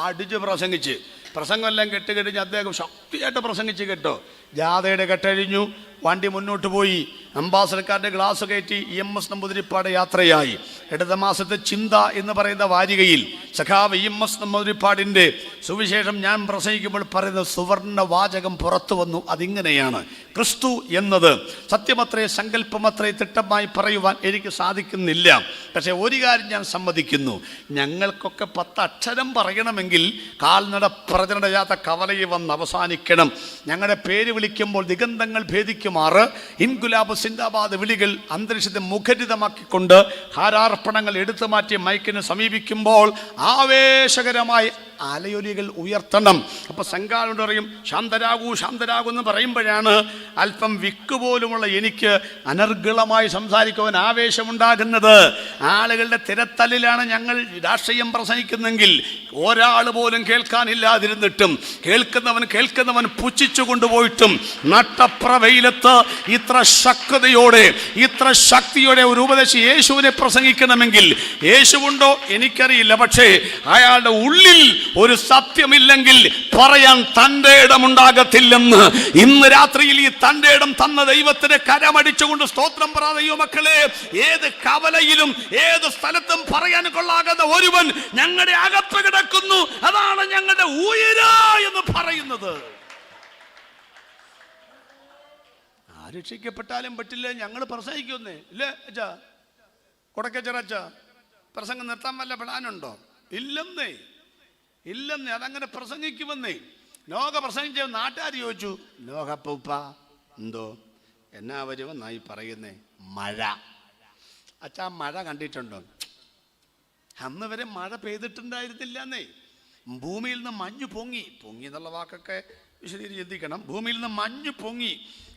[SPEAKER 1] അടിച്ച് പ്രസംഗിച്ച്, പ്രസംഗമെല്ലാം കെട്ടുകഴിഞ്ഞ് അദ്ദേഹം ശക്തിയായിട്ട് പ്രസംഗിച്ച് കേട്ടോ. ജാഥയുടെ കെട്ടഴിഞ്ഞു, വണ്ടി മുന്നോട്ട് പോയി, അംബാസഡർക്കാരുടെ ഗ്ലാസ് കയറ്റി EMS നമ്പൂതിരിപ്പാട് യാത്രയായി. ഇടത മാസത്തെ ചിന്ത എന്ന് പറയുന്ന വാരികയിൽ സഖാവ് EMS നമ്പൂതിരിപ്പാടിൻ്റെ സുവിശേഷം ഞാൻ പ്രസംഗിക്കുമ്പോൾ പറയുന്ന സുവർണ വാചകം പുറത്തു വന്നു. അതിങ്ങനെയാണ്: ക്രിസ്തു എന്നത് സത്യമത്രേ, സങ്കല്പമത്രേ, തിട്ടമായി പറയുവാൻ എനിക്ക് സാധിക്കുന്നില്ല. പക്ഷേ ഒരു കാര്യം ഞാൻ സമ്മതിക്കുന്നു, ഞങ്ങൾക്കൊക്കെ 10 അക്ഷരം പറയണമെങ്കിൽ കാൽനട പ്രചരണ ജാഥ കവലയിൽ വന്ന് അവസാനിക്കണം. ഞങ്ങളുടെ പേര് വിളിക്കുമ്പോൾ ദിഗന്ധങ്ങൾ ഭേദിക്കുമാറ് ഇൻകുലാബ് സിന്ദാബാദ് വിളികൾ അന്തരീക്ഷത്തെ മുഖരിതമാക്കിക്കൊണ്ട് ഹാരാർപ്പണങ്ങൾ എടുത്തു മാറ്റി മൈക്കിന് സമീപിക്കുമ്പോൾ ആവേശകരമായി അലയൊലികൾ ഉയർത്തണം. അപ്പോൾ സംഘാടകർ പറയും ശാന്തരാകൂ ശാന്തരാകൂ എന്ന് പറയുമ്പോഴാണ് അല്പം വിക്കുപോലുമുള്ള എനിക്ക് അനർഗളമായി സംസാരിക്കുവാൻ ആവേശമുണ്ടാകുന്നത്. ആളുകളുടെ തിരത്തല്ലിലാണ് ഞങ്ങൾ രാഷ്ട്രീയം പ്രസംഗിക്കുന്നെങ്കിൽ ഒരാൾ പോലും കേൾക്കാനില്ലാതിരുന്നിട്ടും കേൾക്കുന്നവൻ പുച്ഛിച്ചു കൊണ്ടുപോയിട്ടും നട്ടപ്രവെയിലത്ത് ഇത്ര ശക്തിയോടെ ഇത്ര ശക്തിയോടെ ഒരു ഉപദേശി യേശുവിനെ പ്രസംഗിക്കണമെങ്കിൽ യേശുവുണ്ടോ എനിക്കറിയില്ല, പക്ഷേ അയാളുടെ ഉള്ളിൽ ഒരു സത്യമില്ലെങ്കിൽ പറയാൻ തൻ്റെ ഇടമുണ്ടാകത്തില്ലെന്ന് ഇന്ന് രാത്രിയിൽ ഈ തൻ്റെ ഇടം തന്ന ദൈവത്തിന് കരമടിച്ചുകൊണ്ട് സ്തോത്രം പറ. ദൈവമക്കളെ, ഏത് കവലയിലും ഏത് സ്ഥലത്തും പറയാൻ കൊള്ളാകുന്ന ഒരുവൻ ഞങ്ങളുടെ അകത്ത് കിടക്കുന്നു. അതാണ് ഞങ്ങളുടെ ഉയര എന്ന് പറയുന്നത്. രക്ഷിക്കപ്പെട്ടാലും പറ്റില്ല, ഞങ്ങൾ പ്രസംഗിക്കുന്നേ ഇല്ലേ അച്ഛാ? കൊടക്കച്ചറച്ച പ്രസംഗം നിർത്താൻ വല്ല പ്ലാനുണ്ടോ? ഇല്ലെന്നേ. അതങ്ങനെ പ്രസംഗിക്കുമെന്നേ. നോഹ പ്രസംഗിച്ച നാട്ടുകാർ ചോദിച്ചു, നോഹ പൂപ്പ എന്തോ എന്നാ വരുമെന്നായി പറയുന്നേ? മഴ. അച്ഛാ മഴ കണ്ടിട്ടുണ്ടോ? അന്ന് വരെ മഴ പെയ്തിട്ടുണ്ടായിരുന്നില്ലെന്നേ. ഭൂമിയിൽ നിന്ന് മഞ്ഞ് പൊങ്ങി എന്നുള്ള വാക്കൊക്കെ വിശദീകരിച്ച് ചിന്തിക്കണം. ഭൂമിയിൽ നിന്ന് മഞ്ഞ് പൊങ്ങി,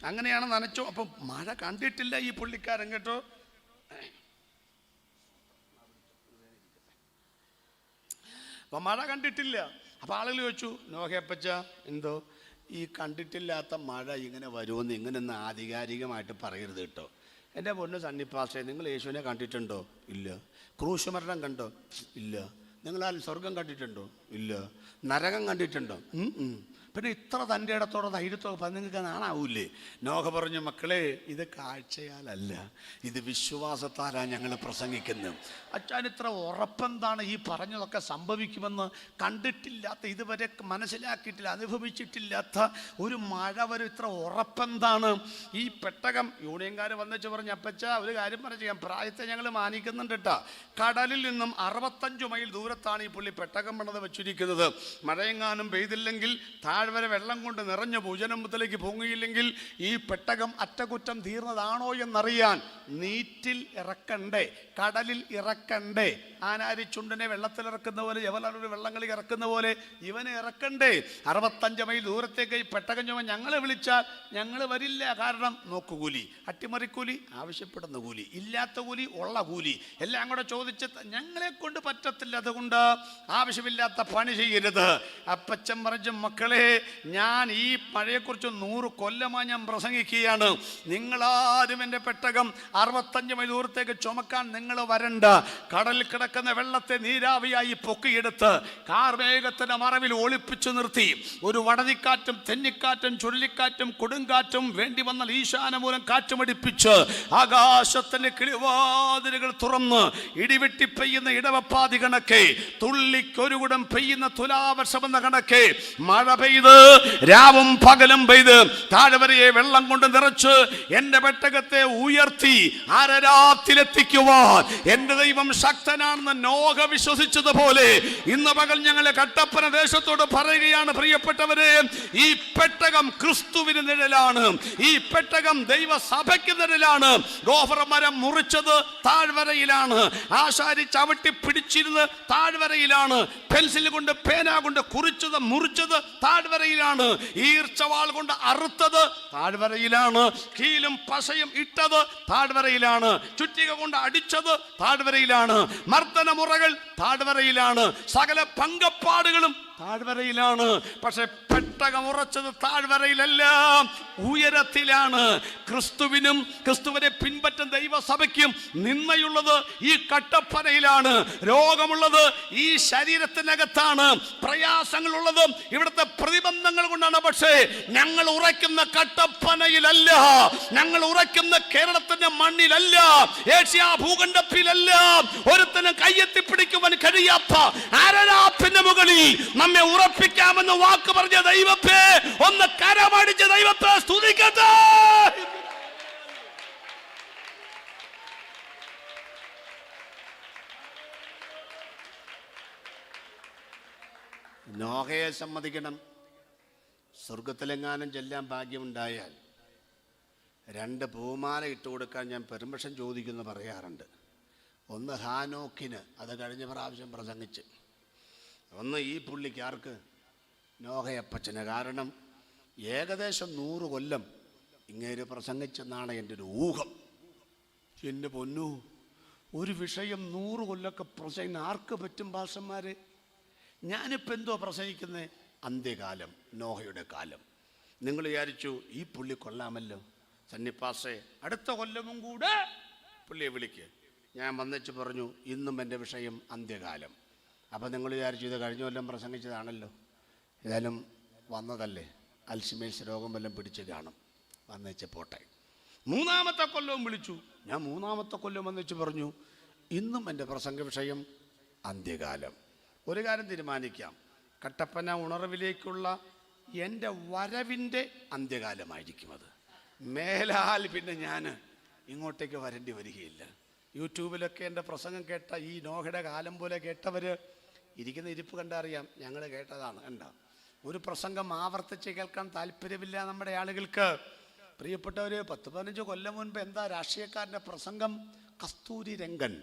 [SPEAKER 1] അങ്ങനെയാണ് നനച്ചോ. അപ്പം മഴ കണ്ടിട്ടില്ല ഈ പുള്ളിക്കാരൻ കേട്ടോ. അപ്പം മഴ കണ്ടിട്ടില്ല. അപ്പം ആളുകൾ ചോദിച്ചു, നോഹയപ്പച്ച എന്തോ ഈ കണ്ടിട്ടില്ലാത്ത മഴ ഇങ്ങനെ വരുമെന്ന് ഇങ്ങനെയൊന്നും ആധികാരികമായിട്ട് പറയരുത് കേട്ടോ. എൻ്റെ പൊന്ന് സണ്ണിപ്പാസ്റ്റേ, നിങ്ങൾ യേശുവിനെ കണ്ടിട്ടുണ്ടോ? ഇല്ല. ക്രൂശുമരണം കണ്ടോ? ഇല്ല. നിങ്ങളാൽ സ്വർഗം കണ്ടിട്ടുണ്ടോ? ഇല്ല. നരകം കണ്ടിട്ടുണ്ടോ? പിന്നെ ഇത്ര തൻ്റെ ഇടത്തോടെ ധൈര്യത്തോടെ നിങ്ങൾക്ക് നാണാവൂലേ? നോഹ പറഞ്ഞു, മക്കളെ ഇത് കാഴ്ചയാലല്ല, ഇത് വിശ്വാസത്താലാണ് ഞങ്ങൾ പ്രസംഗിക്കുന്നത്. അച്ഛൻ ഇത്ര ഉറപ്പെന്താണ്? ഈ പറഞ്ഞതൊക്കെ സംഭവിക്കുമെന്ന് കണ്ടിട്ടില്ലാത്ത, ഇതുവരെ മനസ്സിലാക്കിയിട്ടില്ല, അനുഭവിച്ചിട്ടില്ലാത്ത ഒരു മഴ വരും. ഇത്ര ഉറപ്പെന്താണ്? ഈ പെട്ടകം യൂണിയൻകാർ വന്നിച്ച് പറഞ്ഞു, അപ്പച്ച ഒരു കാര്യം പറഞ്ഞു, പ്രായത്തെ ഞങ്ങൾ മാനിക്കുന്നുണ്ട് കേട്ടോ. കടലിൽ നിന്നും 65 മൈൽ ദൂരത്താണ് ഈ പുള്ളി പെട്ടകം പണിത് വെച്ചിരിക്കുന്നത്. മഴയെങ്ങാനും പെയ്തില്ലെങ്കിൽ, താഴ്വര വെള്ളം കൊണ്ട് നിറഞ്ഞ ഭുജനമ്പത്തിലേക്ക് പൊങ്ങിയില്ലെങ്കിൽ ഈ പെട്ടകം അറ്റകുറ്റം തീർന്നതാണോ എന്നറിയാൻ നീറ്റിൽ ഇറക്കണ്ടേ, കടലിൽ ഇറക്കണ്ടേ? ആനാരി ചുണ്ടനെ വെള്ളത്തിലിറക്കുന്ന പോലെ, ജവലൊരു വെള്ളങ്ങളിൽ ഇറക്കുന്ന പോലെ ഇവനെ ഇറക്കണ്ടേ? 65 മൈൽ ദൂരത്തേക്ക് ഈ പെട്ടകം ചുമ ഞങ്ങളെ വിളിച്ചാൽ ഞങ്ങൾ വരില്ല. കാരണം നോക്കുകൂലി, അട്ടിമറിക്കൂലി, ആവശ്യപ്പെടുന്ന കൂലി, ഇല്ലാത്ത കൂലി, ഉള്ള കൂലി എല്ലാം കൂടെ ചോദിച്ച് ഞങ്ങളെ കൊണ്ട് പറ്റത്തില്ല. അതുകൊണ്ട് ആവശ്യമില്ലാത്ത പണി ചെയ്യരുത്. അപ്പച്ചൻ പറഞ്ഞു, മക്കളെ ഞാൻ ഈ മഴയെക്കുറിച്ച് 100 കൊല്ലമായി ഞാൻ പ്രസംഗിക്കുകയാണ്. നിങ്ങളാരും എൻ്റെ പെട്ടകം 65 മൈൽ ദൂരത്തേക്ക് ചുമക്കാൻ നിങ്ങൾ വരണ്ട. കടലിൽ കിടക്കുന്ന വെള്ളത്തെ നീരാവിയായി പൊക്കിയെടുത്ത് കാർമേഘത്തിന്റെ മറവിൽ ഒളിപ്പിച്ചു നിർത്തി ഒരു വടതിക്കാറ്റും തെന്നിക്കാറ്റും ചുഴലിക്കാറ്റും കൊടുങ്കാറ്റും വേണ്ടി വന്നാൽ ഈശാനമൂലം കാറ്റുമടിപ്പിച്ച് ആകാശത്തിന്റെ കിളിവാതിലുകൾ തുറന്ന് ഇടിവെട്ടി പെയ്യുന്ന ഇടവപ്പാതി കണക്കെ, തുള്ളിക്കൊരു കുടം പെയ്യുന്ന തുലാവർഷമെന്ന കണക്കെ മഴ പെയ്ത് രാവും പകലും പെയ്ത് താഴ്വരയെ വെള്ളം കൊണ്ട് നിറച്ച് എന്റെ പെട്ടകത്തെ ഉയർത്തി അരരാത്തിലെത്തിക്കുവാൻ എന്റെ ദൈവം ശക്തനാണെന്ന് നോഹ വിശ്വസിച്ചതുപോലെ ഇന്ന് പകൽ ഞങ്ങളെ കട്ടപ്പന ദേശത്തോട് പറയുകയാണ്, പ്രിയപ്പെട്ടവരെ, ഈ പെട്ടകം ക്രിസ്തുവിന് നിഴലാണ്. ഈ പെട്ടകം ദൈവസഭയ്ക്ക് നിഴലാണ്. ഗോഫർ മരം മുറിച്ചത് താഴ്വരയിലാണ്. ആശാരി ചവിട്ടി പിടിച്ചിരുന്ന് താഴ്വരയിലാണ്. പെൻസിൽ കൊണ്ട് പേന കൊണ്ട് കുറിച്ചത് മുറിച്ചത് താഴ്വരയിലാണ്. ഈർച്ചവാൾ കൊണ്ട് അറുത്തത് താഴ്വരയിലാണ്. കീലും പശയും ഇട്ടത് താഴ്വരയിലാണ്. ചുറ്റിക കൊണ്ട് അടിച്ചത് താഴ്വരയിലാണ്. മർദ്ദനമുറകൾ താഴ്വരയിലാണ്. സകല പങ്കപ്പാടുകളും താഴ്വരയിലാണ്. പക്ഷെ പെട്ടകം ഉറച്ചത് താഴ്വരയിലല്ല, ഉയരത്തിലാണ്. ക്രിസ്തുവിനും ക്രിസ്തുവിനെ പിൻപറ്റും ദൈവസഭയ്ക്കും നിന്നയുള്ളത് ഈ കട്ടപ്പനയിലാണ്. രോഗമുള്ളത് ഈ ശരീരത്തിനകത്താണ്. പ്രയാസങ്ങളുള്ളത് ഇവിടുത്തെ പ്രതിബന്ധങ്ങൾ കൊണ്ടാണ്. പക്ഷേ ഞങ്ങൾ ഉറയ്ക്കുന്ന കട്ടപ്പനയിലല്ല, ഞങ്ങൾ ഉറയ്ക്കുന്ന കേരളത്തിന്റെ മണ്ണിലല്ല, ഏഷ്യ ഭൂഖണ്ഡത്തിലല്ല. ഒരുത്തനും കയ്യെത്തിപ്പിടിക്കുവാൻ കഴിയാത്ത ആരാധന മുകളിൽ നമ്മെ ഉറപ്പിക്കാമെന്ന് വാക്ക് പറഞ്ഞ ദൈവത്തെ ഒന്ന് കരമടിച്ച ദൈവത്തെ സ്തുതിക്കട്ടെ. നോഹയെ സമ്മതിക്കണം. സ്വർഗത്തിലെങ്ങാനും ചെല്ലാൻ ഭാഗ്യമുണ്ടായാൽ 2 പൂമാല ഇട്ട് കൊടുക്കാൻ ഞാൻ പെർമിഷൻ ചോദിക്കുമെന്ന് പറയാറുണ്ട്. ഒന്ന് ഹാനോക്കിന്, അത് കഴിഞ്ഞ പ്രാവശ്യം പ്രസംഗിച്ച്. ഒന്ന് ഈ പുള്ളിക്ക്, ആർക്ക്? നോഹയപ്പച്ചന്. കാരണം ഏകദേശം 100 കൊല്ലം ഇങ്ങനെ പ്രസംഗിച്ചെന്നാണ് എൻ്റെ ഒരു ഊഹം. എൻ്റെ പൊന്നു, ഒരു വിഷയം 100 കൊല്ലമൊക്കെ പ്രസംഗിക്കുന്ന ആർക്ക് പറ്റും ഭാഷന്മാരെ? ഞാനിപ്പോൾ എന്തോ പ്രസംഗിക്കുന്നത്? അന്ത്യകാലം, നോഹയുടെ കാലം. നിങ്ങൾ വിചാരിച്ചു ഈ പുള്ളി കൊള്ളാമല്ലോ, സന്നിപ്പാസേ അടുത്ത കൊല്ലവും കൂടെ പുള്ളിയെ വിളിക്ക്. ഞാൻ വന്നിച്ച് പറഞ്ഞു, ഇന്നും എൻ്റെ വിഷയം അന്ത്യകാലം. അപ്പോൾ നിങ്ങൾ വിചാരിച്ചു ഇത് കഴിഞ്ഞ കൊല്ലം പ്രസംഗിച്ചതാണല്ലോ, ഏതായാലും വന്നതല്ലേ, അൽഷിമേഴ്സ് രോഗം വല്ലതും പിടിച്ച് കാണും, വന്നിച്ച് പോട്ടെ. 3-ാമത്തെ കൊല്ലവും വിളിച്ചു. ഞാൻ 3-ാമത്തെ കൊല്ലം വന്നിച്ച് പറഞ്ഞു, ഇന്നും എൻ്റെ പ്രസംഗ വിഷയം അന്ത്യകാലം. ഒരു കാര്യം തീരുമാനിക്കാം, കട്ടപ്പന ഉണർവിലേക്കുള്ള എൻ്റെ വരവിൻ്റെ അന്ത്യകാലമായിരിക്കും അത്. മേലാൽ പിന്നെ ഞാൻ ഇങ്ങോട്ടേക്ക് വരേണ്ടി വരികയില്ല. യൂട്യൂബിലൊക്കെ എൻ്റെ പ്രസംഗം കേട്ട, ഈ നോഹയുടെ കാലം പോലെ കേട്ടവർ ഇരിക്കുന്ന ഇരിപ്പ് കണ്ടറിയാം, ഞങ്ങൾ കേട്ടതാണ്. കണ്ട ഒരു പ്രസംഗം ആവർത്തിച്ച് കേൾക്കാൻ താല്പര്യമില്ല നമ്മുടെ ആളുകൾക്ക്. പ്രിയപ്പെട്ടവർ, 10-15 കൊല്ലം മുൻപ് എന്താ രാഷ്ട്രീയക്കാരൻ്റെ പ്രസംഗം? കസ്തൂരി രംഗൻ,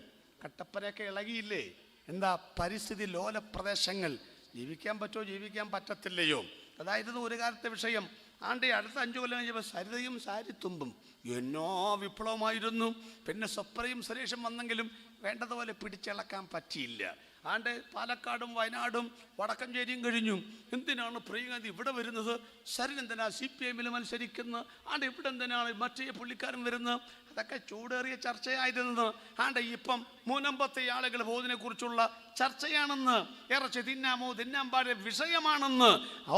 [SPEAKER 1] കട്ടപ്പനയൊക്കെ ഇളകിയില്ലേ? എന്താ പരിസ്ഥിതി ലോല പ്രദേശങ്ങൾ, ജീവിക്കാൻ പറ്റുമോ ജീവിക്കാൻ പറ്റത്തില്ലയോ, അതായിരുന്നു ഒരു കാലത്തെ വിഷയം. അടുത്ത 5 കൊല്ലം കഴിഞ്ഞപ്പോൾ സരിതയും സാരിത്തുമ്പും എന്നോ വിപ്ലവമായിരുന്നു. പിന്നെ സ്വപ്നയും സുരേഷും വന്നെങ്കിലും വേണ്ടതുപോലെ പിടിച്ചിളക്കാൻ പറ്റിയില്ല. പാലക്കാടും വയനാടും വടക്കഞ്ചേരിയും കഴിഞ്ഞു. എന്തിനാണ് പ്രിയങ്കാന്തി ഇവിടെ വരുന്നത്? സരിൻ എന്തിനാ CPM മത്സരിക്കുന്നത്? ഇവിടെ എന്തിനാണ് മറ്റേ പുള്ളിക്കാരൻ വരുന്നത്? അതൊക്കെ ചൂടേറിയ ചർച്ചയായിരുന്നു. ഇപ്പം മുനമ്പത്തെ ആളുകൾ പോകുന്നതിനെ കുറിച്ചുള്ള ചർച്ചയാണെന്ന്. ഇറച്ചി തിന്നാമോ തിന്നാൻ പാടിയ വിഷയമാണെന്ന്.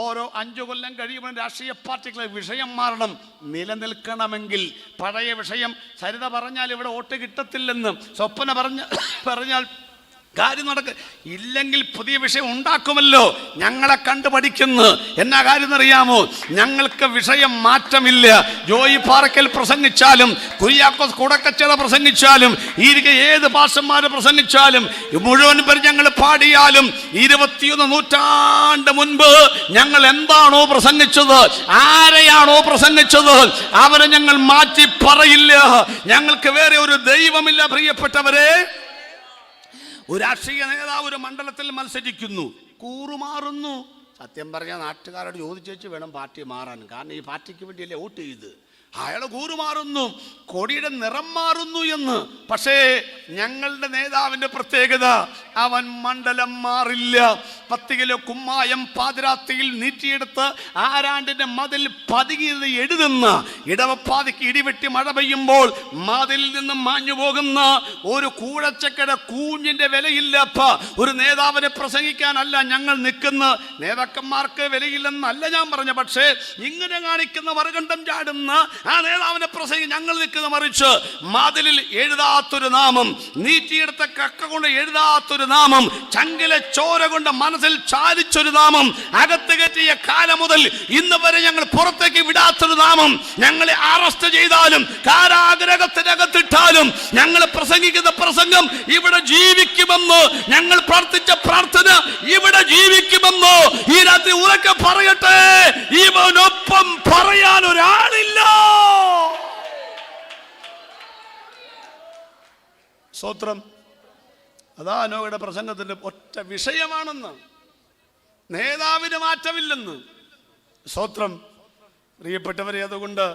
[SPEAKER 1] ഓരോ 5 കൊല്ലം കഴിയുമ്പോൾ രാഷ്ട്രീയ പാർട്ടികളെ വിഷയം മാറണം. നിലനിൽക്കണമെങ്കിൽ പഴയ വിഷയം സരിത പറഞ്ഞാൽ ഇവിടെ വോട്ട് കിട്ടത്തില്ലെന്ന്, സ്വപ്ന പറഞ്ഞാൽ കാര്യം നടക്കുക ഇല്ലെങ്കിൽ പുതിയ വിഷയം ഉണ്ടാക്കുമല്ലോ. ഞങ്ങളെ കണ്ടു പഠിക്കുന്നു. എന്നാ കാര്യം എന്നറിയാമോ? ഞങ്ങൾക്ക് വിഷയം മാറ്റമില്ല. ജോയി പാറക്കൽ പ്രസംഗിച്ചാലും കുര്യാക്കോസ് കുടക്കച്ചേറ പ്രസംഗിച്ചാലും ഏത് പാസ്റ്റർമാർ പ്രസംഗിച്ചാലും മുഴുവൻ പേര് ഞങ്ങൾ പാടിയാലും 21 നൂറ്റാണ്ട് മുൻപ് ഞങ്ങൾ എന്താണോ പ്രസംഗിച്ചത്, ആരെയാണോ പ്രസംഗിച്ചത്, അവരെ ഞങ്ങൾ മാറ്റി പറയില്ല. ഞങ്ങൾക്ക് വേറെ ഒരു ദൈവമില്ല. പ്രിയപ്പെട്ടവരെ, ഒരു രാഷ്ട്രീയ നേതാവ് ഒരു മണ്ഡലത്തിൽ മത്സരിക്കുന്നു, കൂറുമാറുന്നു. സത്യം പറഞ്ഞാൽ നാട്ടുകാരോട് ചോദിച്ചു വേണം പാർട്ടി മാറാൻ. കാരണം ഈ പാർട്ടിക്ക് വേണ്ടിയല്ലേ വോട്ട് ചെയ്ത്. അയാൾ കൂറുമാറുന്നു, കൊടിയുടെ നിറം മാറുന്നു എന്ന്. പക്ഷേ ഞങ്ങളുടെ നേതാവിന്റെ പ്രത്യേകത, അവൻ മണ്ഡലം മാറില്ല. 10 കിലോ കുമ്മായം പാതിരാത്രിയിൽ നീറ്റിയെടുത്ത് ആരാണ്ടിന്റെ മതിൽ പതുങ്ങിയത് എഴുതുന്ന, ഇടവപ്പാതിക്ക് ഇടിവെട്ടി മഴ പെയ്യുമ്പോൾ മതിലിൽ നിന്നും മാഞ്ഞു പോകുന്ന ഒരു കൂഴച്ചക്കട കൂഞ്ഞിന്റെ വിലയില്ലപ്പ ഒരു നേതാവിനെ പ്രസംഗിക്കാനല്ല ഞങ്ങൾ നിൽക്കുന്ന. നേതാക്കന്മാർക്ക് വിലയില്ലെന്നല്ല ഞാൻ പറഞ്ഞ, പക്ഷേ ഇങ്ങനെ കാണിക്കുന്ന മറുകണ്ഠം ചാടുന്ന ആ നേതാവിനെ പ്രസംഗിച്ച് ഞങ്ങൾ നിൽക്കുന്ന, മറിച്ച് മതിലിൽ എഴുതാത്തൊരു നാമം, നീറ്റിയെടുത്ത കക്ക കൊണ്ട് എഴുതാത്തൊരു നാമം, ചങ്കിലെ ചോര കൊണ്ട് മനസ്സിൽ ചാലിച്ചൊരു നാമം, അകത്ത് കയറ്റിയ കാലം മുതൽ ഇന്ന് വരെ ഞങ്ങൾ പുറത്തേക്ക് വിടാത്തൊരു നാമം. ഞങ്ങളെ അറസ്റ്റ് ചെയ്താലും കാരാഗ്രഹത്തിനകത്തിട്ടാലും ഞങ്ങൾ പ്രസംഗിക്കുന്ന പ്രസംഗം ഇവിടെ ജീവിക്കുമെന്ന്, ഞങ്ങൾ പ്രാർത്ഥിച്ച പ്രാർത്ഥന ഇവിടെ ജീവിക്കുമെന്ന് ഈ രാത്രി ഉറക്കെ പറയട്ടെ. ഇവനൊപ്പം പറയാൻ ഒരാളില്ല. സ്തോത്രം. അതാ നോയുടെ പ്രസംഗത്തിന്റെ ഒറ്റ വിഷയമാണെന്ന്, നേതാവിന് മാറ്റമില്ലെന്ന്. സ്തോത്രം. പ്രിയപ്പെട്ടവരെ, അതുകൊണ്ട്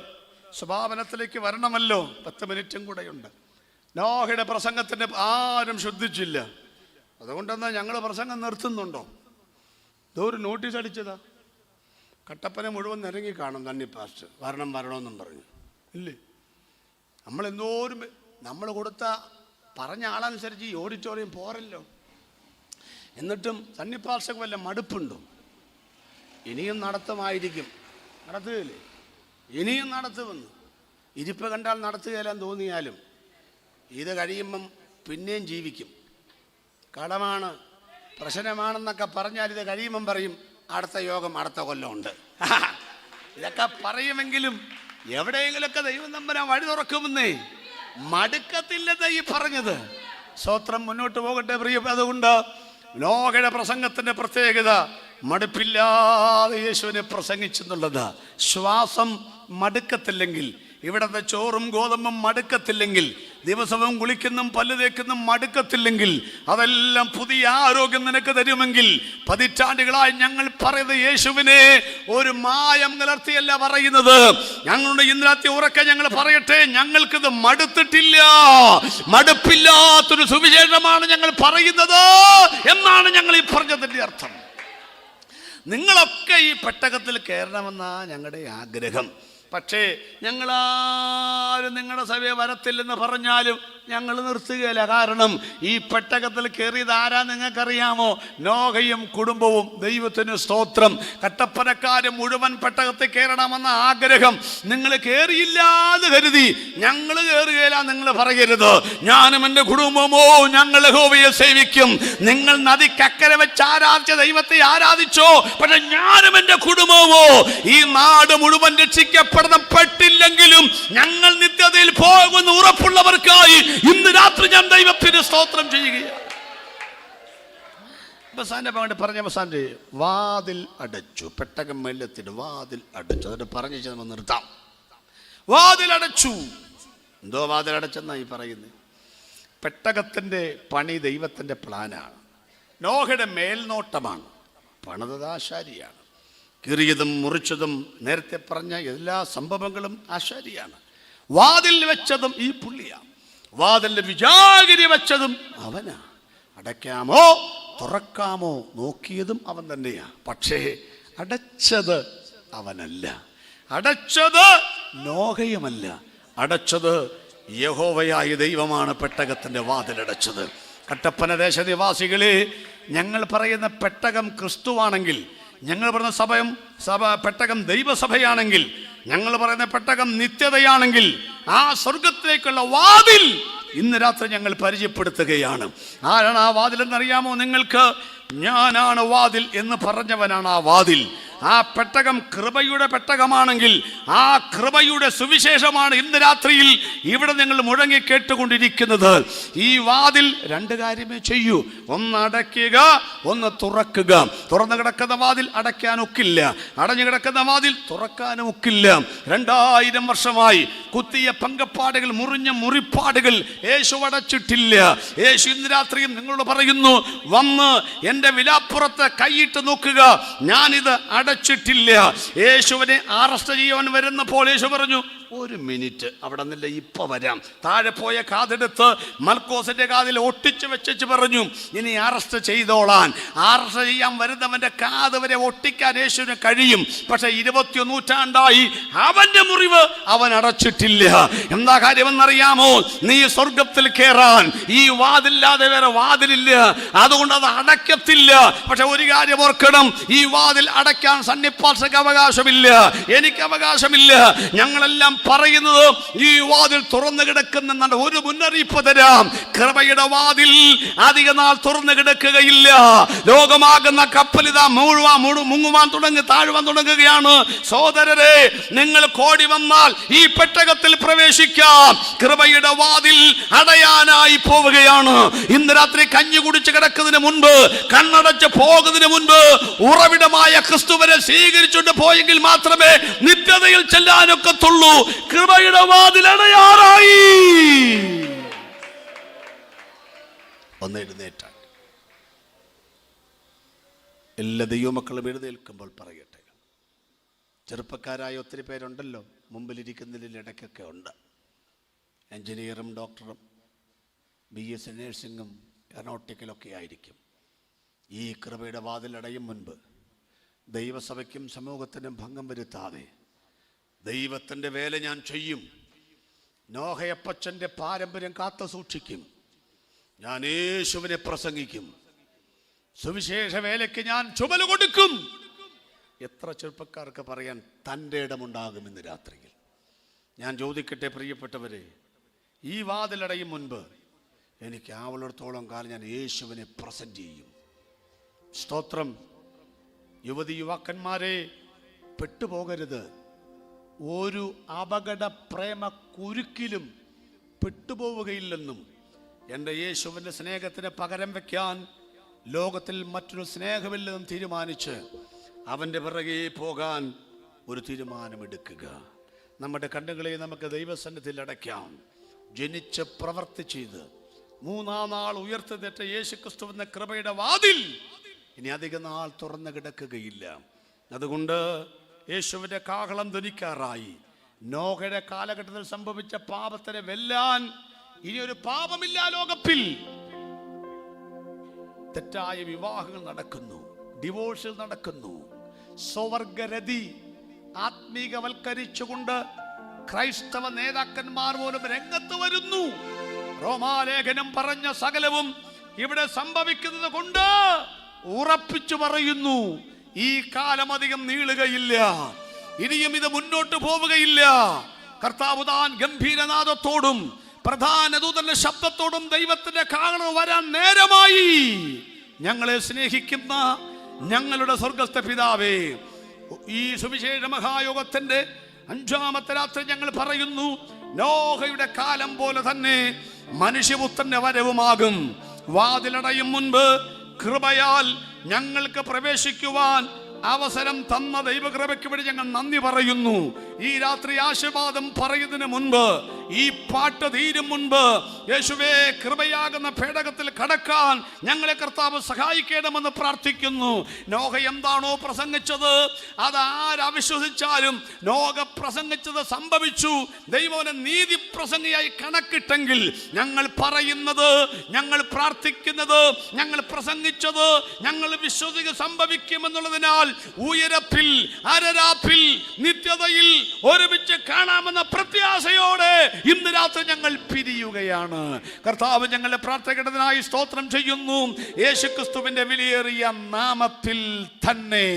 [SPEAKER 1] സ്വഭാവനത്തിലേക്ക് വരണമല്ലോ. 10 മിനിറ്റും കൂടെയുണ്ട്. നോഹയുടെ പ്രസംഗത്തിന്റെ ആരും ശ്രദ്ധിച്ചില്ല. അതുകൊണ്ടെന്നാ ഞങ്ങൾ പ്രസംഗം നിർത്തുന്നുണ്ടോ? ഇതൊരു നോട്ടീസ് അടിച്ചതാ. കട്ടപ്പന മുഴുവൻ നിരങ്ങി കാണും തണ്ണി പാസ്റ്റ് വരണമെന്നും പറഞ്ഞു. ഇല്ലേ? നമ്മളെന്തോരും നമ്മൾ കൊടുത്ത പറഞ്ഞ ആളനുസരിച്ച് ഈ ഓഡിറ്റോറിയം പോരല്ലോ. എന്നിട്ടും തണ്ണി പാസ്റ്റൊക്കെ വല്ല മടുപ്പുണ്ടോ? ഇനിയും നടത്തുമായിരിക്കും. നടത്തുകയില്ലേ? ഇനിയും നടത്തുമെന്ന്. ഇരിപ്പ് കണ്ടാൽ നടത്തുകയില്ലെന്ന് തോന്നിയാലും ഇത് കഴിയുമ്പം പിന്നെയും ജീവിക്കും. കടമാണ്, പ്രശ്നമാണെന്നൊക്കെ പറഞ്ഞാൽ ഇത് കഴിയുമ്പം പറയും അടുത്ത യോഗം അടുത്ത കൊല്ലമുണ്ട്. ഇതൊക്കെ പറയുമെങ്കിലും എവിടെയെങ്കിലുമൊക്കെ ദൈവം തമ്പുരാൻ വഴി തുറക്കുമെന്നേ. മടുക്കത്തില്ലെന്ന് ഈ പറഞ്ഞത്. സ്തോത്രം. മുന്നോട്ട് പോകട്ടെ പ്രിയ. അതുകൊണ്ട് നോഹയുടെ പ്രസംഗത്തിന്റെ പ്രത്യേകത മടുപ്പില്ലാതെ യേശുവിനെ പ്രസംഗിച്ചെന്നുള്ളത്. ശ്വാസം മടുക്കത്തില്ലെങ്കിൽ, ഇവിടത്തെ ചോറും ഗോതമ്പും മടുക്കത്തില്ലെങ്കിൽ, ദിവസവും കുളിക്കുന്നും പല്ല് തേക്കുന്നും മടുക്കത്തില്ലെങ്കിൽ, അതെല്ലാം പുതിയ ആരോഗ്യം നിനക്ക് തരുമെങ്കിൽ, പതിറ്റാണ്ടുകളായി ഞങ്ങൾ പറയുന്നത് യേശുവിനെ ഒരു മായം കലർത്തിയല്ല പറയുന്നത്. ഞങ്ങളുടെ ഇന്നത്തെ ഉറക്കെ ഞങ്ങൾ പറയട്ടെ, ഞങ്ങൾക്കിത് മടുത്തിട്ടില്ല. മടുപ്പില്ലാത്തൊരു സുവിശേഷമാണ് ഞങ്ങൾ പറയുന്നത് എന്നാണ് ഞങ്ങൾ ഈ പറഞ്ഞതിന്റെ അർത്ഥം. നിങ്ങളൊക്കെ ഈ പെട്ടകത്തിൽ കയറണമെന്നാ ഞങ്ങളുടെ ആഗ്രഹം. പക്ഷേ ഞങ്ങളാരും നിങ്ങളുടെ സഭയെ വരത്തില്ലെന്ന് പറഞ്ഞാലും ഞങ്ങൾ നിർത്തുകയില്ല. കാരണം ഈ പെട്ടകത്തിൽ കയറിയത് ആരാ നിങ്ങൾക്കറിയാമോ? നോഹയും കുടുംബവും. ദൈവത്തിന് സ്തോത്രം. കട്ടപ്പനക്കാര് മുഴുവൻ പെട്ടകത്തിൽ കയറണമെന്ന ആഗ്രഹം. നിങ്ങൾ കയറിയില്ലാന്ന് കരുതി ഞങ്ങൾ കയറുകയില്ല നിങ്ങൾ പറയരുത്. ഞാനും എൻ്റെ കുടുംബമോ ഞങ്ങൾ യഹോവയെ സേവിക്കും. നിങ്ങൾ നദിക്കക്കരെ വെച്ച് ആരാധിച്ച ദൈവത്തെ ആരാധിച്ചോ, പക്ഷെ ഞാനും എൻ്റെ കുടുംബമോ ഈ നാട് മുഴുവൻ രക്ഷിക്കപ്പെട്ടില്ലെങ്കിലും ഞങ്ങൾ നിത്യതയിൽ പോകുന്ന ഉറപ്പുള്ളവർക്കായി ഇന്ന് രാത്രി ഞാൻ ദൈവത്തിന് സ്തോത്രം ചെയ്യുകയാണ്. അവസാനം പങ്കെടുത്ത് പറഞ്ഞ അവസാനം വാതിൽ അടച്ചു. പെട്ടകം മെല്ലത്തിട്ട് വാതിൽ അടച്ചു. അതിട്ട് പറഞ്ഞു നമ്മൾ നിർത്താം. വാതിൽ അടച്ചു. എന്തോ വാതിൽ അടച്ചെന്നായി പറയുന്നത്? പെട്ടകത്തിൻ്റെ പണി ദൈവത്തിൻ്റെ പ്ലാനാണ്. നോഹയുടെ മേൽനോട്ടമാണ്. പണിതത് ആശാരിയാണ്. കീറിയതും മുറിച്ചതും നേരത്തെ പറഞ്ഞ എല്ലാ സംഭവങ്ങളും ആശാരിയാണ്. വാതിൽ വെച്ചതും ഈ പുള്ളിയാണ്. വാതിലിന്റെ വിജാഗിരി വെച്ചതും അവനാ. അടയ്ക്കാമോ തുറക്കാമോ നോക്കിയതും അവൻ തന്നെയാ. പക്ഷേ അടച്ചത് അവനല്ല. അടച്ചത് നോഹയുമല്ല. അടച്ചത് യഹോവയായ ദൈവമാണ്. പെട്ടകത്തിന്റെ വാതിലടച്ചത്. കട്ടപ്പന ദേശനിവാസികളെ, ഞങ്ങൾ പറയുന്ന പെട്ടകം ക്രിസ്തുവാണെങ്കിൽ, ഞങ്ങൾ പറയുന്ന സഭ പെട്ടകം ദൈവസഭയാണെങ്കിൽ, ഞങ്ങൾ പറയുന്ന പെട്ടകം നിത്യതയാണെങ്കിൽ, ആ സ്വർഗത്തിലേക്കുള്ള വാതിൽ ഇന്ന് രാത്രി ഞങ്ങൾ പരിചയപ്പെടുത്തുകയാണ്. ആരാണ് ആ വാതിൽ എന്നറിയാമോ നിങ്ങൾക്ക്? ഞാനാണ് വാതിൽ എന്ന് പറഞ്ഞവനാണ് ആ വാതിൽ. ആ പെട്ടകം കൃപയുടെ പെട്ടകമാണെങ്കിൽ ആ കൃപയുടെ സുവിശേഷമാണ് ഇന്ന് രാത്രിയിൽ ഇവിടെ നിങ്ങൾ മുഴങ്ങി കേട്ടുകൊണ്ടിരിക്കുന്നത്. ഈ വാതിൽ രണ്ട് കാര്യമേ ചെയ്യൂ. ഒന്ന് അടയ്ക്കുക, ഒന്ന് തുറക്കുക. തുറന്നു കിടക്കുന്ന വാതിൽ അടയ്ക്കാനൊക്കില്ല, അടഞ്ഞു കിടക്കുന്ന വാതിൽ തുറക്കാനും ഒക്കില്ല. 2000 വർഷമായി കുത്തിയ പങ്കപ്പാടുകൾ, മുറിഞ്ഞ മുറിപ്പാടുകൾ യേശു അടച്ചിട്ടില്ല. യേശു ഇന്ന് രാത്രിയും നിങ്ങളോട് പറയുന്നു, വന്ന് എൻ്റെ വിലാപ്പുറത്ത് കൈയിട്ട് നോക്കുക, ഞാനിത് അടച്ചിട്ടില്ല. യേശുവിനെ അറസ്റ്റ് ചെയ്യാൻ വരുന്നപ്പോൾ യേശു പറഞ്ഞു, 1 മിനിറ്റ് അവിടെ നിന്നില്ല, ഇപ്പൊ വരാം. താഴെ പോയ കാതെടുത്ത് മൽക്കോസിന്റെ കാതിൽ ഒട്ടിച്ചു വെച്ചു പറഞ്ഞു, ഇനി അറസ്റ്റ് ചെയ്തോളാൻ. അറസ്റ്റ് ചെയ്യാൻ വരുന്നവന്റെ കാത് വരെ ഒട്ടിക്കാൻ യേശുവിന് കഴിയും. പക്ഷെ 21 നൂറ്റാണ്ടായി അവന്റെ മുറിവ് അവൻ അടച്ചിട്ടില്ല. എന്താ കാര്യമെന്നറിയാമോ? നീ സ്വർഗത്തിൽ കയറാൻ ഈ വാതില്ലാതെ വേറെ വാതിലില്ല. അതുകൊണ്ട് അത് അടയ്ക്കത്തില്ല. പക്ഷെ ഒരു കാര്യം ഓർക്കണം, ഈ വാതിൽ അടയ്ക്കാൻ സണ്ണിപ്പാർസക്ക് അവകാശമില്ല, എനിക്ക് അവകാശമില്ല. ഞങ്ങളെല്ലാം പറയുന്നത് ഈ വാതിൽ തുറന്നു കിടക്കുന്ന ഒരു മുന്നറിയിപ്പ് തരാം. കൃപയുടെ വാതിൽ അധിക നാൾ തുറന്നു കിടക്കുകയില്ല. ലോകമാകുന്ന കപ്പൽ ഇതാ മുങ്ങുവാൻ തുടങ്ങി, താഴുവാൻ തുടങ്ങുകയാണ്. സഹോദരരെ, നിങ്ങൾ കോടി വന്നാൽ ഈ പെട്ടകത്തിൽ പ്രവേശിക്കാം. കൃപയുടെ വാതിൽ അടയാനായി പോവുകയാണ്. ഇന്ന് രാത്രി കഞ്ഞി കുടിച്ച് കിടക്കുന്നതിന് മുൻപ്, കണ്ണടച്ച് പോകുന്നതിന് മുൻപ് ഉറവിടമായ ക്രിസ്തുവിനെ സ്വീകരിച്ചുകൊണ്ട് പോയെങ്കിൽ മാത്രമേ നിത്യതയിൽ ചെല്ലാനൊക്കത്തുള്ളൂ. കൃപയുടെ വാതിലടയാറായി. ഒന്ന് എഴുന്നേറ്റാൽ എല്ലാ ദൈവമക്കളും എഴുന്നേൽക്കുമ്പോൾ പറയട്ടെ. ചെറുപ്പക്കാരായ ഒത്തിരി പേരുണ്ടല്ലോ, മുമ്പിലിരിക്കുന്നതിൽ ഇടയ്ക്കൊക്കെ ഉണ്ട്. എഞ്ചിനീയറും ഡോക്ടറും BSc നഴ്സിംഗും എയറോനോട്ടിക്കലൊക്കെ ആയിരിക്കും. ഈ കൃപയുടെ വാതിലടയും മുൻപ് ദൈവസഭയ്ക്കും സമൂഹത്തിനും ഭംഗം വരുത്താതെ ദൈവത്തിൻ്റെ വേല ഞാൻ ചെയ്യും. നോഹയപ്പച്ചൻ്റെ പാരമ്പര്യം കാത്തു സൂക്ഷിക്കും. ഞാൻ യേശുവിനെ പ്രസംഗിക്കും. സുവിശേഷ വേലയ്ക്ക് ഞാൻ ചുമല് കൊടുക്കും. എത്ര ചെറുപ്പക്കാർക്ക് പറയാൻ തൻ്റെ ഇടമുണ്ടാകും ഇന്ന് രാത്രിയിൽ? ഞാൻ ചോദിക്കട്ടെ പ്രിയപ്പെട്ടവരെ, ഈ വാതിലടയും മുൻപ് എനിക്ക് ആവളിടത്തോളം കാലം ഞാൻ യേശുവിനെ പ്രസന്റ് ചെയ്യും. സ്തോത്രം. യുവതി യുവാക്കന്മാരെ, പെട്ടുപോകരുത്. ഒരു അപകട പ്രേമ കുരുക്കിലും പെട്ടുപോവുകയില്ലെന്നും എൻ്റെ യേശുവിൻ്റെ സ്നേഹത്തിന് പകരം വയ്ക്കാൻ ലോകത്തിൽ മറ്റൊരു സ്നേഹമില്ലെന്നും തീരുമാനിച്ച് അവൻ്റെ പിറകെ പോകാൻ ഒരു തീരുമാനമെടുക്കുക. നമ്മുടെ കണ്ണുകളെ നമുക്ക് ദൈവസന്നിധിയിൽ അടയ്ക്കാം. ജനിച്ച് പ്രവർത്തി ചെയ്ത് 3-ാം നാൾ ഉയർത്തുന്നേറ്റ യേശു ക്രിസ്തുവിന്റെ കൃപയുടെ വാതിൽ ഇനി അധിക നാൾ തുറന്നു കിടക്കുകയില്ല. അതുകൊണ്ട് യേശുവിന്റെ കാഹളം ധ്വനിക്കാറായി. നോഹയുടെ കാലഘട്ടത്തിൽ സംഭവിച്ച പാപത്തിനെ വെല്ലാൻ ഇനിയൊരു പാപമില്ല ലോകത്തിൽ. തെറ്റായ വിവാഹങ്ങൾ നടക്കുന്നു, ഡിവോഴ്സ് നടക്കുന്നു. സ്വവർഗരതി ആത്മീകവൽക്കരിച്ചുകൊണ്ട് ക്രൈസ്തവ നേതാക്കന്മാർ പോലും രംഗത്ത് വരുന്നു. റോമാലേഖനം പറഞ്ഞ സകലവും ഇവിടെ സംഭവിക്കുന്നത് കൊണ്ട് ഉറപ്പിച്ചു പറയുന്നു, ഈ കാലം അധികം നീളുകയില്ല, ഇനിയും ഇത് മുന്നോട്ട് പോവുകയില്ല. കർത്താവ് താൻ ഗംഭീരനാദത്തോടും പ്രധാന ദൂതന്റെ ശബ്ദത്തോടും ദൈവത്തിന്റെ കാഹളം വരാൻ നേരമായി. ഞങ്ങളെ സ്നേഹിക്കുന്ന ഞങ്ങളുടെ സ്വർഗസ്ഥ പിതാവേ, ഈ സുവിശേഷ മഹായോഗത്തിന്റെ 5ാമത്തെ രാത്രി ഞങ്ങൾ പറയുന്നു, നോഹയുടെ കാലം പോലെ തന്നെ മനുഷ്യപുത്രന്റെ വരവുമാകും. വാതിലടയും മുൻപ്
[SPEAKER 2] കൃപയാൽ ഞങ്ങൾക്ക് പ്രവേശിക്കുവാൻ അവസരം തന്ന ദൈവകൃപയ്ക്ക് വേണ്ടി ഞങ്ങൾ നന്ദി പറയുന്നു. ഈ രാത്രി ആശീർവാദം പറയുന്നതിന് മുൻപ്, ഈ പാട്ട് തീരും മുൻപ്, യേശുവേ കൃപയാകുന്ന പേടകത്തിൽ കടക്കാൻ ഞങ്ങളെ കർത്താവ് സഹായിക്കണമെന്ന് പ്രാർത്ഥിക്കുന്നു. നോഹ എന്താണോ പ്രസംഗിച്ചത് അത് ആരവിശ്വസിച്ചാലും നോഹ പ്രസംഗിച്ചത് സംഭവിച്ചു. ദൈവനെ നീതി പ്രസംഗിയായി കണക്കിട്ടെങ്കിൽ ഞങ്ങൾ പറയുന്നത്, ഞങ്ങൾ പ്രാർത്ഥിക്കുന്നത്, ഞങ്ങൾ പ്രസംഗിച്ചത്, ഞങ്ങൾ വിശ്വസിക്കുക സംഭവിക്കുമെന്നുള്ളതിനാൽ ഉയരപ്പിൽ, അരരാപ്പിൽ, നിത്യതയിൽ ഒരുമിച്ച് കാണാമെന്ന പ്രത്യാശയോടെ ഇന്ന് രാത്രി ഞങ്ങൾ പിരിയുകയാണ്. കർത്താവ് ഞങ്ങളുടെ പ്രാർത്ഥനയ്ക്കായി സ്തോത്രം ചെയ്യുന്നു. യേശുക്രിസ്തുവിന്റെ വിലയേറിയ നാമത്തിൽ തന്നെ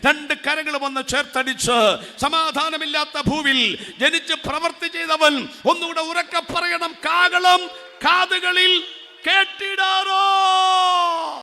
[SPEAKER 2] രണ്ട് കരങ്ങളും ഒന്ന് ചേർത്തടിച്ച്, സമാധാനമില്ലാത്ത ഭൂവിൽ ജനിച്ച് പ്രവൃത്തി ചെയ്തവൻ ഒന്നുകൂടെ ഉറക്കെ പറയണം, കാഹളം കാതുകളിൽ കേട്ടിടാറോ.